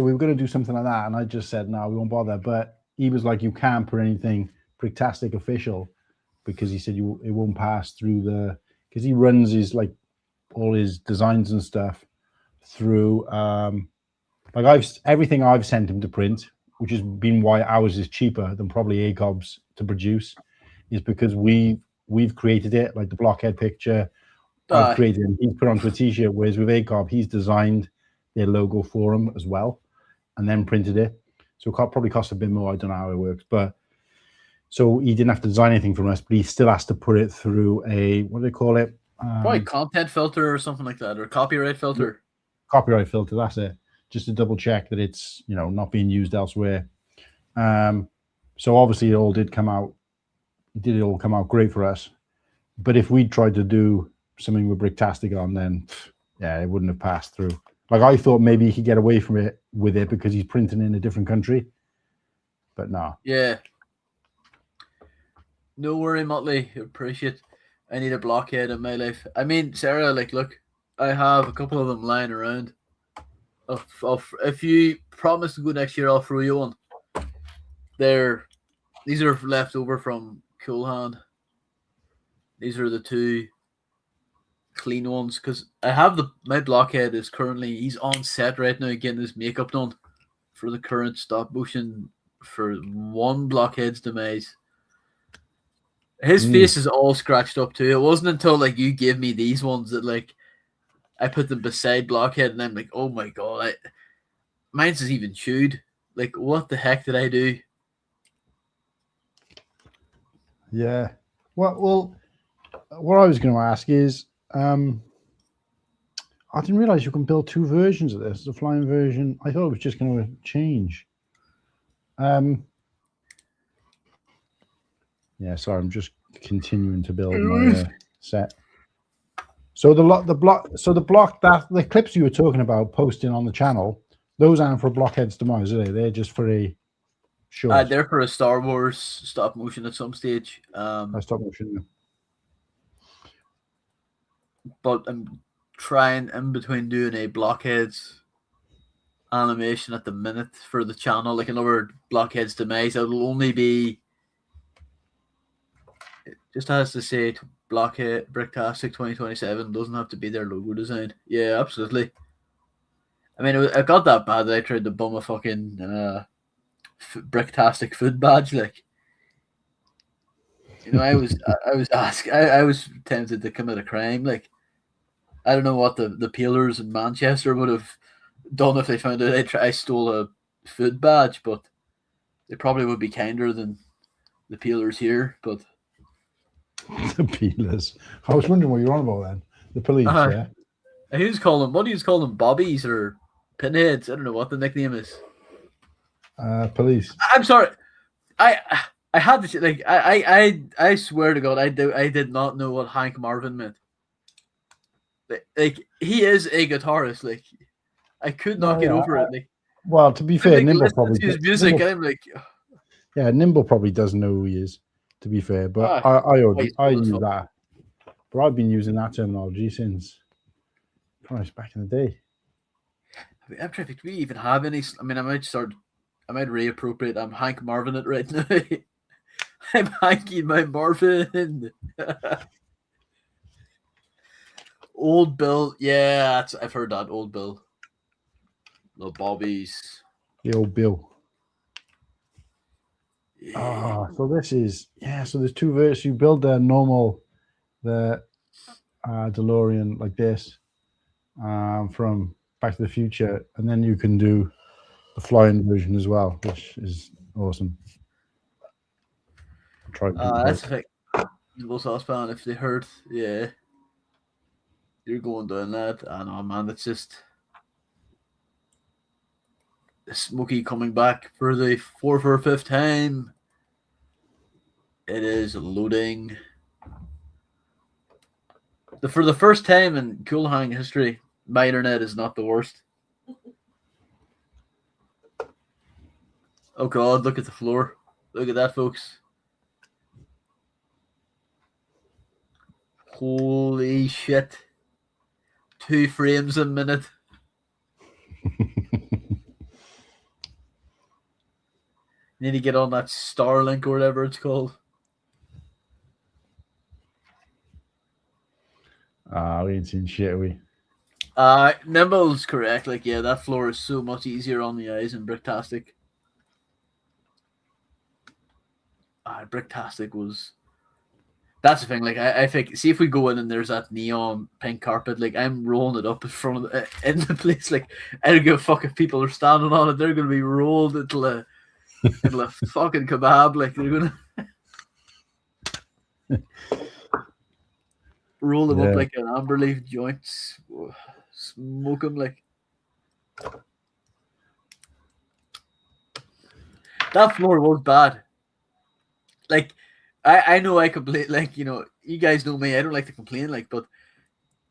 we were going to do something like that, and I just said no, we won't bother. But he was like, you can't put anything Bricktastic official because he said it won't pass through because he runs his like all his designs and stuff through everything I've sent him to print, which has been why ours is cheaper than probably ACOB's to produce, is because we've created it, like the blockhead picture I've created and he's put onto a t-shirt, whereas with ACOB he's designed their logo for him as well and then printed it, so it probably costs a bit more. I don't know how it works, but so he didn't have to design anything from us, but he still has to put it through a, what do they call it, probably content filter or something like that, or copyright filter. Copyright filter, that's it, just to double check that it's not being used elsewhere. So obviously it all did come out great for us, but if we tried to do something with Bricktastic on, then yeah, it wouldn't have passed through. Like I thought maybe he could get away from it with it because he's printing in a different country, but no. Yeah, no worry, Motley. Appreciate. I need a blockhead in my life. I mean, Sarah, like, look, I have a couple of them lying around. If you promise to go next year, I'll throw you one. These are left over from Cool Hand. These are the two clean ones because I have my blockhead is currently, he's on set right now getting his makeup done for the current stop motion for one blockhead's demise. His face is all scratched up too. It wasn't until like you gave me these ones that like I put them beside blockhead and I'm like, oh my god, mine's is even chewed. Like, what the heck did I do? Yeah. Well, what I was going to ask is, I didn't realize you can build two versions of this. The flying version, I thought it was just going to change. Yeah, sorry, I'm just continuing to build my set. So the clips you were talking about posting on the channel, those aren't for Blockhead's demise, are they? They're just for a show. They're for a Star Wars stop motion at some stage. Stop motion. But I'm trying in between doing a Blockhead's animation at the minute for the channel, like another Blockhead's demise. It'll only be, it just has to say Blockhead Bricktastic 2027. Doesn't have to be their logo design. Yeah, absolutely. I mean, it got that bad that I tried to bum a fucking Bricktastic food badge. Like, you know, I was tempted to commit a crime. Like, I don't know what the peelers in Manchester would have done if they found out I stole a food badge, but they probably would be kinder than the peelers here. But the peelers, I was wondering what you're on about then. The police, yeah. What do you call them? Bobbies or Pinheads. I don't know what the nickname is. Police. I'm sorry. I had to like I swear to God I did not know what Hank Marvin meant. Like he is a guitarist. Like I could not get over it. Like, well, to be fair, like, Nimble listening probably to his music. Nimble, I'm like, yeah, Nimble probably doesn't know who he is. To be fair, but I knew that. But I've been using that terminology since Christ back in the day. I'm trying to think, do we even have any? I mean, I might reappropriate. I'm Hank Marvin it right now. I'm Hanky my Marvin. Old Bill, yeah, I've heard that. Old Bill, the Bobbies, the old Bill. Yeah. So this is So there's two versions. You build the DeLorean like this, from Back to the Future, and then you can do the flying version as well, which is awesome. That's the thing. Nimble Saucepan, if they heard, yeah, you're going down that. I know, man. It's just Smokey coming back for the 4th or 5th time. It is loading. For the first time in Cool Hang history, my internet is not the worst. Oh God, look at the floor. Look at that, folks. Holy shit. 2 frames a minute. Need to get on that Starlink or whatever it's called. We ain't seen shit, we. Nimble's correct. Like, yeah, that floor is so much easier on the eyes in Bricktastic. Bricktastic was... That's the thing. Like, I think, see if we go in and there's that neon pink carpet, like, I'm rolling it up in front of in the place. Like, I don't give a fuck if people are standing on it. They're going to be rolled into a fucking kebab. Like, they're going to roll them up like an amber leaf joint, smoke them like. That floor was bad. Like, I know I complain, like, you know, you guys know me, I don't like to complain, like, but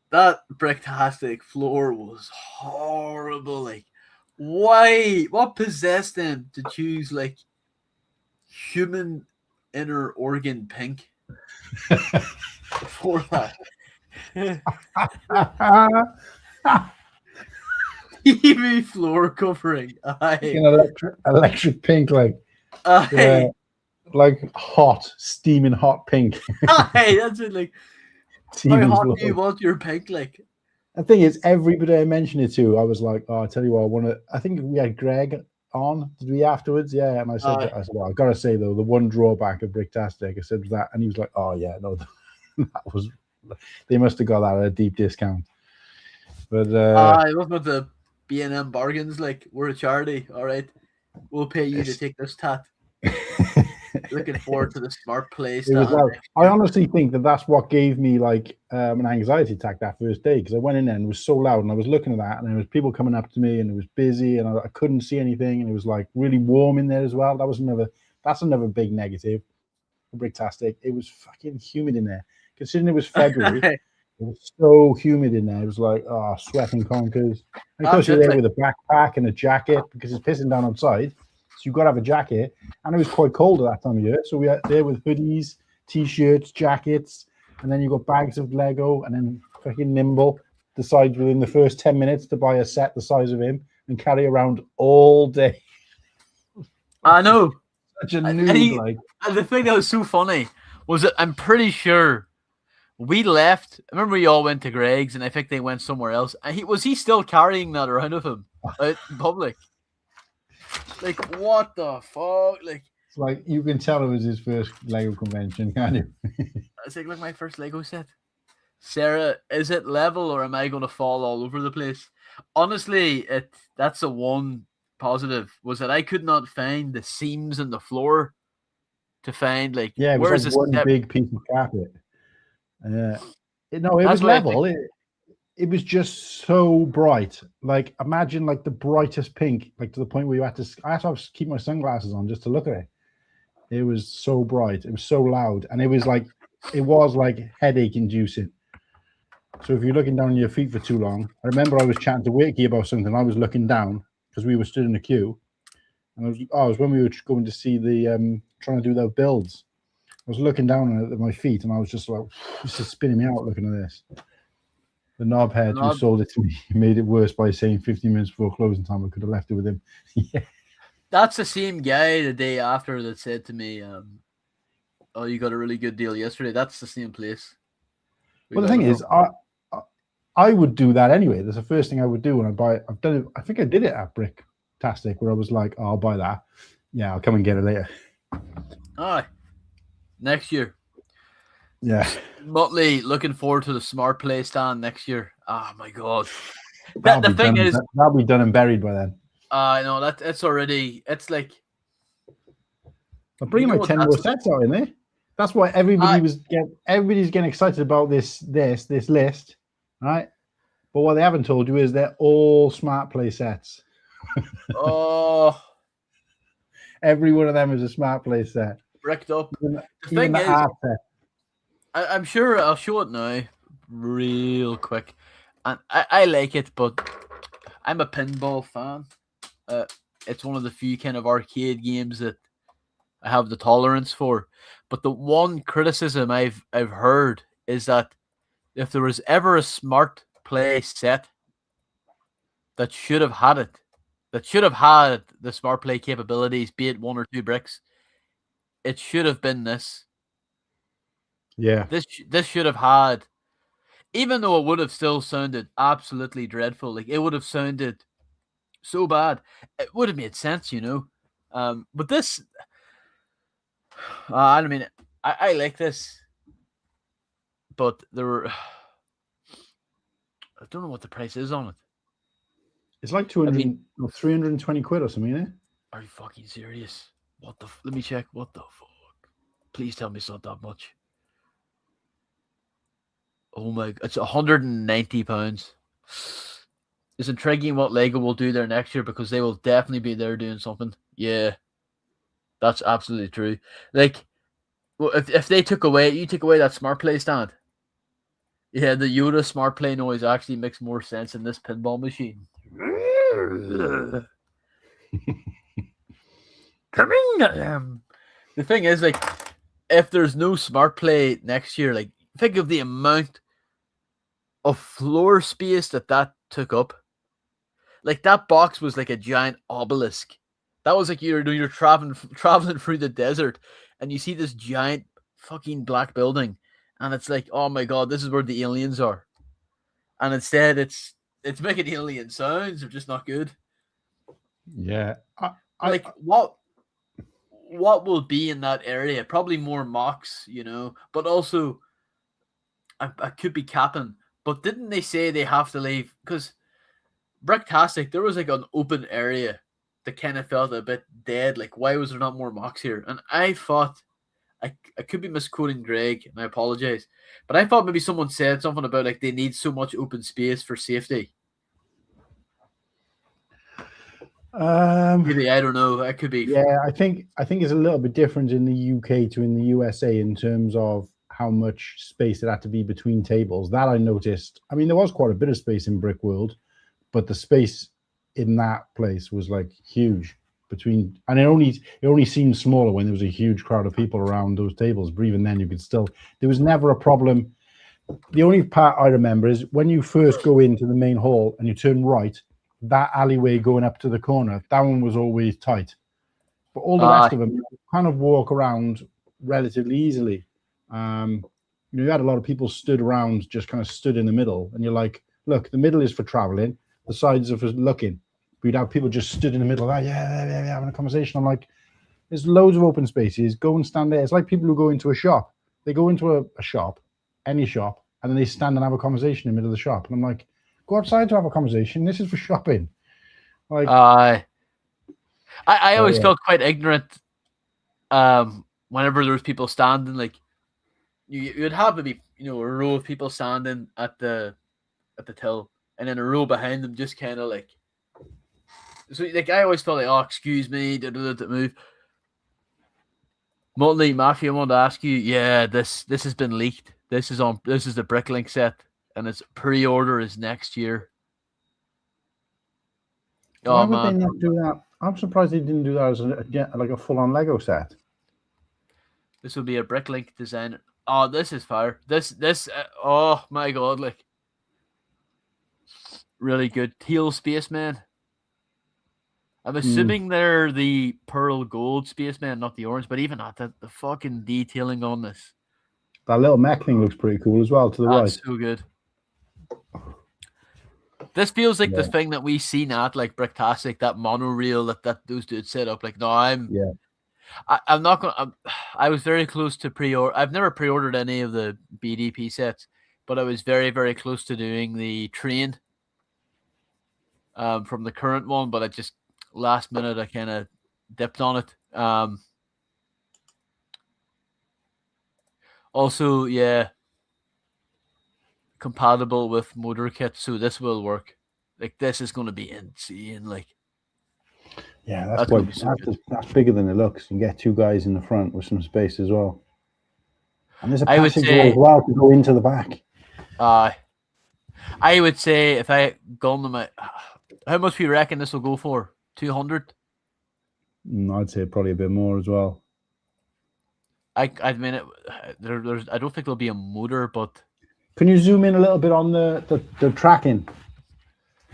that Bricktastic floor was horrible. Like, why? What possessed them to choose, like, human inner organ pink before that? TV floor covering. Electric pink, like. Like hot, steaming hot pink. Hey, that's it. Like, how hot do you want your pink? Like, the thing is, everybody I mentioned it to, I was like, "Oh, I tell you what, I think we had Greg on. Did we afterwards? Yeah." And I said, "Well, I gotta say though, the one drawback of Bricktastic," I said that, and he was like, "Oh yeah, no, that was they must have got that at a deep discount." But it was about the B&M bargains. Like, we're a charity, all right. We'll pay you to take this tat. Looking forward to the smart place. I honestly think that's what gave me like an anxiety attack that first day, because I went in there and it was so loud, and I was looking at that, and there was people coming up to me, and it was busy, and I couldn't see anything, and it was like really warm in there as well. That's another big negative for Bricktastic. It was fucking humid in there, considering it was February. It was so humid in there. It was like, sweating conkers. And of course, you're there with a backpack and a jacket because it's pissing down outside. So you've got to have a jacket, and it was quite cold at that time of year. So we were there with hoodies, t-shirts, jackets, and then you got bags of Lego, and then fucking Nimble decides within the first 10 minutes to buy a set the size of him and carry around all day. I know. Such a noob, and the thing that was so funny was that I'm pretty sure we left. I remember we all went to Greg's, and I think they went somewhere else. And he still carrying that around with him out in public? Like, what the fuck? Like, it's like you can tell it was his first Lego convention, can't you? It's like, look, my first Lego set. Sarah, is it level or am I going to fall all over the place? Honestly, that's the one positive, was that I could not find the seams in the floor to find, like, it was like one big piece of carpet. It was level. it was just so bright. Like imagine like the brightest pink, like to the point where I had to keep my sunglasses on just to look at it. It was so bright. It was so loud, and it was like headache inducing. So if you're looking down on your feet for too long, I remember I was chatting to Whittakee about something. I was looking down because we were stood in a queue, and it was when we were going to see the trying to do their builds. I was looking down at my feet, and I was just like, this is spinning me out looking at this. The knobhead who sold it to me made it worse by saying 15 minutes before closing time I could have left it with him. Yeah. That's the same guy the day after that said to me, "Oh, you got a really good deal yesterday." That's the same place. Well, the thing is, I would do that anyway. That's the first thing I would do when I buy it. I've done it. I think I did it at Bricktastic where I was like, oh, I'll buy that. Yeah, I'll come and get it later. All right. Next year. Yeah. Motley, looking forward to the Smart Play stand next year. Oh, my God. The thing is, that'll be done and buried by then. I know it's already. It's like I'm bringing like 10 more sets out in there. That's why everybody's getting excited about this list, right? But what they haven't told you is they're all Smart Play sets. Oh, every one of them is a Smart Play set, bricked up. The thing is, I'm sure I'll show it now, real quick, and I like it, but I'm a pinball fan. It's one of the few kind of arcade games that I have the tolerance for. But the one criticism I've heard is that if there was ever a Smart Play set that should have had it, that should have had the Smart Play capabilities, be it 1 or 2 bricks, it should have been this. Yeah. This should have had, even though it would have still sounded absolutely dreadful, like it would have sounded so bad, it would have made sense, you know. But this, I mean, I like this, but there were, I don't know what the price is on it. It's like 320 quid or something, isn't it? Are you fucking serious? What the? Let me check. What the fuck? Please tell me it's not that much. Oh my! It's £190. It's intriguing what Lego will do there next year because they will definitely be there doing something. Yeah, that's absolutely true. Like, well, if they took away that Smart Play stand, yeah, the Yoda Smart Play noise actually makes more sense in this pinball machine. The thing is, like, if there's no Smart Play next year, like, think of the amount of floor space that took up. Like, that box was like a giant obelisk. That was like you're traveling through the desert, and you see this giant fucking black building, and it's like, oh my god, this is where the aliens are. And instead, it's making alien sounds. They're just not good. Yeah. What will be in that area? Probably more mocks, you know, but also I could be capping. But didn't they say they have to leave? Because Bricktastic, there was like an open area that kind of felt a bit dead. Like, why was there not more mocks here? And I thought, I could be misquoting Greg, and I apologize, but I thought maybe someone said something about like they need so much open space for safety. Maybe, I don't know. That could be. Yeah, I think it's a little bit different in the UK to in the USA in terms of how much space it had to be between tables. That I noticed. I mean, there was quite a bit of space in BrickWorld, but the space in that place was like huge between, and it only seemed smaller when there was a huge crowd of people around those tables. But even then, you could still. There was never a problem. The only part I remember is when you first go into the main hall and you turn right. That alleyway going up to the corner, that one was always tight. But all the rest of them, you kind of walk around relatively easily. You had a lot of people stood around, just kind of stood in the middle. And you're like, look, the middle is for traveling. The sides are for looking. But you'd have people just stood in the middle, like, yeah, having a conversation. I'm like, there's loads of open spaces. Go and stand there. It's like people who go into a shop. They go into a shop, any shop, and then they stand and have a conversation in the middle of the shop. And I'm like, go outside to have a conversation. This is for shopping. Like, I always felt quite ignorant. Whenever there was people standing, like you'd have maybe a row of people standing at the at the till, and then a row behind them just kind of like. So like I always felt like, oh, excuse me, move. Multi Mafia, I wanted to ask you, yeah, this has been leaked. This is the Bricklink set, and its pre-order is next year. Why would they not do that? I'm surprised they didn't do that as a full-on Lego set. This will be a Bricklink design. Oh, this is fire. This oh my god, like really good. Teal Spaceman. I'm assuming they're the pearl gold Spaceman, not the orange, but even at the fucking detailing on this. That little mech thing looks pretty cool as well to the right. That's so good. This feels like the thing that we seen at like Bricktastic, that monorail that those dudes set up. Like, no, I'm not gonna. I was very close to pre-order. I've never pre-ordered any of the BDP sets, but I was very, very close to doing the train from the current one. But I just last minute I kind of dipped on it. Also, yeah, compatible with motor kit, so this will work. Like, this is going to be insane. Like, yeah, that's bigger than it looks. You can get two guys in the front with some space as well, and there's a passageway as well to go into the back. I would say if I gone them, how much do you reckon this will go for? 200? I'd say probably a bit more as well. I mean, there's I don't think there'll be a motor, but can you zoom in a little bit on the tracking?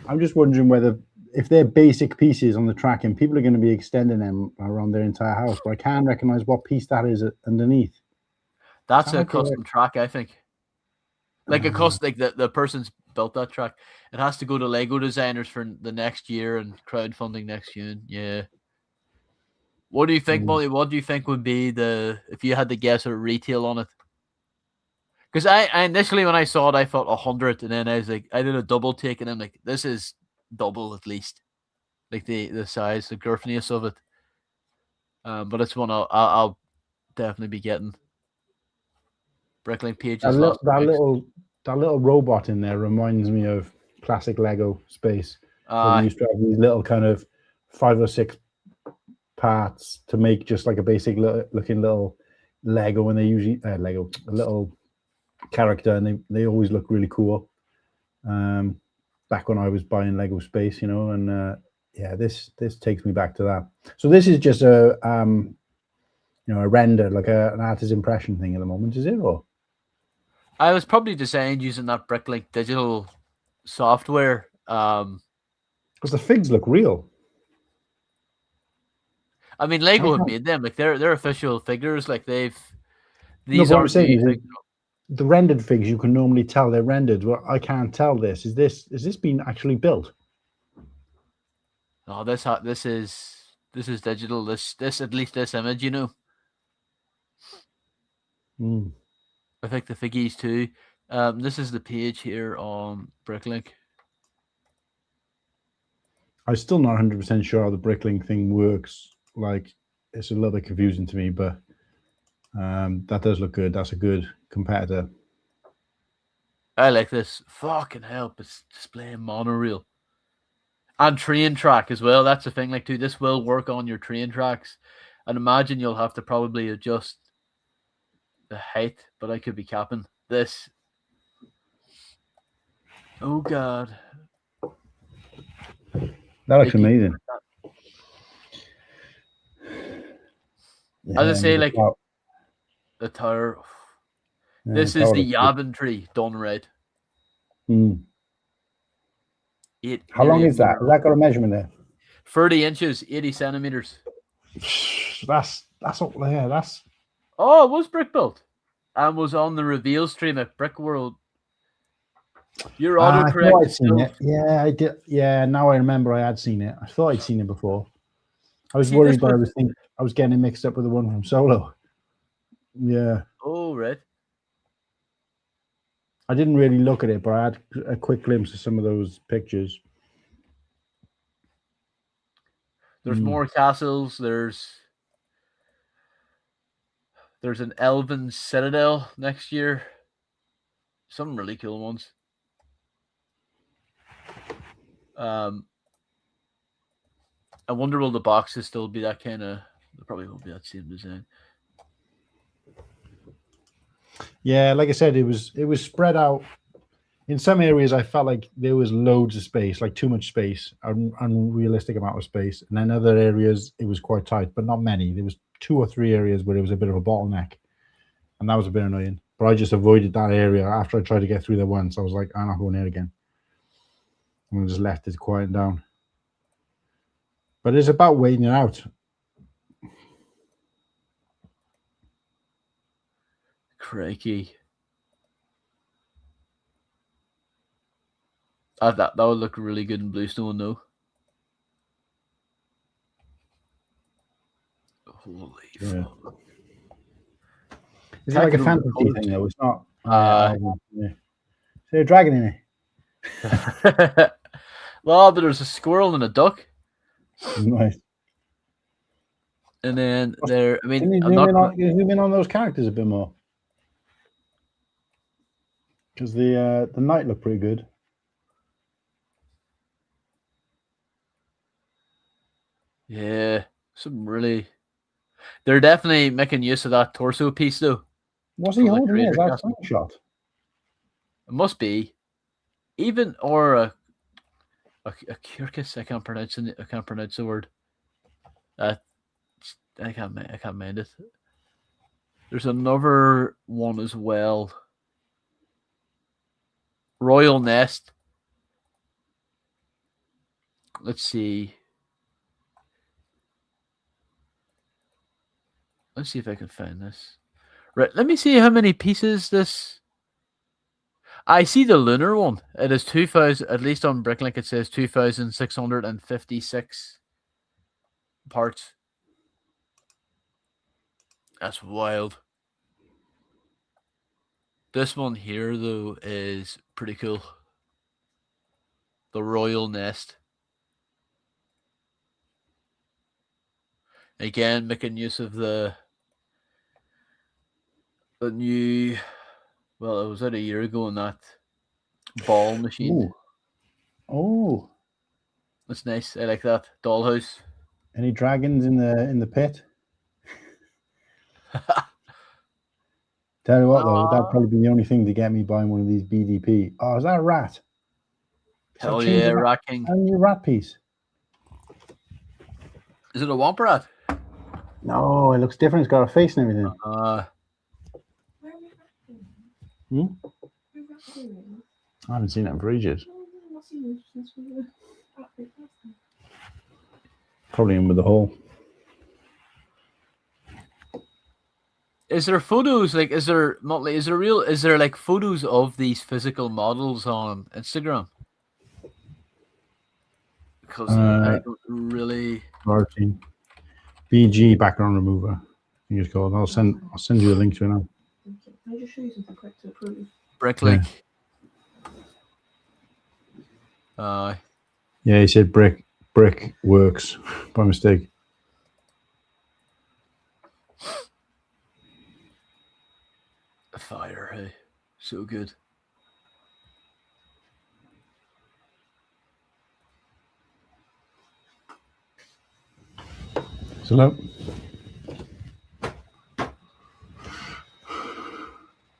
I'm just wondering whether, if they're basic pieces on the tracking, people are going to be extending them around their entire house, but I can't recognize what piece that is underneath. That's a custom track, I think. Like a custom, like the person's built that track. It has to go to Lego designers for the next year and crowdfunding next June. Yeah. What do you think, Molly? What do you think would be if you had to guess a retail on it? Because I initially, when I saw it, I thought 100, and then I was like, I did a double take, and I'm like, this is double at least, like the size, the girthiness of it. But it's one I'll definitely be getting. Bricklink pages. That little robot in there reminds me of classic Lego space. We used to have these little kind of 5 or 6 parts to make just like a basic looking little Lego, and they usually a little character, and they always look really cool. Back when I was buying Lego space, and yeah, this takes me back to that. So this is just a render, like an artist's impression thing at the moment, is it? Or I was probably designed using that Bricklink digital software. Because the figs look real. I mean, Lego have made them, like they're official figures. Like these what are I'm saying is the rendered figs, you can normally tell they're rendered. Well, I can't tell this. Is this been actually built? No, this is digital. This at least this image, I think the figgies too. This is the page here on Bricklink. I'm still not 100% sure how the Bricklink thing works. Like, it's a little bit confusing to me, but that does look good. That's a good competitor. I like this. Fucking hell, it's displaying monorail and train track as well. That's the thing. Like, too, this will work on your train tracks. And imagine you'll have to probably adjust the height, but I could be capping this. Oh god, that looks amazing. As I say, like the tower. Yeah, this is the Yavin tree done right. How long is that? Has that got a measurement there? 30 inches, 80 centimeters. That's up there. That's. Oh, it was brick built, and was on the reveal stream at BrickWorld. You're autocorrect. I'd seen it. Yeah, I did. Yeah, now I remember I had seen it. I thought I'd seen it before. I was worried that I was getting it mixed up with the one from Solo. Yeah. Oh, right. I didn't really look at it, but I had a quick glimpse of some of those pictures. There's more castles. There's an Elven Citadel next year. Some really cool ones. I wonder will the boxes still be that kind of? They probably won't be that same design. Yeah, like I said, it was spread out. In some areas, I felt like there was loads of space, like too much space, an unrealistic amount of space. And then other areas, it was quite tight, but not many. There was 2 or 3 areas where it was a bit of a bottleneck. And that was a bit annoying. But I just avoided that area after I tried to get through there once. I was like, I'm not going there again. And I just left it quiet down. But it's about waiting it out. Crikey. That would look really good in Bluestone, though. Holy fuck. Is it like a fantasy thing, though? It's not. Is there a dragon in it? Well, but there's a squirrel and a duck. Nice. And then there, I mean, Can you zoom in on those characters a bit more? Because the knight looked pretty good. Yeah, some really. They're definitely making use of that torso piece, though. What's he holding there? Is that a shot? It must be, even or a Kirkus. I can't pronounce it. I can't pronounce the word. I can't mind it. There's another one as well. Royal Nest. Let's see. Let's see if I can find this. Right, let me see how many pieces this. I see the lunar one. It is 2,000. At least on Bricklink, it says 2,656 parts. That's wild. This one here, though, is pretty cool. The Royal Nest. Again, making use of the new, well, it was out a year ago on that ball machine. Oh, that's nice. I like that dollhouse. Any dragons in the pit? Tell you what, though, that'd probably be the only thing to get me buying one of these BDP. Oh, is that a rat? Hell yeah, Rat King. A new rat piece. Is it a Womp Rat? No, it looks different. It's got a face and everything. I haven't seen it for ages. Probably in with the hole. Is there photos? Like, is there like photos of these physical models on Instagram? Because I don't really. BG background remover. I think it's called. I'll send you a link to it now. Can I just show you something quick to approve? Bricklink. Yeah, he said brick works by mistake. Fire, hey, so good. Hello.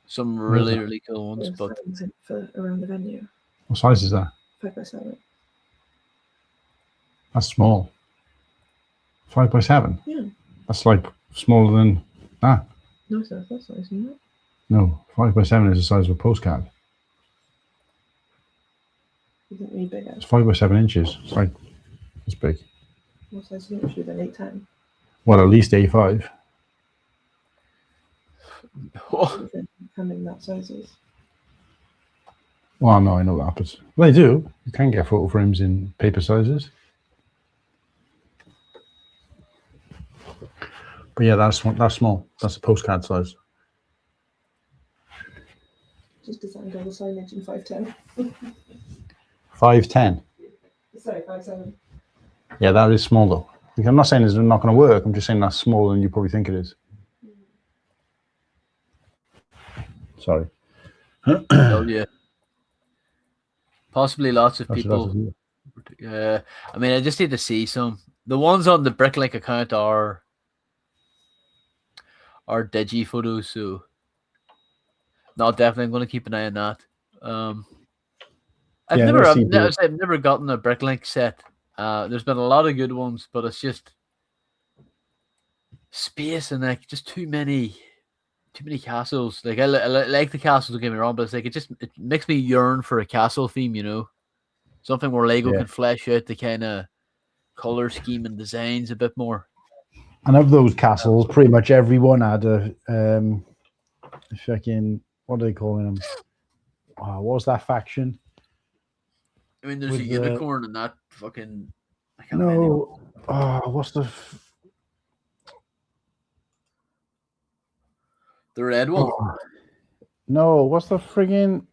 Some really cool ones, but for around the venue. What size is that? 5x7. That's small. 5x7. Yeah. That's like smaller than that. No, it's not that size, isn't it? No, 5x7 is the size of a postcard. Isn't any bigger? It's 5x7 inches. It's like it's big. What size do you think it should be then? 810? Well, at least A5. Handling that sizes. Well, no, I know that, but they do. You can get photo frames in paper sizes. But yeah, that's small. That's a postcard size. Just designed all the signage in 510. 510. Sorry, 5'7". Yeah, that is small though. I'm not saying it's not going to work. I'm just saying that's smaller than you probably think it is. Sorry. Oh yeah. Possibly lots of people Yeah, I mean, I just need to see some. The ones on the Bricklink account are digi photos, so not definitely. I'm going to keep an eye on that. I've never gotten a Bricklink set. There's been a lot of good ones, but it's just space and like just too many castles. Like I like the castles, don't get me wrong, but it's like it makes me yearn for a castle theme, you know, something where Lego can flesh out the kind of color scheme and designs a bit more. And of those castles, pretty much everyone had a fucking, what are they calling them? What was that faction? I mean, there's a unicorn and that fucking. I can't No. What's the red one? No, what's the friggin'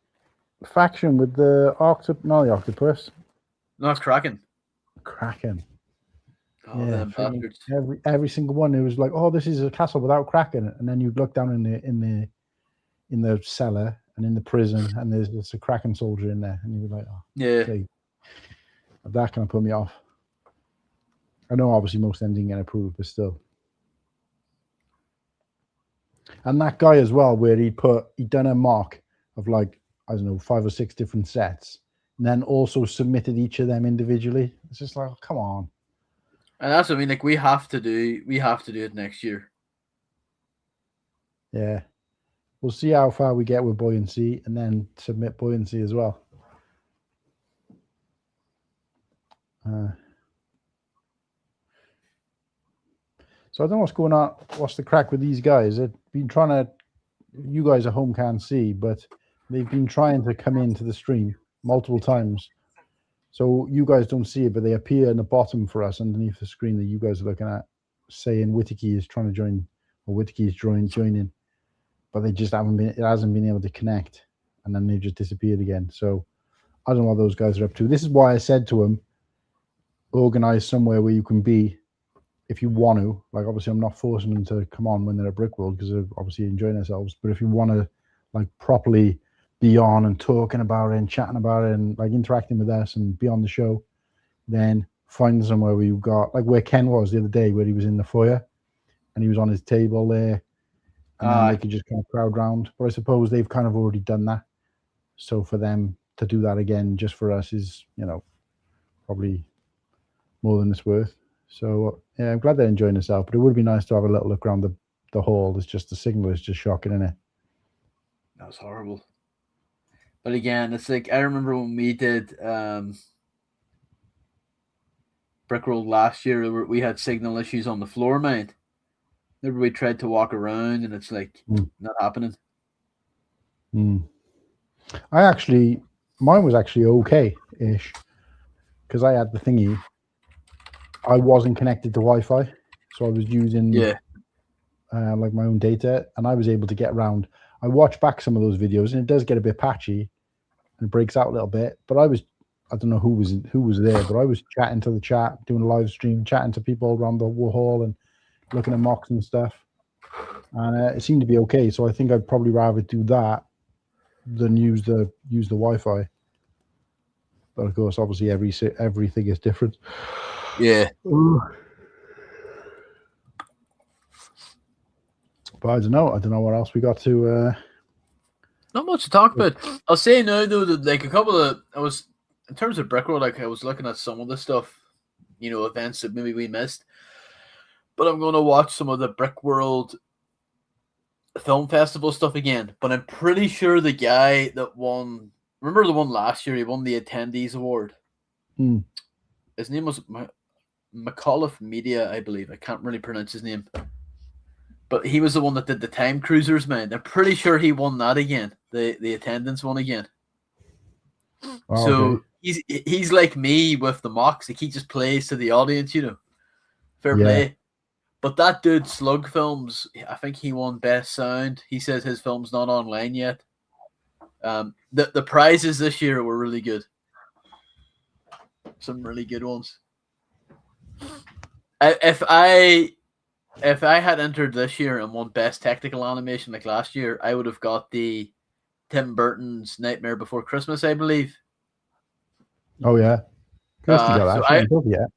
faction with the octopus? No, it's Kraken. Kraken. Oh, yeah, bastards. Every single one. It was like, oh, this is a castle without Kraken, and then you look down in the cellar and in the prison, and there's a Kraken soldier in there, and you're like, oh, yeah, okay. That kind of put me off. I know, obviously, most of them didn't get approved, but still. And that guy as well, where he'd done a mock of like, I don't know, 5 or 6 different sets, and then also submitted each of them individually. It's just like, oh, come on. And that's what I mean. Like we have to do it next year. Yeah, we'll see how far we get with buoyancy, and then submit buoyancy as well. So I don't know what's going on. What's the crack with these guys? They've been trying to. You guys at home can't see, but they've been trying to come into the stream multiple times. So you guys don't see it, but they appear in the bottom for us underneath the screen that you guys are looking at, saying Whittakee is trying to join, or Whittakee is joining, but they just haven't been. It hasn't been able to connect, and then they just disappeared again. So I don't know what those guys are up to. This is why I said to them, organize somewhere where you can be, if you want to. Like obviously, I'm not forcing them to come on when they're at BrickWorld because they're obviously enjoying themselves. But if you want to, like properly be on and talking about it and chatting about it and like interacting with us and be on the show, then find somewhere where you've got, like where Ken was the other day, where he was in the foyer and he was on his table there, and then they could just kind of crowd round. But I suppose they've kind of already done that, so for them to do that again just for us is, you know, probably more than it's worth. So yeah, I'm glad they're enjoying themselves, but it would be nice to have a little look around the hall. It's just the signal is just shocking, isn't it? That was horrible. But again, it's like I remember when we did BrickWorld last year, we had signal issues on the floor, mate. Remember we tried to walk around and it's like not happening. Mine was actually okay-ish because I had the thingy. I wasn't connected to Wi-Fi, so I was using like my own data, and I was able to get around. I watched back some of those videos, and it does get a bit patchy and breaks out a little bit. But I don't know who was there, but I was chatting to the chat, doing a live stream, chatting to people around the hall and looking at mocks and stuff, and it seemed to be okay. So I think I'd probably rather do that than use the Wi-Fi. But of course, obviously, everything is different. Yeah. But I don't know what else we got to. Not much to talk about. I'll say now though that like a couple of in terms of BrickWorld, like I was looking at some of the stuff, you know, events that maybe we missed. But I'm going to watch some of the BrickWorld Film Festival stuff again. But I'm pretty sure the guy that won, remember the one last year, he won the Attendees Award. His name was McAuliffe Media, I believe. I can't really pronounce his name. But he was the one that did the Time Cruisers, man. I'm pretty sure he won that again. The attendance one again. Oh, so okay. he's like me with the mocks. Like he just plays to the audience, you know. Fair play. But that dude, Slug Films, I think he won Best Sound. He says his film's not online yet. The prizes this year were really good. Some really good ones. If I had entered this year and won Best Technical Animation like last year, I would have got the Tim Burton's Nightmare Before Christmas, I believe. Oh yeah. Kirsty got that. So She hasn't took it yet.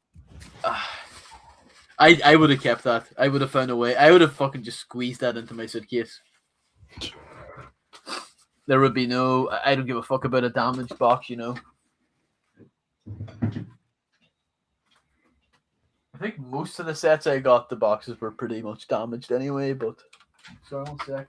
I would have kept that. I would have found a way. I would have fucking just squeezed that into my suitcase. There would be no. I don't give a fuck about a damaged box, you know. I think most of the sets I got, the boxes were pretty much damaged anyway. But sorry, one sec.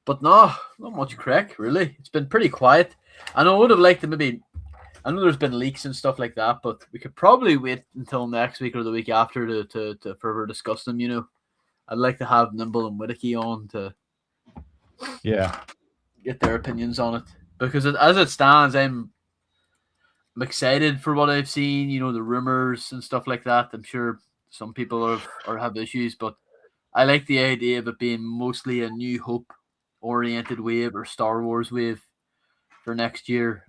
But no, not much crack, really. It's been pretty quiet. And I would have liked to maybe... I know there's been leaks and stuff like that, but we could probably wait until next week or the week after to further discuss them, you know. I'd like to have Nimble and Whittakee on to get their opinions on it. Because as it stands, I'm excited for what I've seen, you know, the rumors and stuff like that. I'm sure some people have issues, but I like the idea of it being mostly a New Hope oriented wave or Star Wars wave for next year.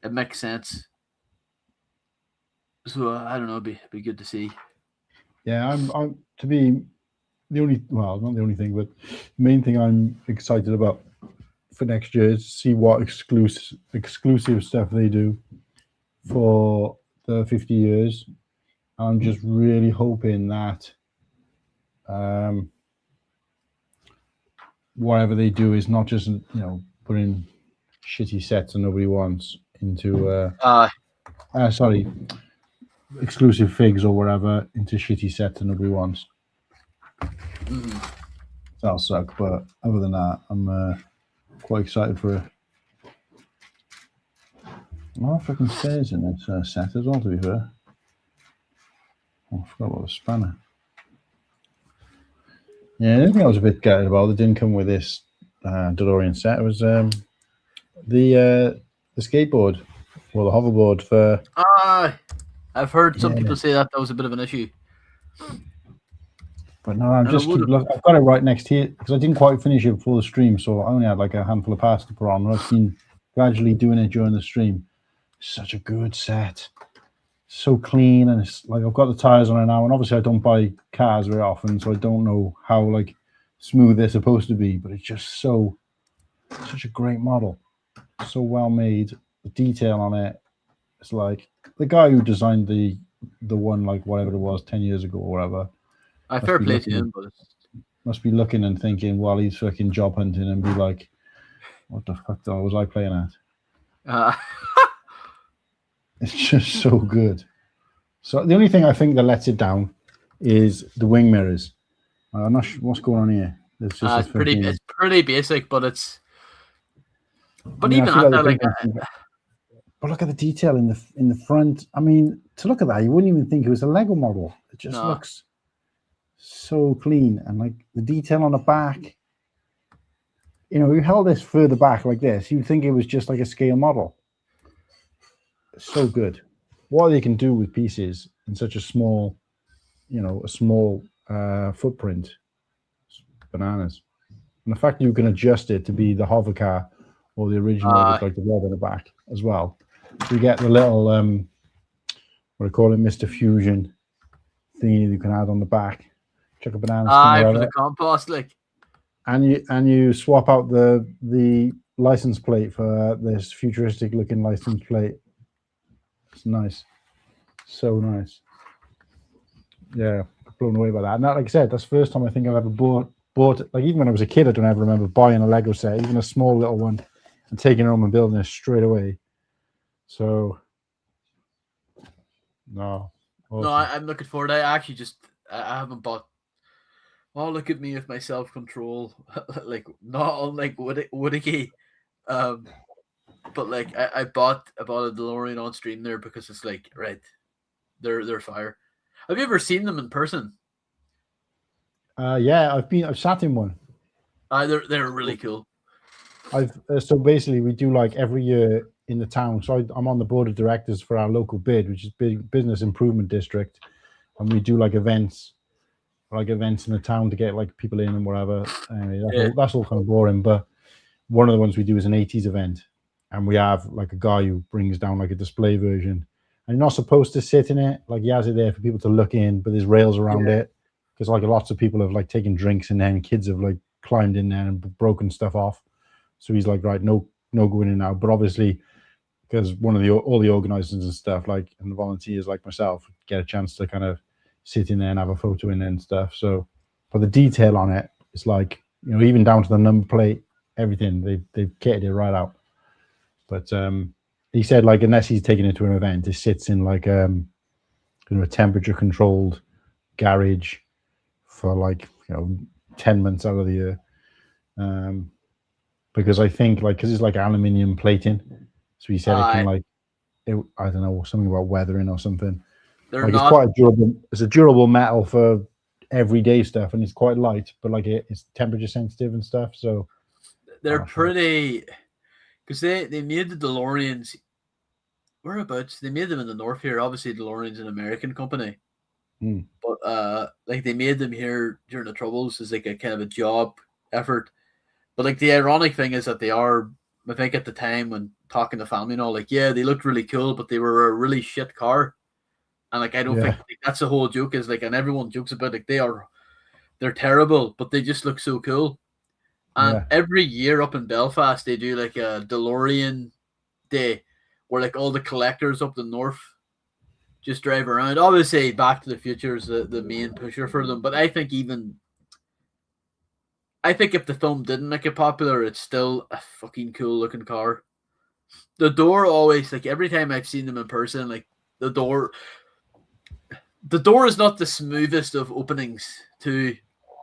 It makes sense. So I don't know, it'd be good to see. Yeah, I'm to be the only, well, not the only thing, but the main thing I'm excited about for next year is to see what exclusive stuff they do for the 50 years. I'm just really hoping that whatever they do is not just, you know, putting shitty sets that nobody wants into exclusive figs or whatever into shitty sets that nobody wants. That'll suck, but other than that, I'm quite excited for it. A lot of fucking stairs in this set as well, to be fair. Oh, I forgot about the spanner. Yeah, the only thing I was a bit gutted about that didn't come with this DeLorean set was the skateboard or the hoverboard for. I've heard some people say that was a bit of an issue. But no, I've got it right next here because I didn't quite finish it before the stream, so I only had like a handful of parts to put on. I've been gradually doing it during the stream. Such a good set, so clean, and it's like I've got the tires on it now. And obviously, I don't buy cars very often, so I don't know how like smooth they're supposed to be. But it's just such a great model, so well made. The detail on it, it's like the guy who designed the one, like whatever it was 10 years ago or whatever. Fair play to him, but must be looking and thinking while he's fucking job hunting and be like, what the fuck was I playing at? It's just so good. So the only thing I think that lets it down is the wing mirrors. I'm not sure what's going on here. It's just it's pretty basic, but it's. But even at that, like. But look at the detail in the front. I mean, to look at that, you wouldn't even think it was a Lego model. It just looks so clean, and like the detail on the back. You know, if you held this further back like this, you'd think it was just like a scale model. So good. What they can do with pieces in such a small, you know, footprint, bananas. And the fact that you can adjust it to be the hover car or the original with like the rod in the back as well. So you get the little what I call it, Mr. Fusion thingy you can add on the back. Chuck a banana. For the compost, like. And you swap out the license plate for this futuristic looking license plate. It's nice, so nice. Yeah, blown away by that. And that, like I said, that's the first time I think I've ever bought it. Like even when I was a kid, I don't ever remember buying a Lego set, even a small little one, and taking it home and building it straight away. So, no. Awesome. No, I'm looking forward. I haven't bought. Oh, look at me with my self-control, like not unlike Whittakee. But like I bought a DeLorean on stream there because it's like they're fire. Have you ever seen them in person? Yeah, I've sat in one. They're really cool. So basically we do like every year in the town. So I'm on the board of directors for our local BID, which is Big Business Improvement District, and we do like events in the town to get like people in and whatever. Anyway, that's all kind of boring. But one of the ones we do is an 80s event. And we have like a guy who brings down like a display version, and you're not supposed to sit in it. Like he has it there for people to look in, but there's rails around it because like lots of people have like taken drinks in there, and kids have like climbed in there and broken stuff off. So he's like, right, no going in now. But obviously, because all the organizers and stuff, like, and the volunteers like myself, get a chance to kind of sit in there and have a photo in there and stuff. So, but the detail on it, it's like, you know, even down to the number plate, everything, they've kitted it right out. But he said, like, unless he's taking it to an event, it sits in like a temperature controlled garage for like, you know, 10 months out of the year. Because I think, like, because it's like aluminium plating, so he said it can like, I don't know, something about weathering or something. Like, it's quite a durable. It's a durable metal for everyday stuff, and it's quite light, but like it's temperature sensitive and stuff. So they're pretty, because they made the DeLoreans. Whereabouts? They made them in the north here. Obviously, DeLorean's an American company, but like they made them here during the Troubles as like a kind of a job effort. But like the ironic thing is that they are, I think at the time when talking to family and all, like, yeah, they looked really cool, but they were a really shit car. And like I don't think like, that's the whole joke is like, and everyone jokes about like they're terrible, but they just look so cool. And every year up in Belfast they do like a DeLorean day where like all the collectors up the north just drive around. Obviously Back to the Future is the main pusher for them, but I think if the film didn't make it popular, it's still a fucking cool looking car. The door always, like every time I've seen them in person, like the door is not the smoothest of openings too.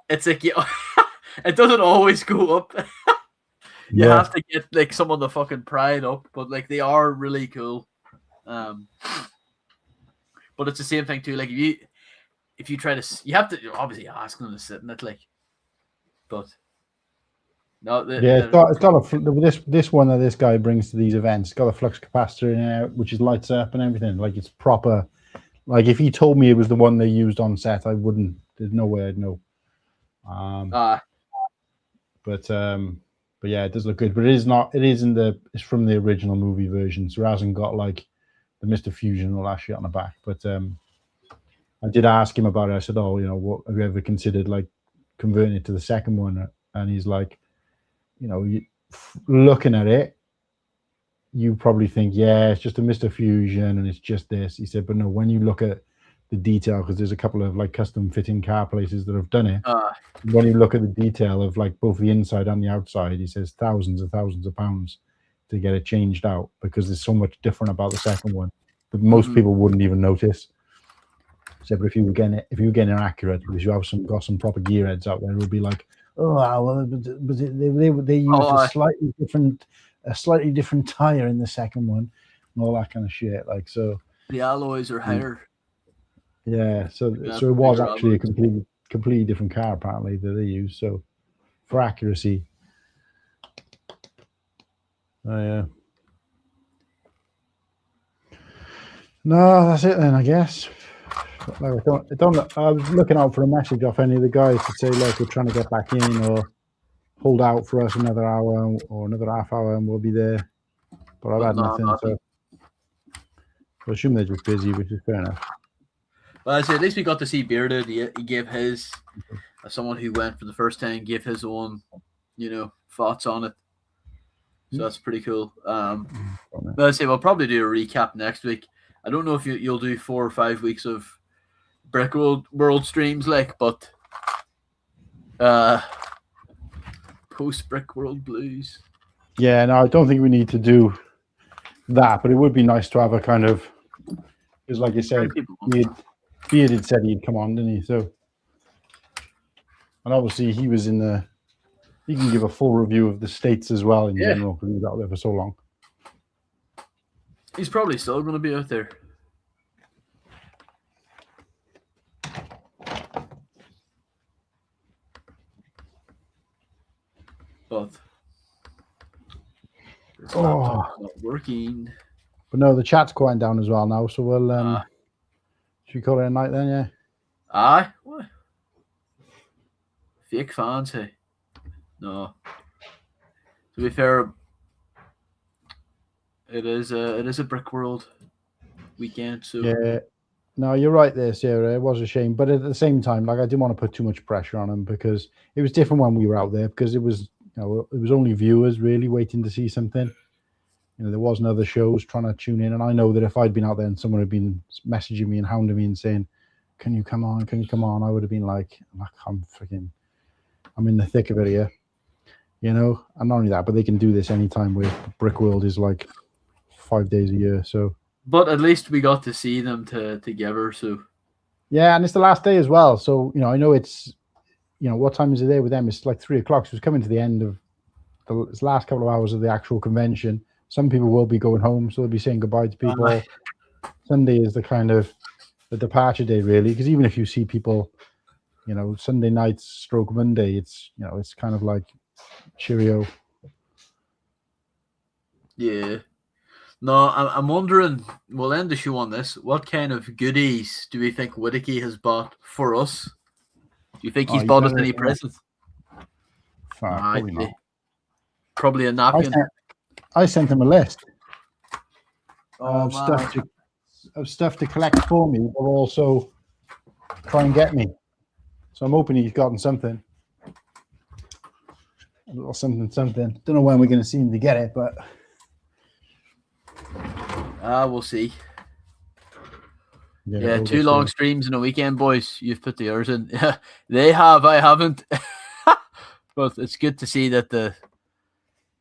It's like it doesn't always go up. You have to get like some of the fucking pride up, but like they are really cool. But it's the same thing too. Like if you try to, you have to obviously ask them to sit in it, like. But no, it's got this one that this guy brings to these events. It's got a flux capacitor in it, which is lights up and everything. Like it's proper. Like if he told me it was the one they used on set, I wouldn't. There's no way I'd know. But yeah, it does look good. But it is not. It isn't the. It's from the original movie version, so it hasn't got like the Mr. Fusion and all that shit on the back. But I did ask him about it. I said, "Oh, you know, what have you ever considered like converting it to the second one?" And he's like, "You know, looking at it, you probably think, yeah, it's just a Mr. Fusion and it's just this." He said, "But no, when you look at the detail, because there's a couple of like custom fitting car places that have done it. When you look at the detail of like both the inside and the outside, he says thousands and thousands of pounds to get it changed out because there's so much different about the second one that most people wouldn't even notice." So, but if you were getting it accurate, because you have got some proper gearheads out there, it would be like, oh, well, but they used a slightly different tire in the second one, and all that kind of shit. Like, so the alloys are higher. Yeah, so it was actually a completely different car apparently that they used. So for accuracy, no, that's it then, I guess. I was looking out for a message off any of the guys to say, look, we're trying to get back in, or hold out for us another hour or another half hour, and we'll be there. But I've had nothing. So I assume they're just busy, which is fair enough. Well, I say at least we got to see Bearded. He gave his, as someone who went for the first time, gave his own, thoughts on it. So that's pretty cool. But I say we'll probably do a recap next week. I don't know if you'll do 4 or 5 weeks of BrickWorld streams, but post BrickWorld Blues. Yeah, no, I don't think we need to do that, but it would be nice to have a kind of, because like you said, Bearded said he'd come on, didn't he? So, and obviously he was he can give a full review of the States as well in general, because he was out there for so long. He's probably still going to be out there. But not working. But no, the chat's quieting down as well now, so we'll should we call it a night then? Yeah. Aye. What? Fake fans, hey? No. To be fair, it is a BrickWorld. weekend. So yeah, no, you're right there, Sarah. It was a shame, but at the same time, like I didn't want to put too much pressure on them because it was different when we were out there because it was, it was only viewers really waiting to see something. There wasn't other shows trying to tune in, and I know that if I'd been out there and someone had been messaging me and hounding me and saying, "Can you come on? Can you come on?" I would have been like, I'm in the thick of it here, And not only that, but they can do this anytime. Where BrickWorld is like 5 days a year, so. But at least we got to see them together. So. Yeah, and it's the last day as well. So I know it's, what time is it there with them? It's like 3 o'clock. So it's coming to the end of the last couple of hours of the actual convention. Some people will be going home, so they'll be saying goodbye to people. Sunday is the kind of the departure day, really, because even if you see people, Sunday nights stroke Monday, it's it's kind of like cheerio. Yeah. No, I'm wondering, we'll end the show on this. What kind of goodies do we think Whittakee has bought for us? Do you think he's bought us any presents? Probably not. Probably a napkin. I sent him a list of stuff to collect for me, but also try and get me. So I'm hoping he's gotten something. A little something. Don't know when we're going to see him to get it, but we'll see. Yeah, Yeah, 2 long streams in a weekend, boys. You've put the hours in. They have. I haven't. But it's good to see that the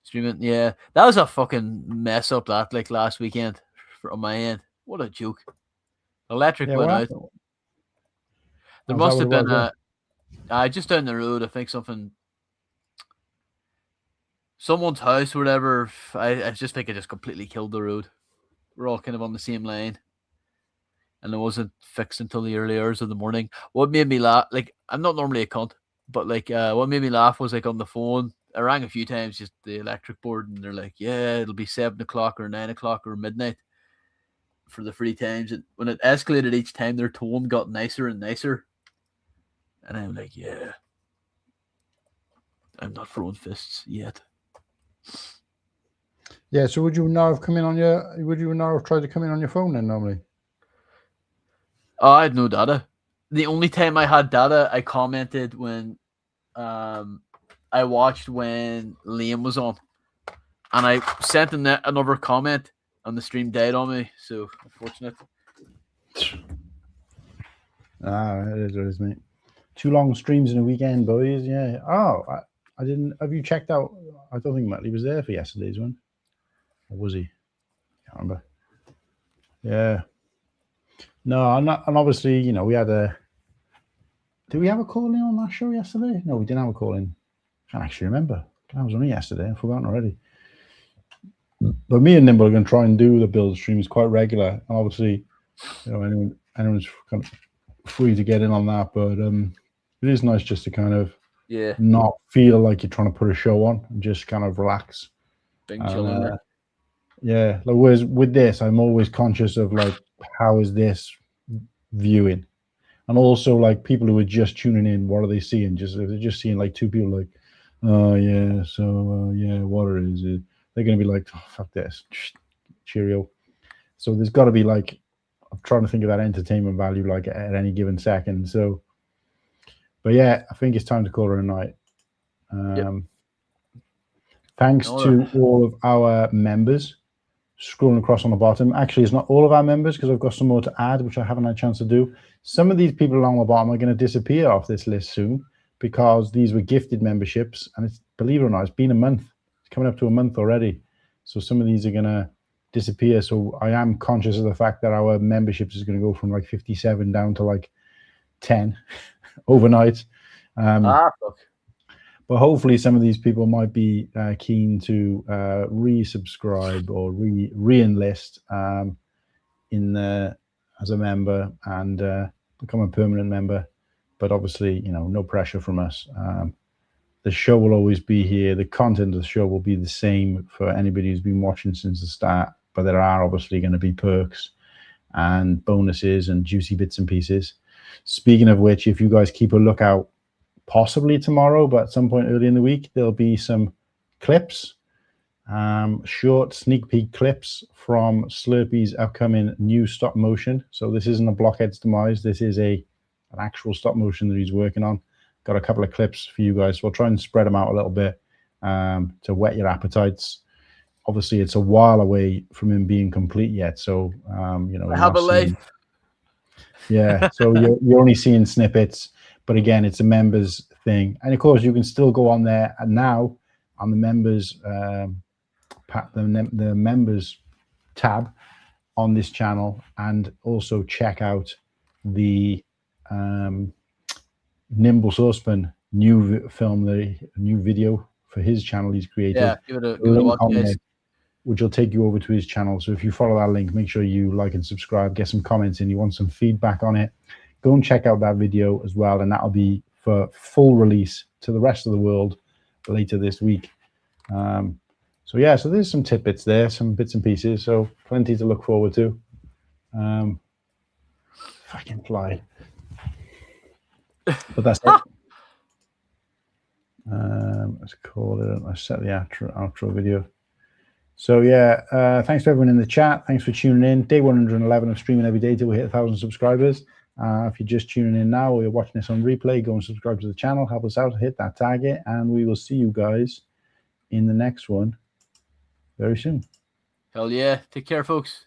streaming. Yeah, that was a fucking mess up. That like last weekend from my end. What a joke. Electric went out. There must have been just down the road. I think someone's house or whatever. I just think it just completely killed the road. We're all kind of on the same line. And it wasn't fixed until the early hours of the morning. What made me laugh, like, I'm not normally a cunt, but like, what made me laugh was like on the phone, I rang a few times, just the electric board, and they're like, yeah, it'll be 7 o'clock or 9 o'clock or midnight for the free times. And when it escalated each time, their tone got nicer and nicer. And I'm like, yeah, I'm not throwing fists yet. Yeah, so would you now have tried to come in on your phone then normally? Oh, I had no data. The only time I had data, I commented when I watched when Liam was on. And I sent another comment and the stream died on me. So, unfortunate. It is what it is, mate. 2 long streams in a weekend, boys. Yeah. Oh, I didn't. Have you checked out? I don't think Mattley was there for yesterday's one. Or was he? Can't remember. Yeah. No, I'm not. And obviously, we had a. Did we have a call in on that show yesterday? No, we didn't have a call in. Can't actually remember. That was only yesterday. I've forgotten already. But me and Nimble are going to try and do the build streams quite regular. And obviously, anyone's kind of free to get in on that. But it is nice just to kind of not feel like you're trying to put a show on and just kind of relax. Being chilling. Yeah, like whereas with this, I'm always conscious of like, how is this viewing? And also like people who are just tuning in, what are they seeing? If they're just seeing like 2 people like, oh yeah, so yeah, what is it? They're going to be like, oh, fuck this, cheerio. So there's got to be like, I'm trying to think of that entertainment value like at any given second. So, but yeah, I think it's time to call it a night. Thanks to all of our members. Scrolling across on the bottom. Actually, it's not all of our members because I've got some more to add, which I haven't had a chance to do. Some of these people along the bottom are going to disappear off this list soon because these were gifted memberships. And it's, believe it or not, it's been a month. It's coming up to a month already. So some of these are going to disappear. So I am conscious of the fact that our memberships is going to go from like 57 down to like 10 overnight. Fuck. But hopefully some of these people might be keen to resubscribe or re-enlist as a member and become a permanent member. But obviously, no pressure from us. The show will always be here. The content of the show will be the same for anybody who's been watching since the start. But there are obviously going to be perks and bonuses and juicy bits and pieces. Speaking of which, if you guys keep a lookout, possibly tomorrow, but at some point early in the week, there'll be some clips Short sneak peek clips from Slurpy's upcoming new stop motion. So this isn't a Blockhead's Demise. This is an actual stop motion that he's working on. Got a couple of clips for you guys. So we'll try and spread them out a little bit to whet your appetites. Obviously, it's a while away from him being complete yet. So, you know, I have a life. Yeah. So you're only seeing snippets. But again, it's a members thing. And of course, you can still go on there and now on the members the members tab on this channel, and also check out the Nimble Saucepan new film, the new video for his channel he's created. Yeah, give it a watch, guys. Which will take you over to his channel. So if you follow that link, make sure you like and subscribe, get some comments in. You want some feedback on it, go and check out that video as well, and that'll be for full release to the rest of the world later this week. So yeah, so there's some tidbits there, some bits and pieces, so plenty to look forward to. Fucking fly. But that's it. Let's call it. Let's set the outro video. So yeah, thanks to everyone in the chat. Thanks for tuning in. Day 111 of streaming every day till we hit 1,000 subscribers. If you're just tuning in now or you're watching this on replay, go and subscribe to the channel. Help us out, hit that target, and we will see you guys in the next one very soon. Hell yeah. Take care, folks.